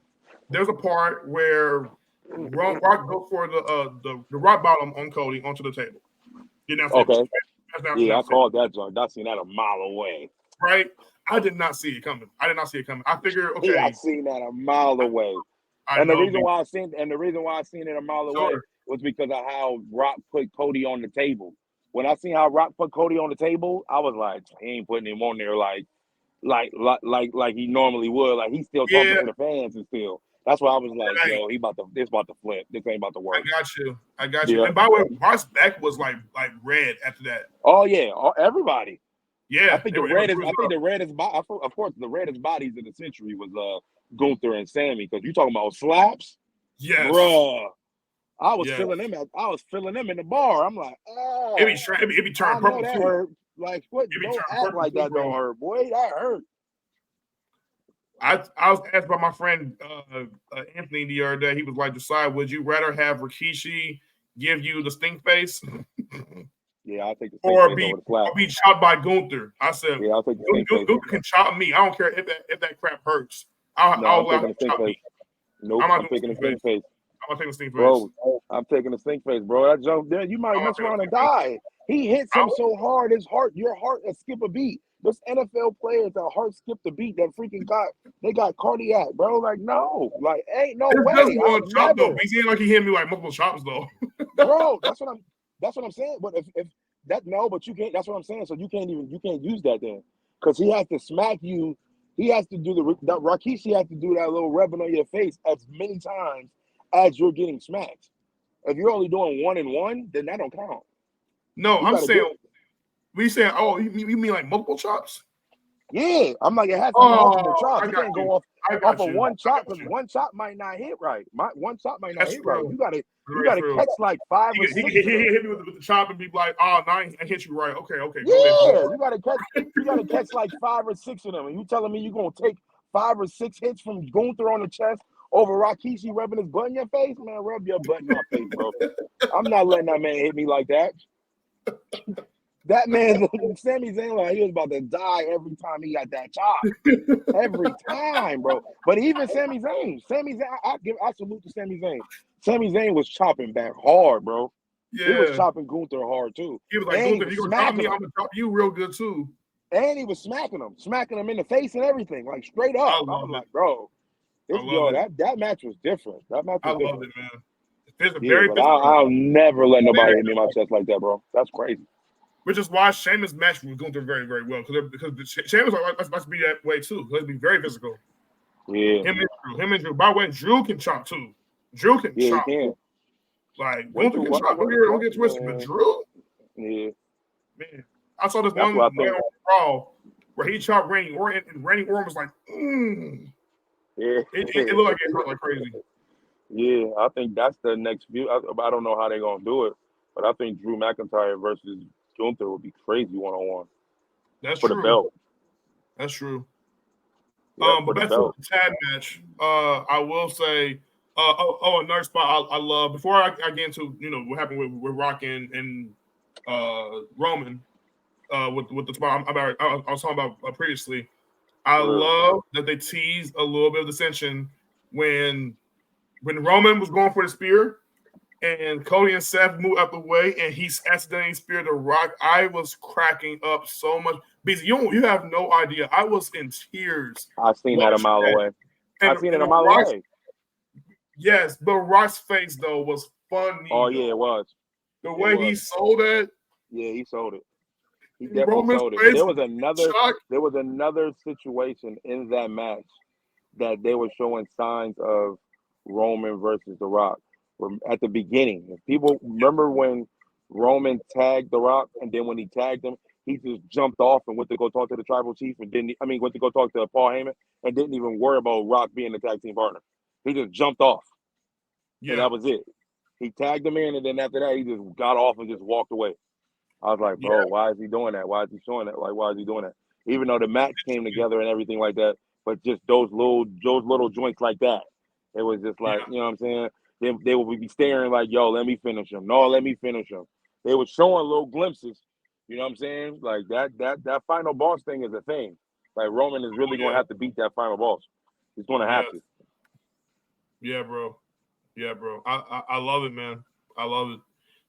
[SPEAKER 1] there's a part where Rock goes for the rock bottom on Cody onto the table.
[SPEAKER 2] Okay. I called that joint. I seen that a mile away.
[SPEAKER 1] Right? I did not see it coming. I figured, okay.
[SPEAKER 2] I seen that a mile away. And the reason why I seen it a mile away was because of how Rock put Cody on the table. When I seen how Rock put Cody on the table, I was like, he ain't putting him on there like he normally would. Like he's still talking to the fans and still. That's why I was like, yo, this about to flip. This ain't about to work.
[SPEAKER 1] I got you. And by the way, Rock's back was like red after that.
[SPEAKER 2] Oh yeah, everybody.
[SPEAKER 1] Yeah,
[SPEAKER 2] I think the reddest of course the reddest bodies in the century was Gunther and Sammy, because you talking about slaps.
[SPEAKER 1] Yes.
[SPEAKER 2] Bruh. I was feeling them in the bar. I'm like,
[SPEAKER 1] it be turned purple
[SPEAKER 2] that
[SPEAKER 1] too.
[SPEAKER 2] Hurt. Like what? Don't act like that don't hurt, boy. That hurt.
[SPEAKER 1] I was asked by my friend Anthony the other day. He was like, "Decide, would you rather have Rikishi give you the stink face.
[SPEAKER 2] Yeah, I'll take the stink
[SPEAKER 1] Or
[SPEAKER 2] face
[SPEAKER 1] be
[SPEAKER 2] over the slap.
[SPEAKER 1] or be chopped by Gunther. I said,
[SPEAKER 2] Yeah, I'll take the stink face.
[SPEAKER 1] Gunther can chop me. I don't care if that crap hurts. I'll allow him to chop me.
[SPEAKER 2] Nope, I'm taking the stink face.
[SPEAKER 1] I'm not taking the stink face.
[SPEAKER 2] Bro, I'm taking the stink face, bro. That jump there, you might mess around and die. He hits him so hard, your heart will skip a beat. This NFL players, their heart skipped a beat. That freaking they got cardiac, bro. Like, no, like, ain't no way.
[SPEAKER 1] Just one chop though. He's like he hit me like multiple chops though.
[SPEAKER 2] Bro, that's what I'm saying. But if that but you can't. That's what I'm saying. So you can't use that then, because he has to smack you. He has to do Rikishi has to do that little rubbing on your face as many times as you're getting smacked. If you're only doing 1 and 1, then that don't count.
[SPEAKER 1] No, I'm saying we saying, oh, you mean like multiple chops?
[SPEAKER 2] Yeah, I'm like, it has to be multiple chops. You can't go off of one chop, because one chop might not hit right. One chop might not hit right. You gotta catch like 5 or 6.
[SPEAKER 1] He hit me with the chop and be like, oh, no, I hit you right. Okay.
[SPEAKER 2] Yeah, you gotta catch like 5 or 6 of them. And you telling me you're gonna take 5 or 6 hits from Gunther on the chest over Rikishi rubbing his butt in your face? Man, rub your butt in my face, bro. I'm not letting that man hit me like that. That man, Sami Zayn, like he was about to die every time he got that chop. Every time, bro. But even Sami Zayn, I salute to Sami Zayn. Sami Zayn was chopping back hard, bro. Yeah. He was chopping Gunther hard too.
[SPEAKER 1] He was like, Gunther, you gonna chop me, I'm gonna chop you real good too.
[SPEAKER 2] And he was smacking him in the face and everything, like straight up. I'm like, bro, that match was different. That match was different.
[SPEAKER 1] I love it, man. It's
[SPEAKER 2] I'll never let nobody hit me in my chest like that, bro. That's crazy.
[SPEAKER 1] Which is why Sheamus matched with Gunther very, very well, because Sheamus must be that way too. Let's be very physical.
[SPEAKER 2] Yeah.
[SPEAKER 1] Him and Drew. By the way, Drew can chop too. Drew can chop. He can. Like Gunther can chop. Don't get twisted, but Drew.
[SPEAKER 2] Yeah.
[SPEAKER 1] Man, I saw this one on Raw where he chopped Randy Orton, and Randy Orton was like,
[SPEAKER 2] Yeah.
[SPEAKER 1] It looked like it hurt like crazy.
[SPEAKER 2] Yeah, I think that's the next view. I don't know how they're gonna do it, but I think Drew McIntyre versus Gunther would be crazy 1-on-1.
[SPEAKER 1] That's
[SPEAKER 2] for
[SPEAKER 1] true.
[SPEAKER 2] The belt.
[SPEAKER 1] That's true.
[SPEAKER 2] Yeah,
[SPEAKER 1] but that's a tag match. I will say, another spot I love before I get into what happened with Rock and Roman with the spot I was talking about previously. I love that they teased a little bit of dissension when Roman was going for the spear. And Cody and Seth moved out the way, and he accidentally speared the Rock. I was cracking up so much. Because you have no idea. I was in tears.
[SPEAKER 2] I seen that a mile away. I seen it a mile away.
[SPEAKER 1] Yes, but Rock's face, though, was funny.
[SPEAKER 2] Oh, yeah, it was.
[SPEAKER 1] The way he sold it.
[SPEAKER 2] Yeah, he sold it. He definitely sold it. But there was another situation in that match that they were showing signs of Roman versus The Rock. At the beginning, if people remember when Roman tagged The Rock, and then when he tagged him, he just jumped off and went to go talk to the tribal chief, and went to go talk to Paul Heyman, and didn't even worry about Rock being the tag team partner. He just jumped off, and that was it. He tagged him in, and then after that, he just got off and just walked away. I was like, bro, why is he doing that? Why is he showing that? Like, why is he doing that? Even though the match came together and everything like that, but just those little joints like that, it was just like, you know what I'm saying? They would be staring like, yo, let me finish him. No, let me finish him. They were showing little glimpses. You know what I'm saying? Like that final boss thing is a thing. Like Roman is really going to have to beat that final boss. He's going to have to.
[SPEAKER 1] Yeah, bro. I love it, man. I love it.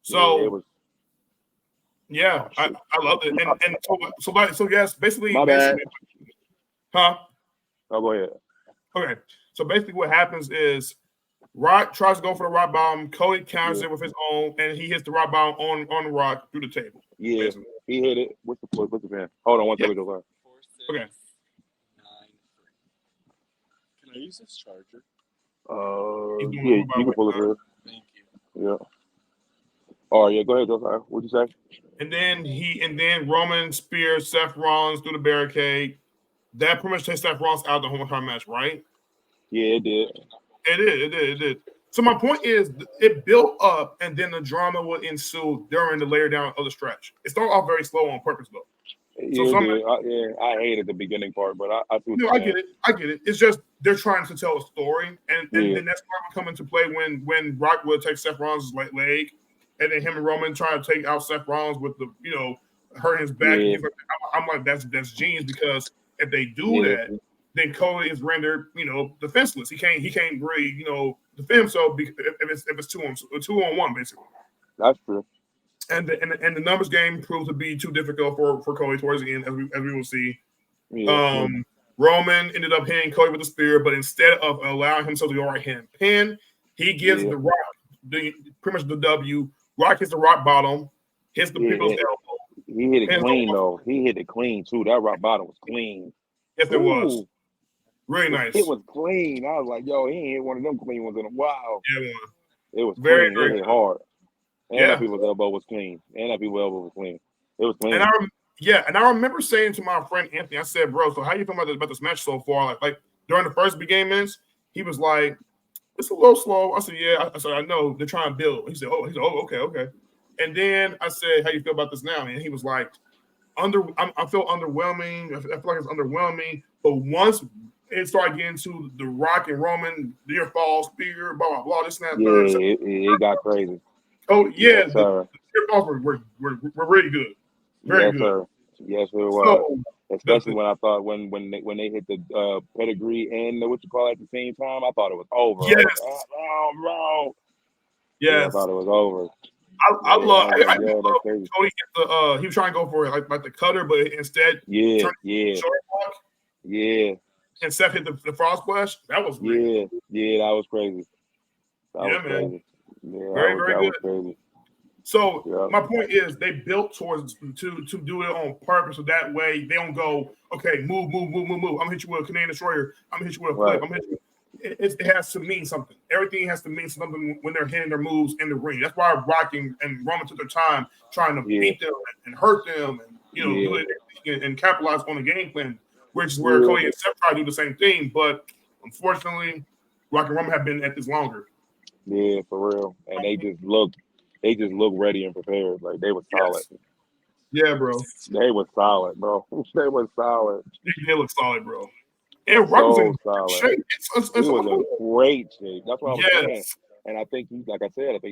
[SPEAKER 1] So I love it. And so yes, basically.
[SPEAKER 2] My bad.
[SPEAKER 1] Huh?
[SPEAKER 2] Oh, go ahead.
[SPEAKER 1] Okay. So basically what happens is Rock tries to go for the rock bottom. Cody counters it with his own, and he hits the rock bottom on Rock through the table.
[SPEAKER 2] Yeah, basically. He hit it. What's the fan? Hold on one second.
[SPEAKER 1] Okay.
[SPEAKER 3] 9-3. Can I use this charger?
[SPEAKER 2] Yeah, you can pull it through.
[SPEAKER 3] Thank you.
[SPEAKER 2] Yeah. All right, yeah, go ahead, Josiah. What'd you say?
[SPEAKER 1] And then Roman spears Seth Rollins through the barricade. That pretty much takes Seth Rollins out of the whole entire match, right?
[SPEAKER 2] Yeah, it did.
[SPEAKER 1] It did. So my point is, it built up, and then the drama would ensue during the layer down of the stretch. It started off very slow on purpose, though.
[SPEAKER 2] Yeah, I hated the beginning part, but I
[SPEAKER 1] get it. It's just they're trying to tell a story, and then that's why we come into play when Rock would take Seth Rollins' leg, and then him and Roman trying to take out Seth Rollins with the hurting his back. And things like that. I'm like, that's genius, because if they do that, then Cody is rendered defenseless. He can't really defend himself if it's two on one basically.
[SPEAKER 2] That's true.
[SPEAKER 1] And the numbers game proved to be too difficult for Cody towards the end, as we will see.
[SPEAKER 2] Yeah.
[SPEAKER 1] Roman ended up hitting Cody with the spear, but instead of allowing himself to go right hand pin, he gives the Rock pretty much the W. Rock hits the rock bottom, hits the people's elbow.
[SPEAKER 2] He hit it clean though. He hit it clean too. That rock bottom was clean.
[SPEAKER 1] Yes, it was. Really nice.
[SPEAKER 2] It was clean. I was like, yo, he ain't hit one of them clean ones in a while.
[SPEAKER 1] Yeah,
[SPEAKER 2] it was
[SPEAKER 1] very,
[SPEAKER 2] clean.
[SPEAKER 1] very
[SPEAKER 2] it hit hard. And that people's elbow was clean. It was clean.
[SPEAKER 1] And I remember saying to my friend Anthony, I said, bro, so how you feel about this match so far? Like during the first beginning minutes, he was like, it's a little slow. I said, yeah. I said, I know. They're trying to build. He said, oh, okay. And then I said, how you feel about this now? And he was like, I feel underwhelming. I feel like it's underwhelming. But once it started getting to the Rock and Roman, near fall, spear, blah, blah, blah, this and that.
[SPEAKER 2] It got crazy.
[SPEAKER 1] Oh, yeah.
[SPEAKER 2] Yes,
[SPEAKER 1] the spear falls were really good. Very good.
[SPEAKER 2] Sir. Yes, it was. Especially when I thought when they hit the pedigree and the at the same time, I thought it was over.
[SPEAKER 1] Yes.
[SPEAKER 2] Wrong.
[SPEAKER 1] Yes.
[SPEAKER 2] Yeah, I thought it was over.
[SPEAKER 1] I love Cody hit he was trying to go for it like the cutter, but instead and Seth hit the frog splash. That was
[SPEAKER 2] that was crazy. That was crazy.
[SPEAKER 1] Man.
[SPEAKER 2] Yeah,
[SPEAKER 1] very good.
[SPEAKER 2] Crazy.
[SPEAKER 1] So my point is, they built towards to do it on purpose, so that way they don't go, okay, move. I'm gonna hit you with a Canadian Destroyer. I'm gonna hit you with a flip. I'm gonna hit you. It has to mean something. Everything has to mean something when they're hitting their moves in the ring. That's why Rock and Roman took their time trying to beat them and hurt them, and do it and capitalize on the game plan, which is where Cody and Seth try to do the same thing. But unfortunately, Rock and Roman have been at this longer.
[SPEAKER 2] Yeah, for real. And they just look ready and prepared. Like they were solid.
[SPEAKER 1] Yeah, bro.
[SPEAKER 2] They were solid, bro. They were solid.
[SPEAKER 1] They look solid, bro. And Rock was in
[SPEAKER 2] solid.
[SPEAKER 1] Shape.
[SPEAKER 2] He was in great shape. That's what I was saying. And I think he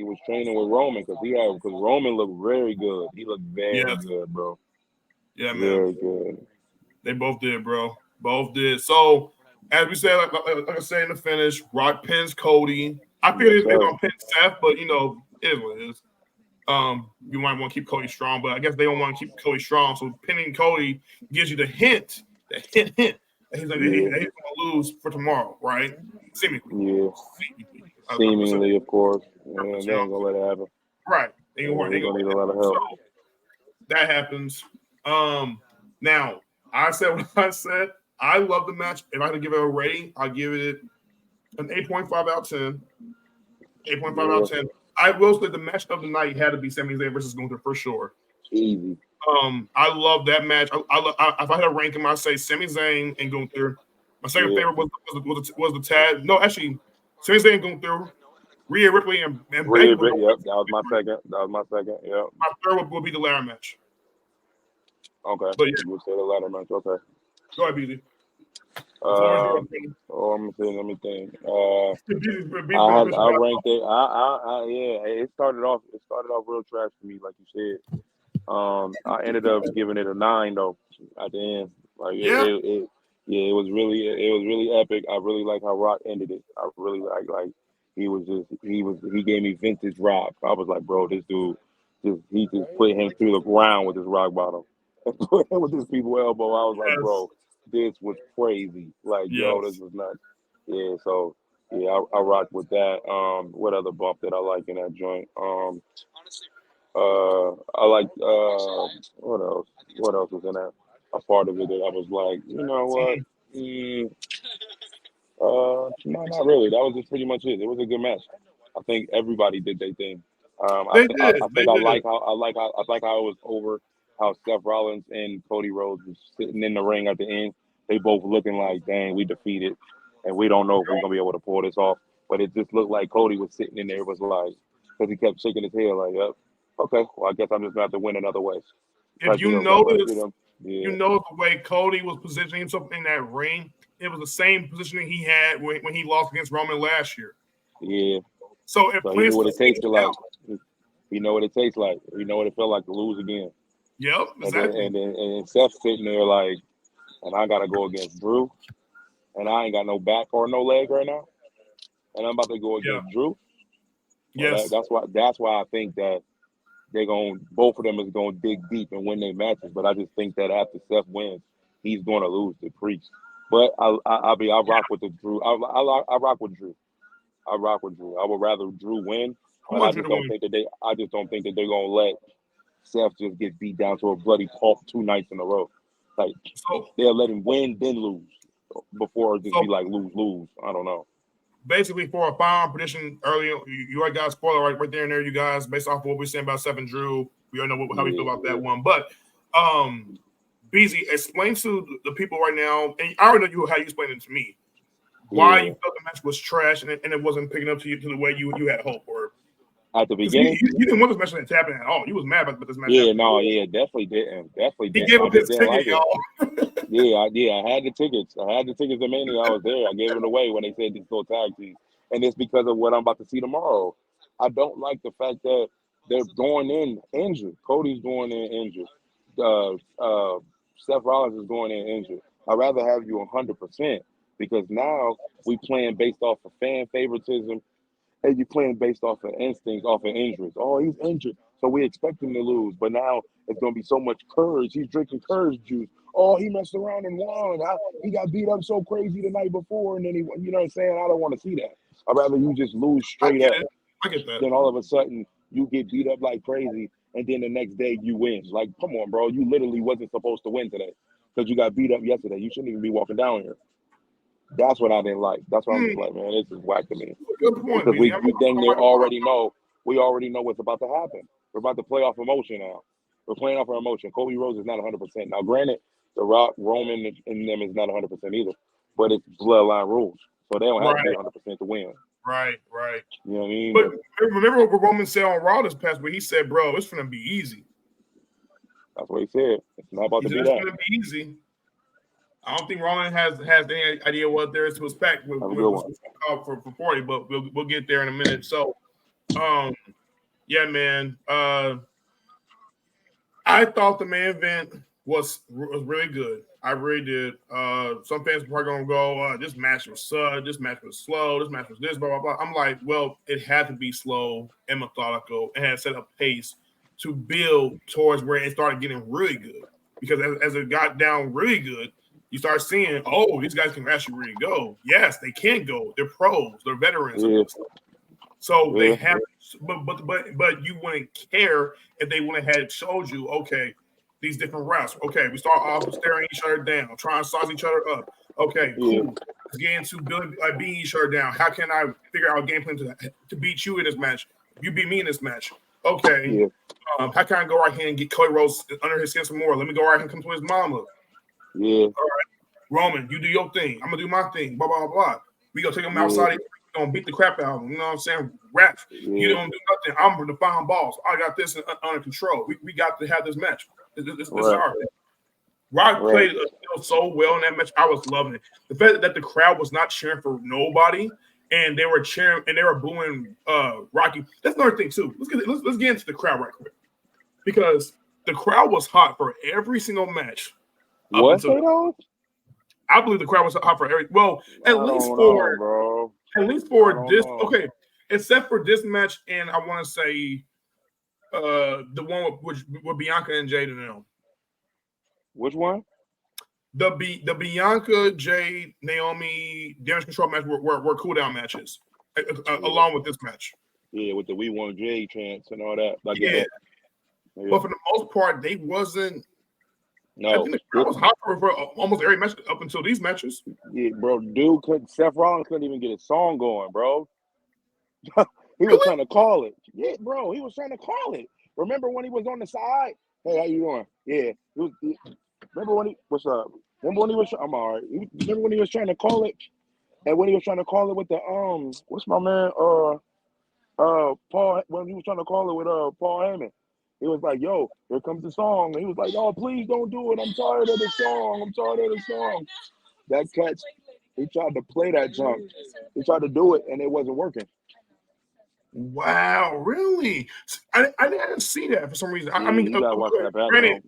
[SPEAKER 2] was training with Roman because Roman looked very good. He looked very good, bro.
[SPEAKER 1] Yeah, man.
[SPEAKER 2] Very good.
[SPEAKER 1] They both did, bro. Both did. So, as we said, like I said in the finish, Rock pins Cody. I figured they were gonna pin Seth, but it is what it is. You might want to keep Cody strong, but I guess they don't want to keep Cody strong. So pinning Cody gives you the hint. He's like, he's going to lose for tomorrow, right? Seemingly.
[SPEAKER 2] Yeah. Seemingly, of course. They ain't going to let it happen.
[SPEAKER 1] Right. They ain't going to
[SPEAKER 2] need a lot of help.
[SPEAKER 1] So, that happens. Now, I said what I said. I love the match. If I had to give it a rating, I'll give it an 8.5 out of 10. 8.5 out of 10. I will say the match of the night had to be Sami Zayn versus Gunther for sure.
[SPEAKER 2] Easy.
[SPEAKER 1] I love that match. If I had to rank him, I'd say Sami Zayn and Gunther. My second favorite was the tag. No, actually, Sami Zayn and Gunther, Rhea Ripley and
[SPEAKER 2] Rhea Ripley. Yep, that was my second. Yep.
[SPEAKER 1] My third would be the ladder match.
[SPEAKER 2] Okay.
[SPEAKER 1] But
[SPEAKER 2] you say the ladder match. Okay.
[SPEAKER 1] Go ahead, BZ.
[SPEAKER 2] I'm gonna say. Let me think. I ranked it. It started off real trash for me, like you said. I ended up giving it a 9 though at the end. Like it was really epic. I really like how Rock ended it. I really like he gave me vintage Rock. I was like, bro, this dude he just put him through the ground with his rock bottom. With his people elbow. I was like, bro, this was crazy. Like, yo, this was nuts. Yeah, so I rocked with that. What other bump did I like in that joint? I like what else? What else was in that? A part of it that I was like, you know what? No, not really. That was just pretty much it. It was a good match. I think everybody did their thing. I like how it was over. How Seth Rollins and Cody Rhodes was sitting in the ring at the end. They both looking like, dang, we defeated, and we don't know if we're gonna be able to pull this off. But it just looked like Cody was sitting in there. It was like, because he kept shaking his head like, yep. Okay, well, I guess I'm just going to have to win another way.
[SPEAKER 1] If you notice, you know the way Cody was positioning himself in that ring, it was the same positioning he had when he lost against Roman last year.
[SPEAKER 2] Yeah.
[SPEAKER 1] So if
[SPEAKER 2] he knew what it takes to like. He know what it tastes like. He know what it felt like to lose again.
[SPEAKER 1] Yep, exactly.
[SPEAKER 2] And Seth's sitting there like, and I gotta go against Drew, and I ain't got no back or no leg right now, and I'm about to go
[SPEAKER 1] Yeah.
[SPEAKER 2] against Drew. Well,
[SPEAKER 1] Yes.
[SPEAKER 2] that's why I think that both of them is gonna dig deep and win their matches. But I just think that after Seth wins, he's gonna lose to Priest. But I rock with the Drew. I rock with Drew. I rock with Drew. I would rather Drew win,
[SPEAKER 1] I
[SPEAKER 2] but I
[SPEAKER 1] want you
[SPEAKER 2] just
[SPEAKER 1] to
[SPEAKER 2] don't
[SPEAKER 1] win.
[SPEAKER 2] think that they're gonna let Seth just get beat down to a bloody pulp 2 nights in a row. Like
[SPEAKER 1] So,
[SPEAKER 2] they'll let him win then lose before it just
[SPEAKER 1] so
[SPEAKER 2] be like lose. I don't know.
[SPEAKER 1] basically, for a final prediction earlier, you already got a spoiler right there and there, you guys, based off of what we're saying about Seth and Drew. We all know how we feel about that one. But BZ, explain to the people right now, and I already know how you explained it to me, why you felt the match was trash and it wasn't picking up to you to the way you had hope, or
[SPEAKER 2] At the
[SPEAKER 1] because
[SPEAKER 2] beginning,
[SPEAKER 1] you didn't want this match to happen at all. You was mad about this match.
[SPEAKER 2] definitely didn't.
[SPEAKER 1] He gave up his ticket,
[SPEAKER 2] like
[SPEAKER 1] y'all.
[SPEAKER 2] I had the tickets. I had the tickets to Mania. I was there. I gave them away when they said these go tag teams, and it's because of what I'm about to see tomorrow. I don't like the fact that they're going in injured. Cody's going in injured. Seth Rollins is going in injured. I'd rather have you 100% because now we playing based off of fan favoritism and you're playing based off of instincts, off of injuries. Oh, he's injured, so we expect him to lose. But now it's going to be so much courage. He's drinking courage juice. Oh, he messed around and won. He got beat up so crazy the night before, and then you know what I'm saying? I don't want to see that. I'd rather you just lose straight up.
[SPEAKER 1] I get that.
[SPEAKER 2] Then all of a sudden you get beat up like crazy, and then the next day you win. Like, come on, bro. You literally wasn't supposed to win today because you got beat up yesterday. You shouldn't even be walking down here. That's what I didn't like. That's why I'm just like, man, this is whack to me.
[SPEAKER 1] Good point,
[SPEAKER 2] Because we
[SPEAKER 1] BZ.
[SPEAKER 2] dang near already know. We already know what's about to happen. We're about to play off emotion now. We're playing off our emotion. Cody Rhodes is not 100%. Now, granted, The Rock, Roman, and them is not 100% either. But it's bloodline rules. So they don't have to be 100% to win.
[SPEAKER 1] Right.
[SPEAKER 2] You know what I mean?
[SPEAKER 1] But remember what Roman said on Raw this past week? He said, bro, it's going to be easy.
[SPEAKER 2] That's what he said. It's not about to be that.
[SPEAKER 1] It's going to be easy. I don't think Roman has any idea what there is to expect with for 40, but we'll get there in a minute. So, yeah, man. I thought the main event was really good. I really did. Some fans were probably gonna go, this match was this match was slow, this match was this, blah blah blah. I'm like, well, it had to be slow and methodical. It had set up pace to build towards where it started getting really good. Because as it got down really good, you start seeing, oh, these guys can actually really go. Yes, they can go. They're pros. They're veterans.
[SPEAKER 2] Yeah.
[SPEAKER 1] So they have, but you wouldn't care if they wouldn't have showed you, okay, these different routes. Okay, we start off staring each other down, trying to size each other up. Okay, cool. Let's get into beating each other down. How can I figure out a game plan to beat you in this match? You beat me in this match. Okay. How can I go right here and get Cody Rhodes under his skin some more? Let me go right here and come to his mama.
[SPEAKER 2] Yeah.
[SPEAKER 1] All right. Roman, you do your thing. I'm gonna do my thing. Blah blah blah. We gonna take him outside. We're gonna beat the crap out of him. You know what I'm saying? Rap. You don't do nothing. I'm the final boss. I got this under control. We got to have this match. This is our thing. Rock played so well in that match. I was loving it. The fact that the crowd was not cheering for nobody, and they were cheering and they were booing Rocky. That's another thing too. Let's get into the crowd right quick, because the crowd was hot for every single match.
[SPEAKER 2] What?
[SPEAKER 1] I believe the crowd was hot for every. Well, at least for this. Okay, except for this match, and I want to say the one with Bianca and Jade and them.
[SPEAKER 2] Which one?
[SPEAKER 1] The Bianca, Jade, Naomi damage control match were cool down matches, along with this match.
[SPEAKER 2] Yeah, with the We Want Jade chants and all that.
[SPEAKER 1] But for the most part, they wasn't.
[SPEAKER 2] No,
[SPEAKER 1] I think the crowd was hot for almost every match up until these matches.
[SPEAKER 2] Yeah, bro, Seth Rollins couldn't even get a song going, bro. He was trying to call it. Yeah, bro, he was trying to call it. Remember when he was on the side? Hey, how you doing? Yeah. Remember when he what's up? Remember when he was? I'm all right. Remember when he was trying to call it? And when he was trying to call it with the what's my man? Paul. When he was trying to call it with Paul Heyman. He was like, yo, here comes the song. And he was like, oh, please don't do it. I'm tired of the song. That catch, he tried to play that jump. He tried to do it, and it wasn't working.
[SPEAKER 1] Wow, really? I didn't see that for some reason. I
[SPEAKER 2] Yeah,
[SPEAKER 1] mean,
[SPEAKER 2] you gotta watch that back,
[SPEAKER 1] granted,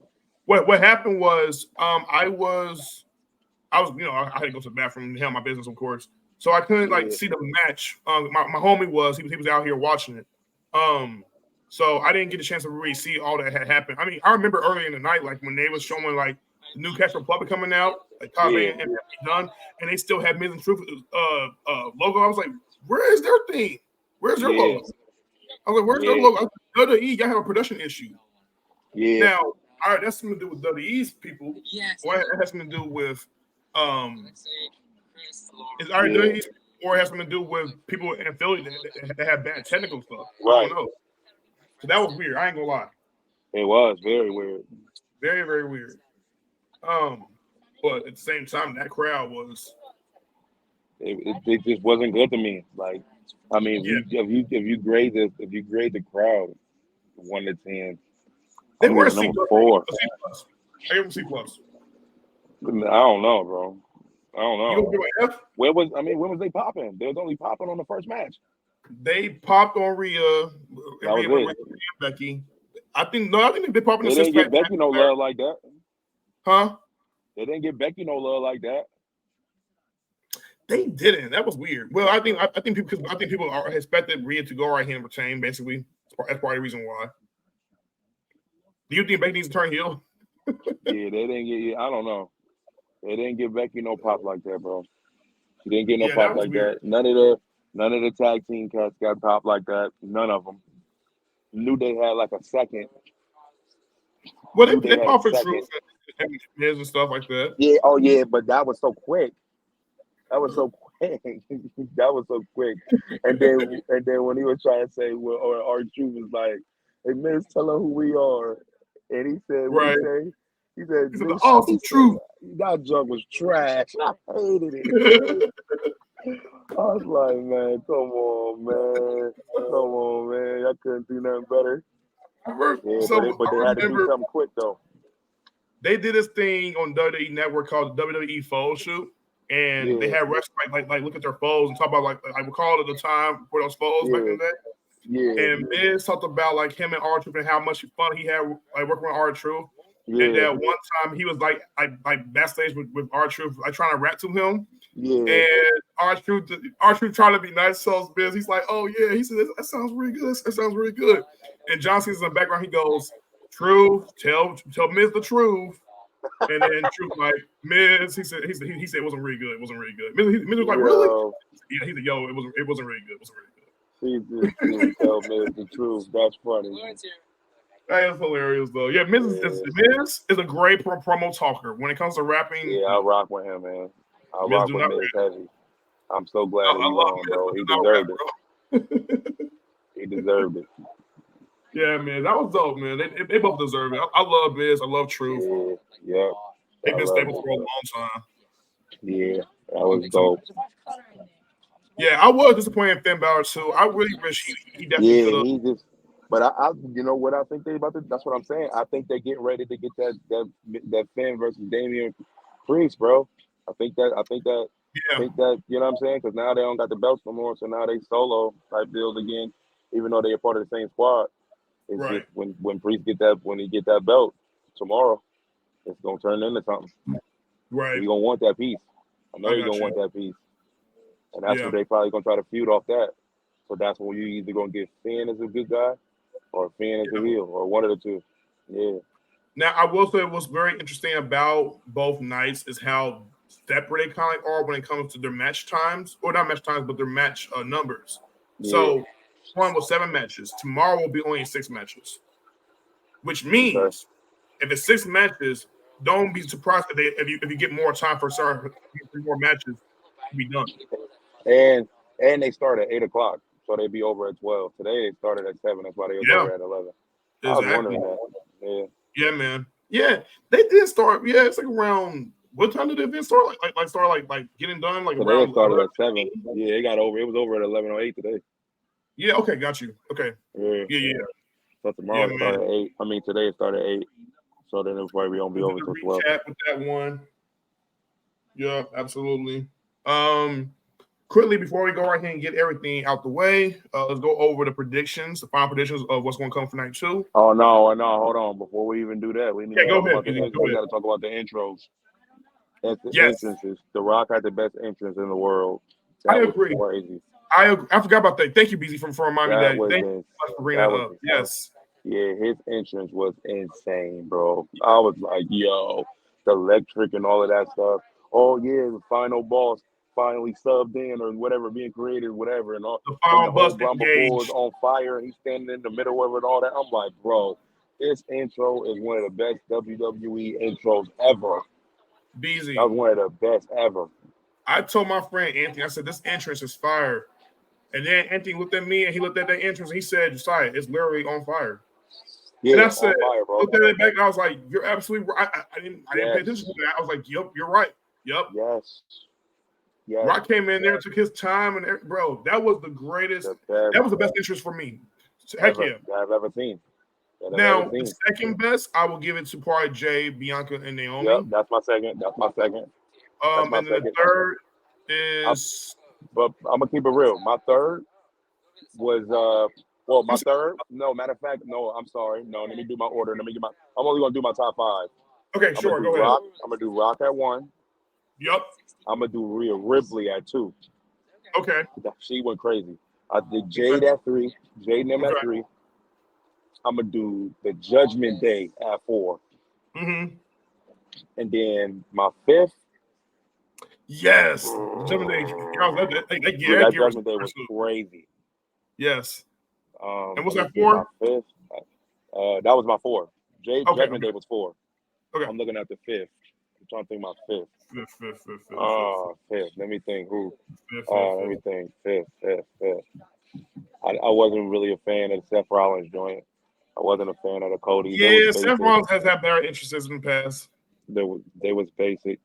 [SPEAKER 2] bro.
[SPEAKER 1] what happened was, I was, I had to go to the bathroom to handle my business, of course. So I couldn't like
[SPEAKER 2] Yeah.
[SPEAKER 1] see the match. My homie he was out here watching it. So I didn't get a chance to really see all that had happened. I mean, I remember early in the night, like when they was showing like the new Catch Republic coming out, like Kanye and done, and they still had Miz and Truth logo. I was like, where is their thing? Where's their
[SPEAKER 2] Yeah.
[SPEAKER 1] logo? I was like, where's their logo? WWE, y'all have a production issue.
[SPEAKER 2] Yeah.
[SPEAKER 1] Now, all right, that's something to do with WWE's people, or it has something to do with it's either WWE's or it has something to do with people in Philly that have bad technical stuff. I
[SPEAKER 2] Right.
[SPEAKER 1] don't know. So that was weird. I ain't gonna lie.
[SPEAKER 2] It was very weird.
[SPEAKER 1] Very, very weird. But at the same time, that crowd was
[SPEAKER 2] It just wasn't good to me. Like, I mean, if you grade the crowd 1 to 10,
[SPEAKER 1] they
[SPEAKER 2] I'm
[SPEAKER 1] were a
[SPEAKER 2] giving
[SPEAKER 1] C
[SPEAKER 2] them a
[SPEAKER 1] plus.
[SPEAKER 2] 4.
[SPEAKER 1] A C plus. I give them C plus.
[SPEAKER 2] I don't know, bro. I don't
[SPEAKER 1] You
[SPEAKER 2] know.
[SPEAKER 1] gonna give an F?
[SPEAKER 2] When was they popping? They was only popping on the first match.
[SPEAKER 1] They popped on Rhea.
[SPEAKER 2] That was
[SPEAKER 1] Rhea
[SPEAKER 2] it.
[SPEAKER 1] Becky. I think they popped in
[SPEAKER 2] They
[SPEAKER 1] the
[SPEAKER 2] didn't get Becky no love like that.
[SPEAKER 1] Huh?
[SPEAKER 2] They didn't get Becky no love like that.
[SPEAKER 1] They didn't. That was weird. Well, I think people are expected Rhea to go right here and retain. Basically, that's part of the reason why. Do you think Becky needs to turn heel?
[SPEAKER 2] Yeah, they didn't get. I don't know. They didn't get Becky no pop like that, bro. She didn't get no pop like
[SPEAKER 1] weird.
[SPEAKER 2] that. None of the tag team cats got pop like that. None of them. Knew they had like a second.
[SPEAKER 1] Well, they popped for Truth and Miz and stuff like that.
[SPEAKER 2] Yeah. Oh yeah, but that was so quick. That was so quick. That was so quick. And then when he was trying to say, well, or R-Truth was like, "Hey, Miz, tell her who we are," and he said, "What he say?" He said,
[SPEAKER 1] the awesome truth.
[SPEAKER 2] That joke was trash. I hated it. I was like, man, come on, man. I couldn't do nothing better. But they had to do something quick, though.
[SPEAKER 1] They did this thing on WWE Network called the WWE Fold Shoot, and they had wrestlers like look at their folds and talk about like recall at the time for those folds back in the day.
[SPEAKER 2] Yeah.
[SPEAKER 1] And Miz talked about like him and R-Truth and how much fun he had like working with R-Truth. Yeah. And that one time he was like backstage with R-Truth, like trying to rap to him.
[SPEAKER 2] Yeah.
[SPEAKER 1] And R-Truth trying to be nice to Miz. He's like, "Oh yeah," he said, "That sounds really good. That sounds really good." And John Cena's in the background. He goes, "Truth, tell Miz the truth." And then Truth like, "Miz," he said it wasn't really good. It wasn't really good. Miz was like, "Really?" Yeah, he said, "Yo, it wasn't really good. It wasn't really good."
[SPEAKER 2] He just tell Miz the truth. That's funny.
[SPEAKER 1] That is hilarious, though. Yeah, Miz is a great promo talker when it comes to rapping.
[SPEAKER 2] Yeah, I rock with him, man. I rock with Miz heavy. I'm so glad he's on, bro. He deserved it. He deserved it.
[SPEAKER 1] Yeah, man, that was dope, man. They both deserve it. I love Miz. I love Truth.
[SPEAKER 2] Yeah.
[SPEAKER 1] They've been stable for a long time.
[SPEAKER 2] Yeah, that was dope.
[SPEAKER 1] Yeah, I was disappointed in Finn Balor too. I really wish he definitely could have.
[SPEAKER 2] He just. But I, you know what I think they about to. That's what I'm saying. I think they're getting ready to get that Finn versus Damian Priest, bro. I think that.
[SPEAKER 1] Yeah.
[SPEAKER 2] You know what I'm saying? Because now they don't got the belts no more, so now they solo type deals again. Even though they're a part of the same squad, it's just when Priest get that belt tomorrow, it's gonna turn into something.
[SPEAKER 1] Right.
[SPEAKER 2] You're gonna want that piece. I know you're gonna want that piece, and that's what they probably gonna try to feud off that. So that's when you either gonna get Finn as a good guy, or Finn as a heel, or one of the two. Yeah.
[SPEAKER 1] Now I will say what's very interesting about both nights is how separate they kind of are when it comes to their match times, or not match times, but their match numbers. Yeah. So one was 7 matches. Tomorrow will be only 6 matches, which means if it's 6 matches, don't be surprised if you get more time for more matches to be done.
[SPEAKER 2] And they start at 8:00, so they be over at 12. Today they started at 7. That's why they was over at 11.
[SPEAKER 1] Exactly.
[SPEAKER 2] I was wondering that. Yeah.
[SPEAKER 1] Yeah, man. Yeah, they did start. Yeah, it's like around. What time did the event start? Like getting done. Like
[SPEAKER 2] today
[SPEAKER 1] around.
[SPEAKER 2] It started at 7. Yeah, it got over. It was over at 11:08 today.
[SPEAKER 1] Yeah. Okay, got you. Okay. Yeah.
[SPEAKER 2] So tomorrow it started at 8. I mean, today it started at 8. So then it'll probably gonna be over to 12.
[SPEAKER 1] Recap with that one. Yeah, absolutely. quickly before we go right here and get everything out the way, let's go over the final predictions of what's going to come for night 2.
[SPEAKER 2] Oh no, hold on. Before we even do that, we need to
[SPEAKER 1] go
[SPEAKER 2] talk
[SPEAKER 1] ahead,
[SPEAKER 2] about the
[SPEAKER 1] Peter, go
[SPEAKER 2] we
[SPEAKER 1] ahead.
[SPEAKER 2] got to talk about the intros. That's the
[SPEAKER 1] Yes.
[SPEAKER 2] entrances. The Rock had the best entrance in the world.
[SPEAKER 1] I
[SPEAKER 2] That
[SPEAKER 1] agree.
[SPEAKER 2] was crazy.
[SPEAKER 1] I forgot about that. Thank you, BZ, for reminding me
[SPEAKER 2] That
[SPEAKER 1] that.
[SPEAKER 2] was
[SPEAKER 1] Thank you so much for bringing that up. Yes.
[SPEAKER 2] Yeah, his entrance was insane, bro. I was like, yo, the electric and all of that stuff. Oh yeah, the final boss finally subbed in or whatever, being created, whatever, and all.
[SPEAKER 1] The
[SPEAKER 2] And
[SPEAKER 1] final
[SPEAKER 2] the whole
[SPEAKER 1] bus
[SPEAKER 2] Brahma
[SPEAKER 1] engaged.
[SPEAKER 2] Bull is on fire, and he's standing in the middle of it, all that. I'm like, bro, this intro is one of the best WWE intros ever.
[SPEAKER 1] BZ.
[SPEAKER 2] That was one of the best ever.
[SPEAKER 1] I told my friend Anthony, I said, this entrance is fire. And then Anthony looked at me and he looked at that entrance and he said, Josiah, it's literally on fire.
[SPEAKER 2] Yeah,
[SPEAKER 1] and I said,
[SPEAKER 2] on fire, bro.
[SPEAKER 1] Looked at it back and I was like, you're absolutely right. I didn't pay
[SPEAKER 2] Yes.
[SPEAKER 1] attention to that. I was like, yep, you're right. Yep.
[SPEAKER 2] Yes. Yes.
[SPEAKER 1] Rock came in there, took his time, and bro, that was the greatest. That was the best entrance for me. Heck yeah.
[SPEAKER 2] I've ever seen.
[SPEAKER 1] Now, the second best, I will give it to probably Jay, Bianca, and Naomi.
[SPEAKER 2] Yep, that's my second.
[SPEAKER 1] And then the third is.
[SPEAKER 2] But I'm gonna keep it real. My third was my third. No, matter of fact, no. I'm sorry. No, let me do my order. I'm only gonna do my top 5.
[SPEAKER 1] Okay, sure. Go
[SPEAKER 2] Rock.
[SPEAKER 1] ahead.
[SPEAKER 2] I'm gonna do Rock at 1.
[SPEAKER 1] Yep.
[SPEAKER 2] I'm gonna do Rhea Ripley at 2.
[SPEAKER 1] Okay.
[SPEAKER 2] She went crazy. I did Jade at 3. Jade and them at 3. I'm gonna do the Judgment Day at 4.
[SPEAKER 1] Mm-hmm.
[SPEAKER 2] And then my 5th.
[SPEAKER 1] Yes. Judgment Day.
[SPEAKER 2] That Judgment Day was crazy.
[SPEAKER 1] Yes. And what's that
[SPEAKER 2] 4? My 5th. That was my 4. Judgment Day was 4.
[SPEAKER 1] Okay.
[SPEAKER 2] I'm looking at the 5th. I'm trying to think my 5th.
[SPEAKER 1] Fifth.
[SPEAKER 2] 5th. Let me think who. Let me think. 5th. I wasn't really a fan of the Seth Rollins joint. I wasn't a fan of the Cody.
[SPEAKER 1] Yeah, Seth Rollins has had better interests in the past.
[SPEAKER 2] They was basic.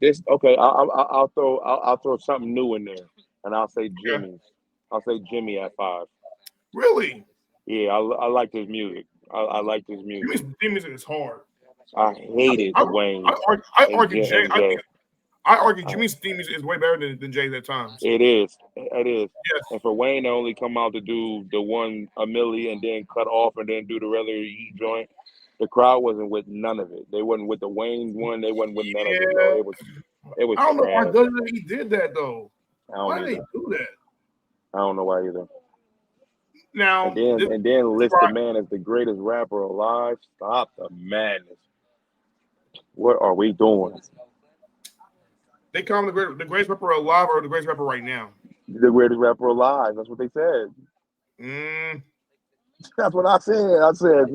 [SPEAKER 2] This okay. I'll throw something new in there, and I'll say Jimmy's.
[SPEAKER 1] Okay.
[SPEAKER 2] I'll say Jimmy at 5.
[SPEAKER 1] Really?
[SPEAKER 2] Yeah, I like his music. I like his music.
[SPEAKER 1] Jimmy's is hard.
[SPEAKER 2] I hated Wayne.
[SPEAKER 1] I argue Jay.
[SPEAKER 2] Jay.
[SPEAKER 1] I argue Jimmy's theme is way better than Jay's at times.
[SPEAKER 2] It is.
[SPEAKER 1] Yes.
[SPEAKER 2] And for Wayne to only come out to do the one a milli and then cut off and then do the regular E joint, the crowd wasn't with none of it. They wasn't with the Wayne one. They wasn't with none of it. Bro. It was.
[SPEAKER 1] I don't know why
[SPEAKER 2] trash.
[SPEAKER 1] WWE did that though. Why did they do that?
[SPEAKER 2] I don't know why either.
[SPEAKER 1] Now
[SPEAKER 2] and then list the man as the greatest rapper alive. Stop the madness. What are we doing?
[SPEAKER 1] They call him the greatest rapper alive or the greatest rapper right now?
[SPEAKER 2] The greatest rapper alive. That's what they said. That's what I said. I said,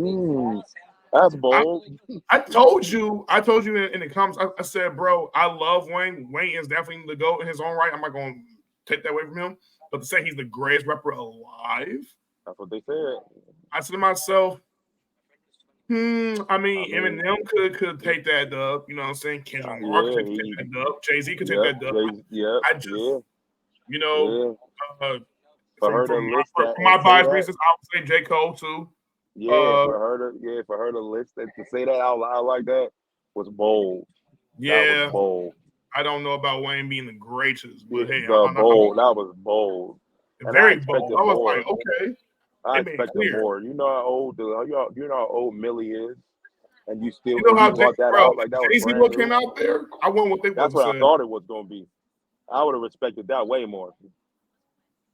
[SPEAKER 2] that's bold.
[SPEAKER 1] I told you in the comments, I said, bro, I love Wayne. Wayne is definitely the GOAT in his own right. I'm not going to take that away from him. But to say he's the greatest rapper alive,
[SPEAKER 2] that's what they said.
[SPEAKER 1] I said to myself, I mean, Eminem could take that dub. You know what I'm saying? Kendrick Lamar could take that dub. Jay-Z could take that dub. For my bias reasons, I would say J. Cole too.
[SPEAKER 2] For her to list and to say that out loud like that was bold.
[SPEAKER 1] Yeah,
[SPEAKER 2] that was bold.
[SPEAKER 1] I don't know about Wayne being the greatest, but hey,
[SPEAKER 2] that was bold.
[SPEAKER 1] Very bold. I was like, okay.
[SPEAKER 2] I expected more. You know how old Millie is, and you still
[SPEAKER 1] brought
[SPEAKER 2] that out like that was
[SPEAKER 1] Jay-Z
[SPEAKER 2] brand new.
[SPEAKER 1] Came out there. I won what they.
[SPEAKER 2] That's what I thought it was going to be. I would have respected that way more.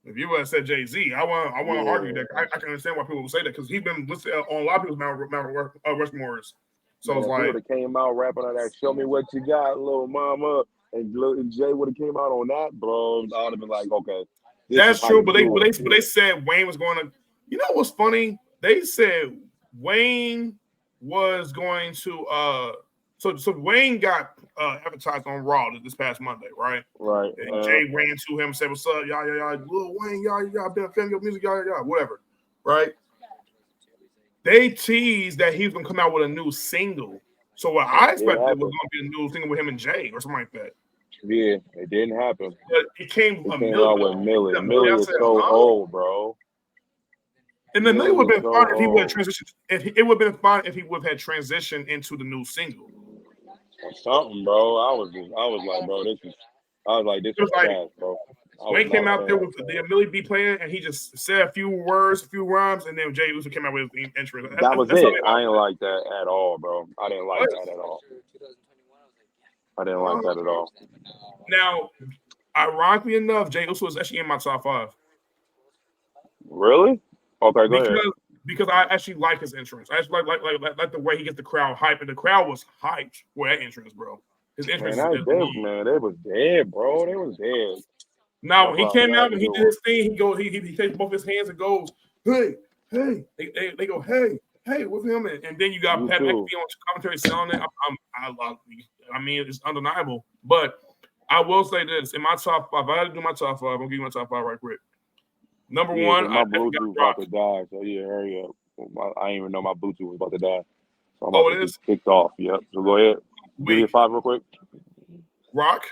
[SPEAKER 1] If you would have said Jay-Z, I want to argue that. I can understand why people would say that because he's been listed on a lot of people's Mount Rushmores. So it's like,
[SPEAKER 2] he would have came out rapping on that. Show me what you got, little mama, and Jay would have came out on that, bro. I would have been like, okay,
[SPEAKER 1] that's true. But they said Wayne was going to. You know what's funny? They said Wayne was going to. So Wayne got advertised on Raw this past Monday, right?
[SPEAKER 2] Right.
[SPEAKER 1] And Jay ran to him, said, "What's up, y'all, Lil Wayne, y'all been a fan of your music, y'all, whatever." Right? They teased that he was gonna come out with a new single. So what I expected was gonna be a new single with him and Jay or something like that.
[SPEAKER 2] Yeah, it didn't happen.
[SPEAKER 1] But it came
[SPEAKER 2] out with Millie. Millie is so old, bro.
[SPEAKER 1] And the Millie would have been fine if he would have transitioned. It would have been fine if he would have had transitioned into the new single.
[SPEAKER 2] Something, bro. I was like, bro, this is
[SPEAKER 1] It was like
[SPEAKER 2] trash, bro. I
[SPEAKER 1] when
[SPEAKER 2] was
[SPEAKER 1] he
[SPEAKER 2] not
[SPEAKER 1] came
[SPEAKER 2] a
[SPEAKER 1] out there
[SPEAKER 2] fan.
[SPEAKER 1] with the Millie B playing, and he just said a few words, a few rhymes, and then Jay Uso came out with his entrance.
[SPEAKER 2] That was
[SPEAKER 1] That's how
[SPEAKER 2] it.
[SPEAKER 1] they
[SPEAKER 2] I ain't like that at all, bro. I didn't like
[SPEAKER 1] what?
[SPEAKER 2] that at all. I didn't like that at all.
[SPEAKER 1] Now, ironically enough, Jay Uso is actually in my top 5
[SPEAKER 2] Really? Okay, go ahead.
[SPEAKER 1] because I actually like his entrance. I actually like the way he gets the crowd hyped, and the crowd was hyped for that entrance, bro. His entrance is
[SPEAKER 2] Man, they was dead, bro. They was dead.
[SPEAKER 1] Now when he came
[SPEAKER 2] That
[SPEAKER 1] out
[SPEAKER 2] was a
[SPEAKER 1] and he
[SPEAKER 2] good
[SPEAKER 1] did
[SPEAKER 2] one.
[SPEAKER 1] his thing, he takes both his hands and goes, hey, hey. They go, hey, with him, and then you got
[SPEAKER 2] You
[SPEAKER 1] Pat McAfee
[SPEAKER 2] too.
[SPEAKER 1] on commentary selling it. I mean, it's undeniable. But I will say this: in my top 5, if I had to do my top 5, I'm gonna give you my top 5 right quick. Number
[SPEAKER 2] Yeah,
[SPEAKER 1] 1,
[SPEAKER 2] because
[SPEAKER 1] I
[SPEAKER 2] my
[SPEAKER 1] definitely got
[SPEAKER 2] Bluetooth
[SPEAKER 1] Rock.
[SPEAKER 2] about to die. So yeah, hurry up. I didn't even know my Bluetooth was about to die. So I'm
[SPEAKER 1] Oh,
[SPEAKER 2] about
[SPEAKER 1] it
[SPEAKER 2] to
[SPEAKER 1] is
[SPEAKER 2] be kicked off. Yep. So go ahead. Give me a
[SPEAKER 1] weak.
[SPEAKER 2] 5 real quick.
[SPEAKER 1] Rock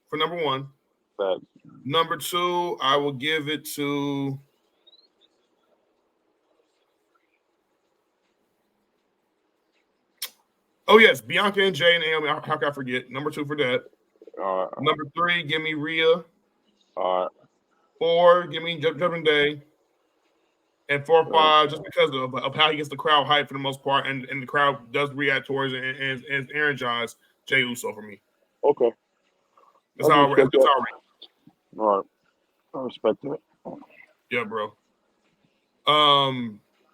[SPEAKER 1] for number 1.
[SPEAKER 2] Facts.
[SPEAKER 1] Number 2, I will give it to. Oh yes, Bianca and Jay and Naomi. How can I forget? Number 2 for that.
[SPEAKER 2] All right.
[SPEAKER 1] Number 3, give me Rhea.
[SPEAKER 2] All right.
[SPEAKER 1] 4, give me Judgment Day. And 4 or 5, just because of how he gets the crowd hyped for the most part, and the crowd does react towards it and energize Jay Uso for me.
[SPEAKER 2] Okay.
[SPEAKER 1] That's
[SPEAKER 2] I
[SPEAKER 1] how
[SPEAKER 2] respect
[SPEAKER 1] that's
[SPEAKER 2] that.
[SPEAKER 1] how I rate.
[SPEAKER 2] All right. I respect that.
[SPEAKER 1] Yeah, bro.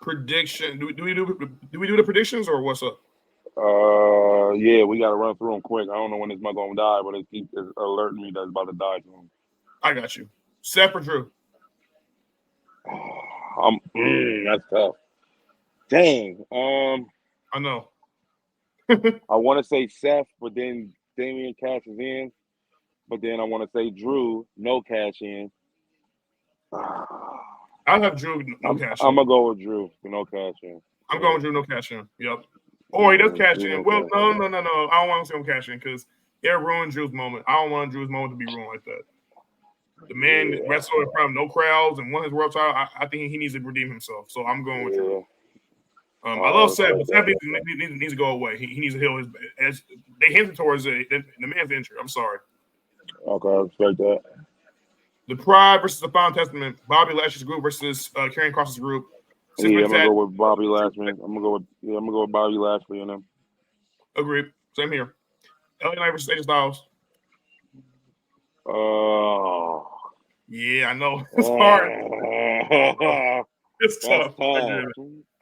[SPEAKER 1] Prediction. Do we do the predictions or what's up?
[SPEAKER 2] Yeah, we gotta run through them quick. I don't know when this mug gonna die, but it keeps alerting me that it's about to die soon.
[SPEAKER 1] I got you. Seth or Drew?
[SPEAKER 2] That's tough. Dang.
[SPEAKER 1] I know.
[SPEAKER 2] I want to say Seth, but then Damian cashes in. But then I want to say Drew, no cash in.
[SPEAKER 1] I'll have Drew no cash
[SPEAKER 2] I'm
[SPEAKER 1] in.
[SPEAKER 2] gonna go with Drew, no cash in.
[SPEAKER 1] I'm going with Drew no cash in. Yep. Or he does cash
[SPEAKER 2] Drew,
[SPEAKER 1] in.
[SPEAKER 2] no
[SPEAKER 1] Well,
[SPEAKER 2] cash
[SPEAKER 1] no.
[SPEAKER 2] in.
[SPEAKER 1] I don't want to see him cash in because it ruined Drew's moment. I don't want Drew's moment to be ruined like that. The man wrestled in front of no crowds and won his world title. I think he needs to redeem himself. So I'm going with Drew. I love Seth, but Seth needs to go away. He needs to heal his. As they hinted towards the man's injury. I'm sorry.
[SPEAKER 2] Okay, I respect that.
[SPEAKER 1] The Pride versus the Final Testament. Bobby Lashley's group versus Karrion Kross's group.
[SPEAKER 2] Yeah, I'm gonna go with Bobby Lashley. I'm gonna go with Bobby Lashley and him.
[SPEAKER 1] Agreed. Same here. LA Knight versus AJ Styles.
[SPEAKER 2] Oh.
[SPEAKER 1] Yeah, I know. It's hard. It's tough.
[SPEAKER 2] Tough.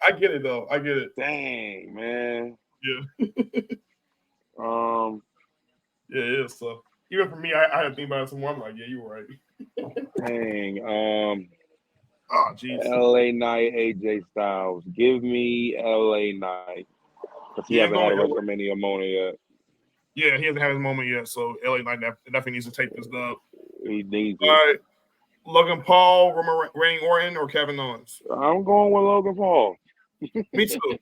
[SPEAKER 1] I get it though. I get it.
[SPEAKER 2] Dang, man.
[SPEAKER 1] Yeah. Yeah, it is tough. Even for me, I had to think about it some more. I'm like, yeah, you were right.
[SPEAKER 2] Dang.
[SPEAKER 1] Oh, jeez.
[SPEAKER 2] LA Knight, AJ Styles. Give me LA Knight. Because he hasn't had a WrestleMania moment yet.
[SPEAKER 1] Yeah, he hasn't had his moment yet. So LA Knight definitely needs to take this dub.
[SPEAKER 2] He needs
[SPEAKER 1] All
[SPEAKER 2] it.
[SPEAKER 1] right. Logan Paul, Roman Reigns Orton, or Kevin Owens?
[SPEAKER 2] I'm going with Logan Paul.
[SPEAKER 1] Me too.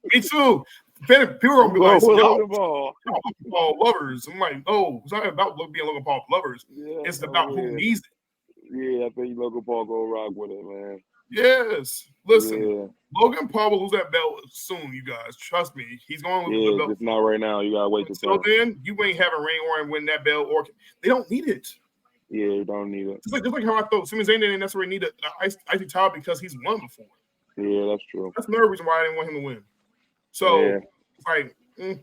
[SPEAKER 1] Me too. People are gonna be like,
[SPEAKER 2] Logan Paul.
[SPEAKER 1] Logan Paul lovers. I'm like, no, it's not about being Logan Paul lovers.
[SPEAKER 2] Yeah,
[SPEAKER 1] it's about who needs it.
[SPEAKER 2] Yeah, I think Logan Paul go rock with it, man.
[SPEAKER 1] Yes. Listen, Logan Paul will lose that belt soon, you guys. Trust me. He's going to lose the belt.
[SPEAKER 2] Just not right now. You gotta wait
[SPEAKER 1] until then. You ain't having Reigns Orton win that belt, or they don't need it.
[SPEAKER 2] Yeah, you don't need it.
[SPEAKER 1] Just like how I thought Sami Zayn didn't necessarily need an IC title because he's won before.
[SPEAKER 2] Yeah, that's true.
[SPEAKER 1] That's another reason why I didn't want him to win. So, it's like, I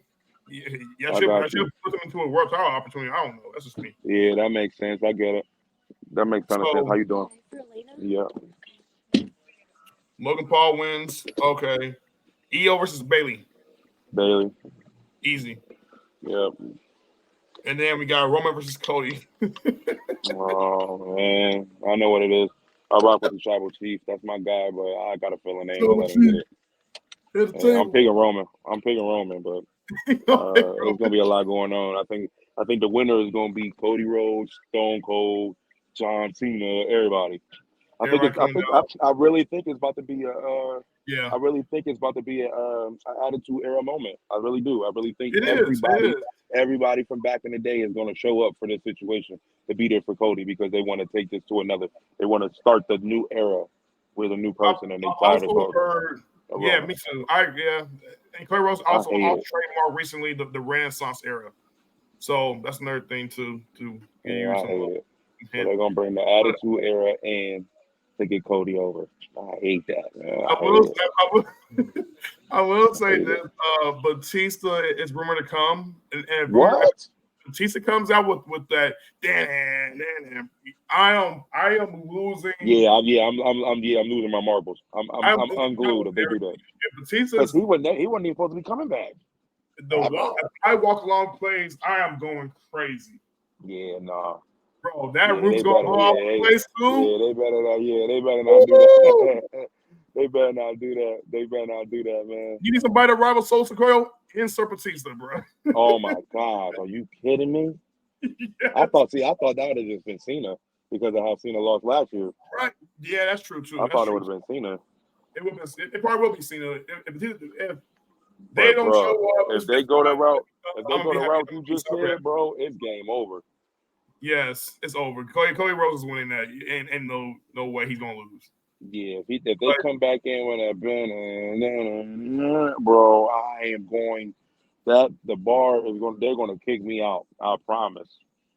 [SPEAKER 1] should put him into a world title opportunity. I don't know. That's just me.
[SPEAKER 2] Yeah, that makes sense. I get it. That makes sense. How you doing? Yeah.
[SPEAKER 1] Logan Paul wins. Okay. EO versus Bailey. Easy.
[SPEAKER 2] Yep.
[SPEAKER 1] And then we got Roman versus Cody.
[SPEAKER 2] Oh, man. I know what it is. I rock with the Tribal Chief. That's my guy, but I got a feeling they ain't gonna let him get it. I'm picking Roman, but there's gonna be a lot going on. I think the winner is gonna be Cody Rhodes, Stone Cold, John Cena, everybody. I really think it's about to be I really think it's about to be an Attitude Era moment. I really do. I really think everybody from back in the day is going to show up for this situation to be there for Cody because they want to take this to another. They want to start the new era with a new person, and they tired of Cody.
[SPEAKER 1] Yeah, me too. And Cody Rhodes also
[SPEAKER 2] hate it.
[SPEAKER 1] trademarked recently the Renaissance era. So that's another thing to get
[SPEAKER 2] Yeah,
[SPEAKER 1] you
[SPEAKER 2] I
[SPEAKER 1] some
[SPEAKER 2] hate it. So
[SPEAKER 1] hint.
[SPEAKER 2] they're gonna bring the Attitude Era in to get Cody over. I hate that, man.
[SPEAKER 1] I
[SPEAKER 2] I hate
[SPEAKER 1] will,
[SPEAKER 2] it.
[SPEAKER 1] I will
[SPEAKER 2] I
[SPEAKER 1] say
[SPEAKER 2] hate
[SPEAKER 1] this:
[SPEAKER 2] it.
[SPEAKER 1] Batista is rumored to come, and if
[SPEAKER 2] What?
[SPEAKER 1] Batista comes out with that, I am losing.
[SPEAKER 2] Yeah, I'm losing my marbles.
[SPEAKER 1] I'm
[SPEAKER 2] I'm
[SPEAKER 1] losing
[SPEAKER 2] unglued if they do that.
[SPEAKER 1] if
[SPEAKER 2] Because
[SPEAKER 1] Batista's
[SPEAKER 2] he wasn't even supposed to be coming back.
[SPEAKER 1] if I walk along plays, I am going crazy,
[SPEAKER 2] Yeah, nah.
[SPEAKER 1] bro. That
[SPEAKER 2] Yeah,
[SPEAKER 1] roof's
[SPEAKER 2] they
[SPEAKER 1] gonna
[SPEAKER 2] better.
[SPEAKER 1] blow off the place too.
[SPEAKER 2] They better not. Yeah, they better not do
[SPEAKER 1] Woo!
[SPEAKER 2] that. They better not do that. They better not do that, man.
[SPEAKER 1] You need somebody to rival Soul Sequoia? Insert Batista, bro.
[SPEAKER 2] Oh my God, are you kidding me?
[SPEAKER 1] Yes.
[SPEAKER 2] I thought that would have just been Cena because of how Cena lost last year.
[SPEAKER 1] Right. Yeah, that's true too.
[SPEAKER 2] I
[SPEAKER 1] That's
[SPEAKER 2] thought it
[SPEAKER 1] true.
[SPEAKER 2] would have been Cena.
[SPEAKER 1] It probably will be Cena. If they
[SPEAKER 2] But
[SPEAKER 1] don't show
[SPEAKER 2] bro,
[SPEAKER 1] up,
[SPEAKER 2] if
[SPEAKER 1] it's
[SPEAKER 2] they go the
[SPEAKER 1] fine.
[SPEAKER 2] route,
[SPEAKER 1] I'm
[SPEAKER 2] if they
[SPEAKER 1] gonna
[SPEAKER 2] go
[SPEAKER 1] be
[SPEAKER 2] the
[SPEAKER 1] happy.
[SPEAKER 2] route you just said, bro, it's game over.
[SPEAKER 1] Yes, it's over. Cody Rhodes is winning that, and no way he's gonna lose.
[SPEAKER 2] Yeah, if they come back in with a Ben, bro, I am going. That the bar is going. They're going to kick me out. I promise.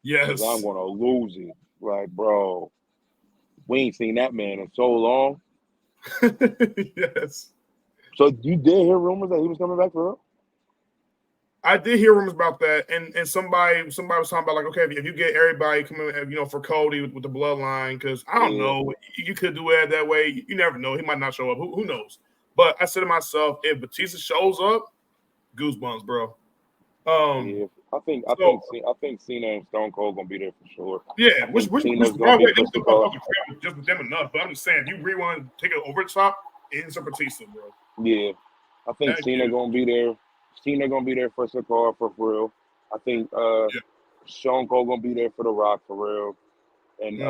[SPEAKER 2] Because I'm
[SPEAKER 1] Yes.
[SPEAKER 2] going to lose it. Like, bro, we ain't seen that man in so long.
[SPEAKER 1] Yes.
[SPEAKER 2] So you did hear rumors that he was coming back for real?
[SPEAKER 1] I did hear rumors about that, and somebody was talking about like, okay, if you get everybody coming, for Cody with the bloodline, because I don't know, you could do it that way. You never know; he might not show up. Who knows? But I said to myself, if Batista shows up, goosebumps, bro.
[SPEAKER 2] Yeah, I think Cena and Stone Cold gonna be there for sure.
[SPEAKER 1] Yeah,
[SPEAKER 2] I
[SPEAKER 1] which
[SPEAKER 2] think Cena's
[SPEAKER 1] by
[SPEAKER 2] gonna
[SPEAKER 1] the way,
[SPEAKER 2] be
[SPEAKER 1] they
[SPEAKER 2] just
[SPEAKER 1] still pump
[SPEAKER 2] because.
[SPEAKER 1] up the crowd just with them enough. But I'm just saying, if you really want to take it over the top, it's a Batista, bro.
[SPEAKER 2] Yeah, I think
[SPEAKER 1] That
[SPEAKER 2] Cena
[SPEAKER 1] kid,
[SPEAKER 2] gonna be there. Cena gonna be there for Sakar for real. I think
[SPEAKER 1] yeah.
[SPEAKER 2] Stone Cold gonna be there for The Rock for real. And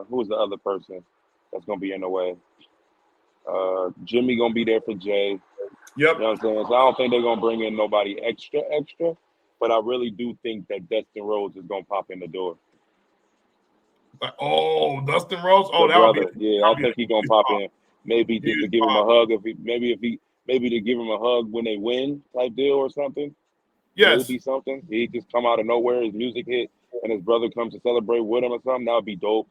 [SPEAKER 2] who's the other person that's gonna be in the way? Jimmy gonna be there for Jay.
[SPEAKER 1] Yep.
[SPEAKER 2] You know what I'm saying? So I don't think they're gonna bring in nobody extra, but I really do think that Dustin Rhodes is gonna pop in the door.
[SPEAKER 1] Like, oh, Dustin Rhodes.
[SPEAKER 2] The
[SPEAKER 1] Oh, that would be
[SPEAKER 2] brother, yeah, I think he's gonna
[SPEAKER 1] huge
[SPEAKER 2] pop
[SPEAKER 1] pop.
[SPEAKER 2] in. Maybe just to
[SPEAKER 1] Huge
[SPEAKER 2] give him a
[SPEAKER 1] pop.
[SPEAKER 2] hug. Maybe to give him a hug when they win type deal or something.
[SPEAKER 1] Yes.
[SPEAKER 2] Maybe something. He just come out of nowhere, his music hit, and his brother comes to celebrate with him or something. That would be dope.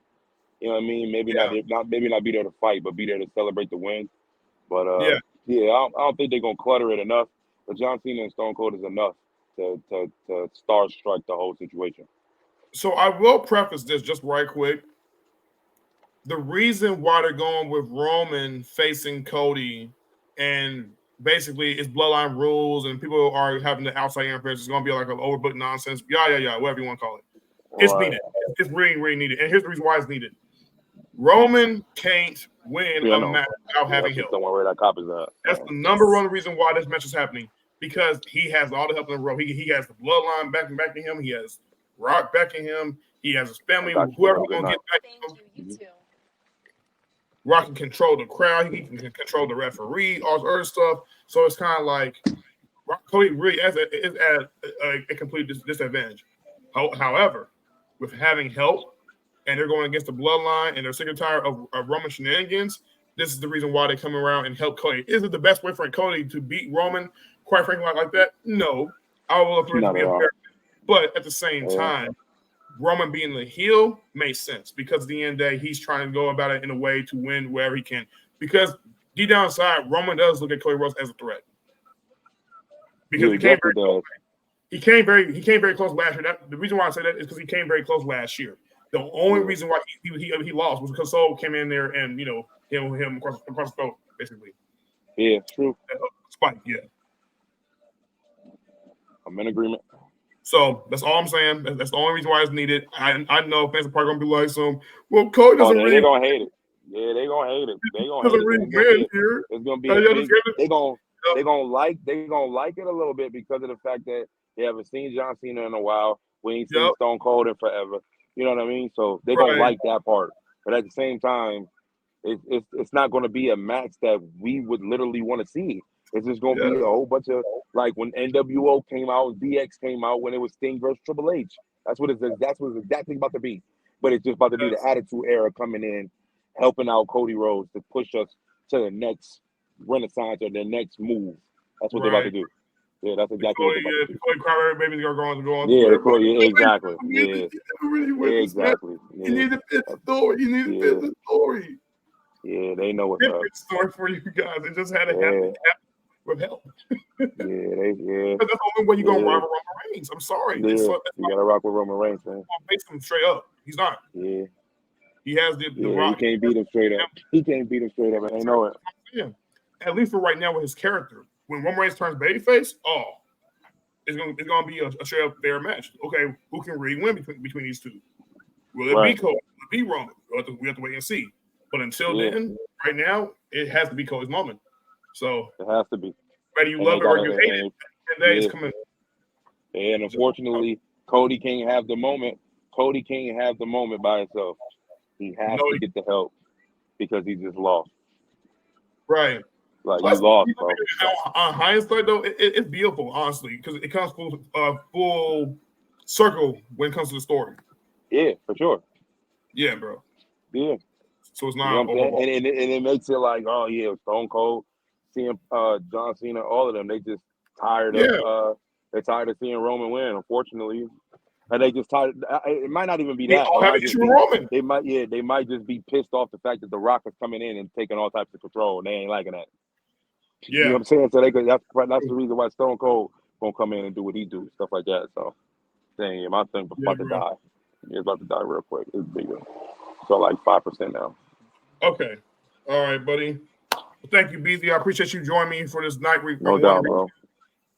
[SPEAKER 2] You know what I mean? Maybe
[SPEAKER 1] Yeah.
[SPEAKER 2] not be there to fight, but be there to celebrate the win. But
[SPEAKER 1] Yeah.
[SPEAKER 2] yeah, I don't think they're gonna clutter it enough. But John Cena and Stone Cold is enough to starstruck the whole situation.
[SPEAKER 1] So I will preface this just right quick. The reason why they're going with Roman facing Cody and basically it's bloodline rules and people are having the outside interference, it's going to be like an overbooked nonsense. Yeah, whatever you want to call it. It's
[SPEAKER 2] Right.
[SPEAKER 1] needed. It's really, really needed. And here's the reason why it's needed. Roman can't win a match without having help.
[SPEAKER 2] Don't worry where that cop is at.
[SPEAKER 1] That's the number one reason why this match is happening, because he has all the help in the world. He has the bloodline backing him. He has Rock backing him. He has his family. Whoever he's going to get back to him. Rock can control the crowd. He can control the referee, all this other stuff. So it's kind of like Cody really is at a complete disadvantage. However, with having help and they're going against the bloodline and they're sick and tired of Roman shenanigans, this is the reason why they come around and help Cody. Is it the best way for Cody to beat Roman, quite frankly, like that? No. I will have to be a fair. But at the same time, Roman being the heel makes sense because at the end of the day, he's trying to go about it in a way to win wherever he can. Because deep down inside, Roman does look at Cody Rhodes as a threat. Because he came very close. He came very close last year. The reason why I say that is because he came very close last year. The only reason why he lost was because Soul came in there and hit him across the throat, basically.
[SPEAKER 2] Yeah, true.
[SPEAKER 1] Spike, yeah.
[SPEAKER 2] I'm in agreement.
[SPEAKER 1] So that's all I'm saying. That's the only reason why it's needed. I know fans are probably gonna be like, well, Cody doesn't really.
[SPEAKER 2] They're gonna hate it. Yeah, they're gonna hate it. They're gonna hate it. It's gonna be a big. They're gonna like it a little bit because of the fact that they haven't seen John Cena in a while. We ain't seen Stone Cold in forever. You know what I mean? So they're gonna like that part. But at the same time, it's not gonna be a match that we would literally want to see. It's just gonna be a whole bunch of like when NWO came out, DX came out, when it was Sting versus Triple H. That's what it's exactly about to be. But it's just about to be the Attitude Era coming in, helping out Cody Rhodes to push us to the next renaissance or their next move. That's what they're about to do. Yeah, that's exactly what they're about to do.
[SPEAKER 1] Cody Crybaby babies are going to go on.
[SPEAKER 2] Yeah,
[SPEAKER 1] Twitter.
[SPEAKER 2] exactly.
[SPEAKER 1] Yeah,
[SPEAKER 2] Exactly.
[SPEAKER 1] You need to fit the story. You need to fit the story.
[SPEAKER 2] Yeah, they know what's up.
[SPEAKER 1] Different story for you guys. It just had to happen with help.
[SPEAKER 2] Yeah.
[SPEAKER 1] That's the only way you're gonna rival Roman Reigns. I'm sorry.
[SPEAKER 2] Yeah, you gotta rock with Roman Reigns, man.
[SPEAKER 1] Face him straight up. He's not.
[SPEAKER 2] Yeah.
[SPEAKER 1] He has the rock.
[SPEAKER 2] He can't beat him straight up. He can't beat him straight up, and they know it.
[SPEAKER 1] Yeah. At least for right now with his character. When Roman Reigns turns babyface, it's gonna be a straight up fair match. Okay, who can really win between these two? Will it be Cody? Will it be Roman? We have to wait and see. But until then, right now, it has to be Cody's moment. So
[SPEAKER 2] it has to be.
[SPEAKER 1] Whether you love it or you hate it, it's coming.
[SPEAKER 2] And unfortunately, Cody can't have the moment. Cody can't have the moment by himself. He has to get the help because he just lost.
[SPEAKER 1] Right.
[SPEAKER 2] Like you lost, bro.
[SPEAKER 1] On hindsight, though, it's beautiful, honestly, because it comes full circle when it comes to the story.
[SPEAKER 2] Yeah, for sure.
[SPEAKER 1] Yeah, bro.
[SPEAKER 2] Yeah.
[SPEAKER 1] So it's not,
[SPEAKER 2] and it makes it like, oh yeah, Stone Cold, seeing John Cena, all of them, they just tired of they're tired of seeing Roman win, unfortunately. And they just tired. It might not even be that. They might just be pissed off the fact that The Rock is coming in and taking all types of control, and they ain't liking that.
[SPEAKER 1] Yeah.
[SPEAKER 2] You know what I'm saying? So that's the reason why Stone Cold gonna come in and do what he do, stuff like that. So, dang, my thing about to die. It's about to die real quick. It's bigger. So like 5% now.
[SPEAKER 1] Okay. All right, buddy. Well, thank you, BZ. I appreciate you joining me for this night.
[SPEAKER 2] No doubt, bro.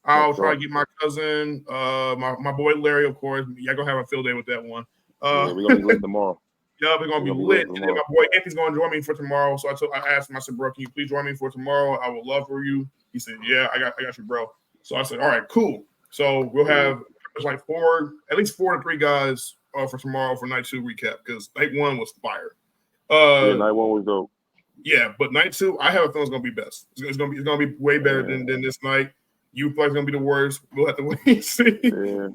[SPEAKER 1] I'll try to get my cousin, my boy Larry, of course. Y'all gonna have a field day with that one.
[SPEAKER 2] We're gonna be lit tomorrow.
[SPEAKER 1] Yeah, we're gonna be lit. And then my boy Anthony's gonna join me for tomorrow. So I asked him, I said, bro, can you please join me for tomorrow? I would love for you. He said, yeah, I got you, bro. So I said, all right, cool. So we'll have like at least 4 to 3 guys for tomorrow for night 2 recap because night 1 was fire.
[SPEAKER 2] Night 1 was dope.
[SPEAKER 1] Yeah, but night 2, I have a feeling it's gonna be best. It's gonna be way better than this night. You feel like it's gonna be the worst. We'll have to wait and see.
[SPEAKER 2] Yeah.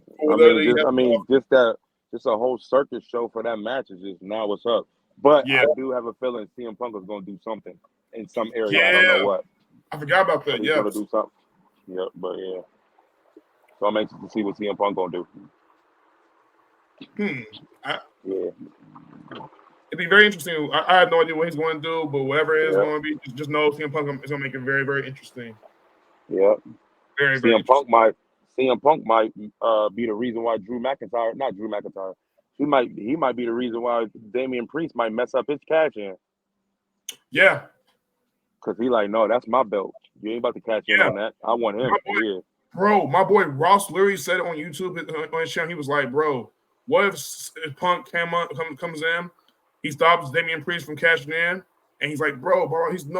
[SPEAKER 2] Just a whole circus show for that match is just now what's up. But I do have a feeling CM Punk is gonna do something in some area.
[SPEAKER 1] Yeah.
[SPEAKER 2] I don't know what.
[SPEAKER 1] I forgot about that.
[SPEAKER 2] He's gonna do something. Yep, but yeah. So I'm anxious to see what CM Punk gonna do.
[SPEAKER 1] It'd be very interesting. I have no idea what he's going to do, but whatever it is going to be, just know CM Punk is going to make it very, very interesting.
[SPEAKER 2] Yep.
[SPEAKER 1] Very,
[SPEAKER 2] CM Punk might be the reason why he might be the reason why Damian Priest might mess up his cash in.
[SPEAKER 1] Yeah.
[SPEAKER 2] Because he like, no, that's my belt. You ain't about to cash in on that. I want him.
[SPEAKER 1] Bro, my boy Ross literally said it on YouTube on his channel. He was like, bro, what if Punk comes in, he stops Damian Priest from cashing in, and he's like, bro, he's you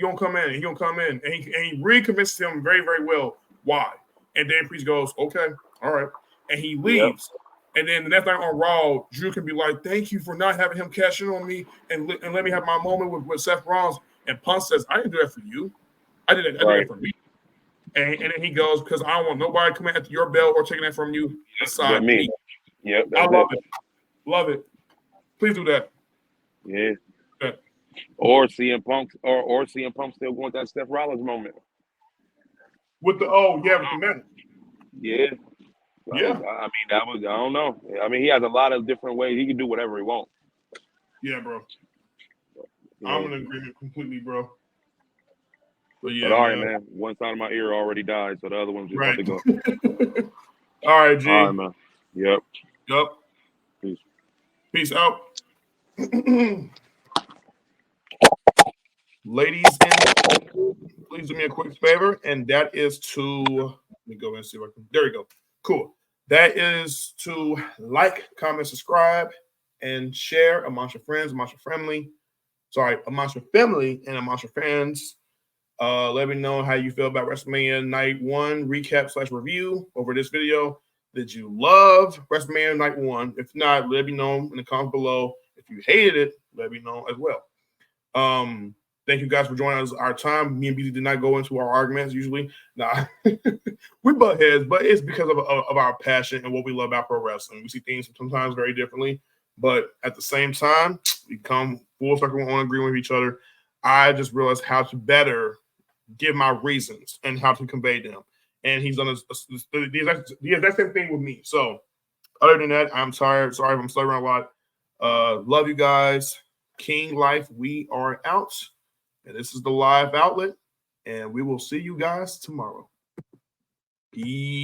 [SPEAKER 1] don't come in, he don't come in, and he really convinces him very, very well why. And Damian Priest goes, okay, all right, and he leaves. Yep. And then the next night on Raw, Drew can be like, thank you for not having him cash in on me and let me have my moment with Seth Rollins. And Punk says, I didn't do that for you. I did it for me. And then he goes, because I don't want nobody coming after your belt or taking that from you aside me.
[SPEAKER 2] Yep,
[SPEAKER 1] I love it. Love it. Please do that.
[SPEAKER 2] Yeah. Or CM Punk still going that Seth Rollins moment.
[SPEAKER 1] With the men.
[SPEAKER 2] Yeah.
[SPEAKER 1] Yeah.
[SPEAKER 2] I mean, I don't know. I mean, he has a lot of different ways. He can do whatever he wants.
[SPEAKER 1] Yeah, bro. Yeah. I'm in agreement completely, bro. But yeah,
[SPEAKER 2] all right, man. One side of my ear already died, so the other one's just about to go.
[SPEAKER 1] All right, G.
[SPEAKER 2] All right, man. Yep.
[SPEAKER 1] Peace. Peace out. Ladies and gentlemen, please do me a quick favor, and that is to let me go and see if I can. There we go. Cool. That is to like, comment, subscribe, and share amongst your friends, amongst your family. Amongst your family and amongst your friends. Let me know how you feel about WrestleMania Night 1 recap / review over this video. Did you love WrestleMania Night 1? If not, let me know in the comments below. If you hated it, let me know as well. Thank you guys for joining us our time. Me and BZ did not go into our arguments usually. Nah, we butt heads, but it's because of our passion and what we love about pro wrestling. We see things sometimes very differently, but at the same time, we come full circle on agreeing with each other. I just realized how to better give my reasons and how to convey them. And he's done the exact same thing with me. So other than that, I'm tired. Sorry if I'm slurring a lot. Love you guys. King Life, we are out. And this is the live outlet. And we will see you guys tomorrow. Peace.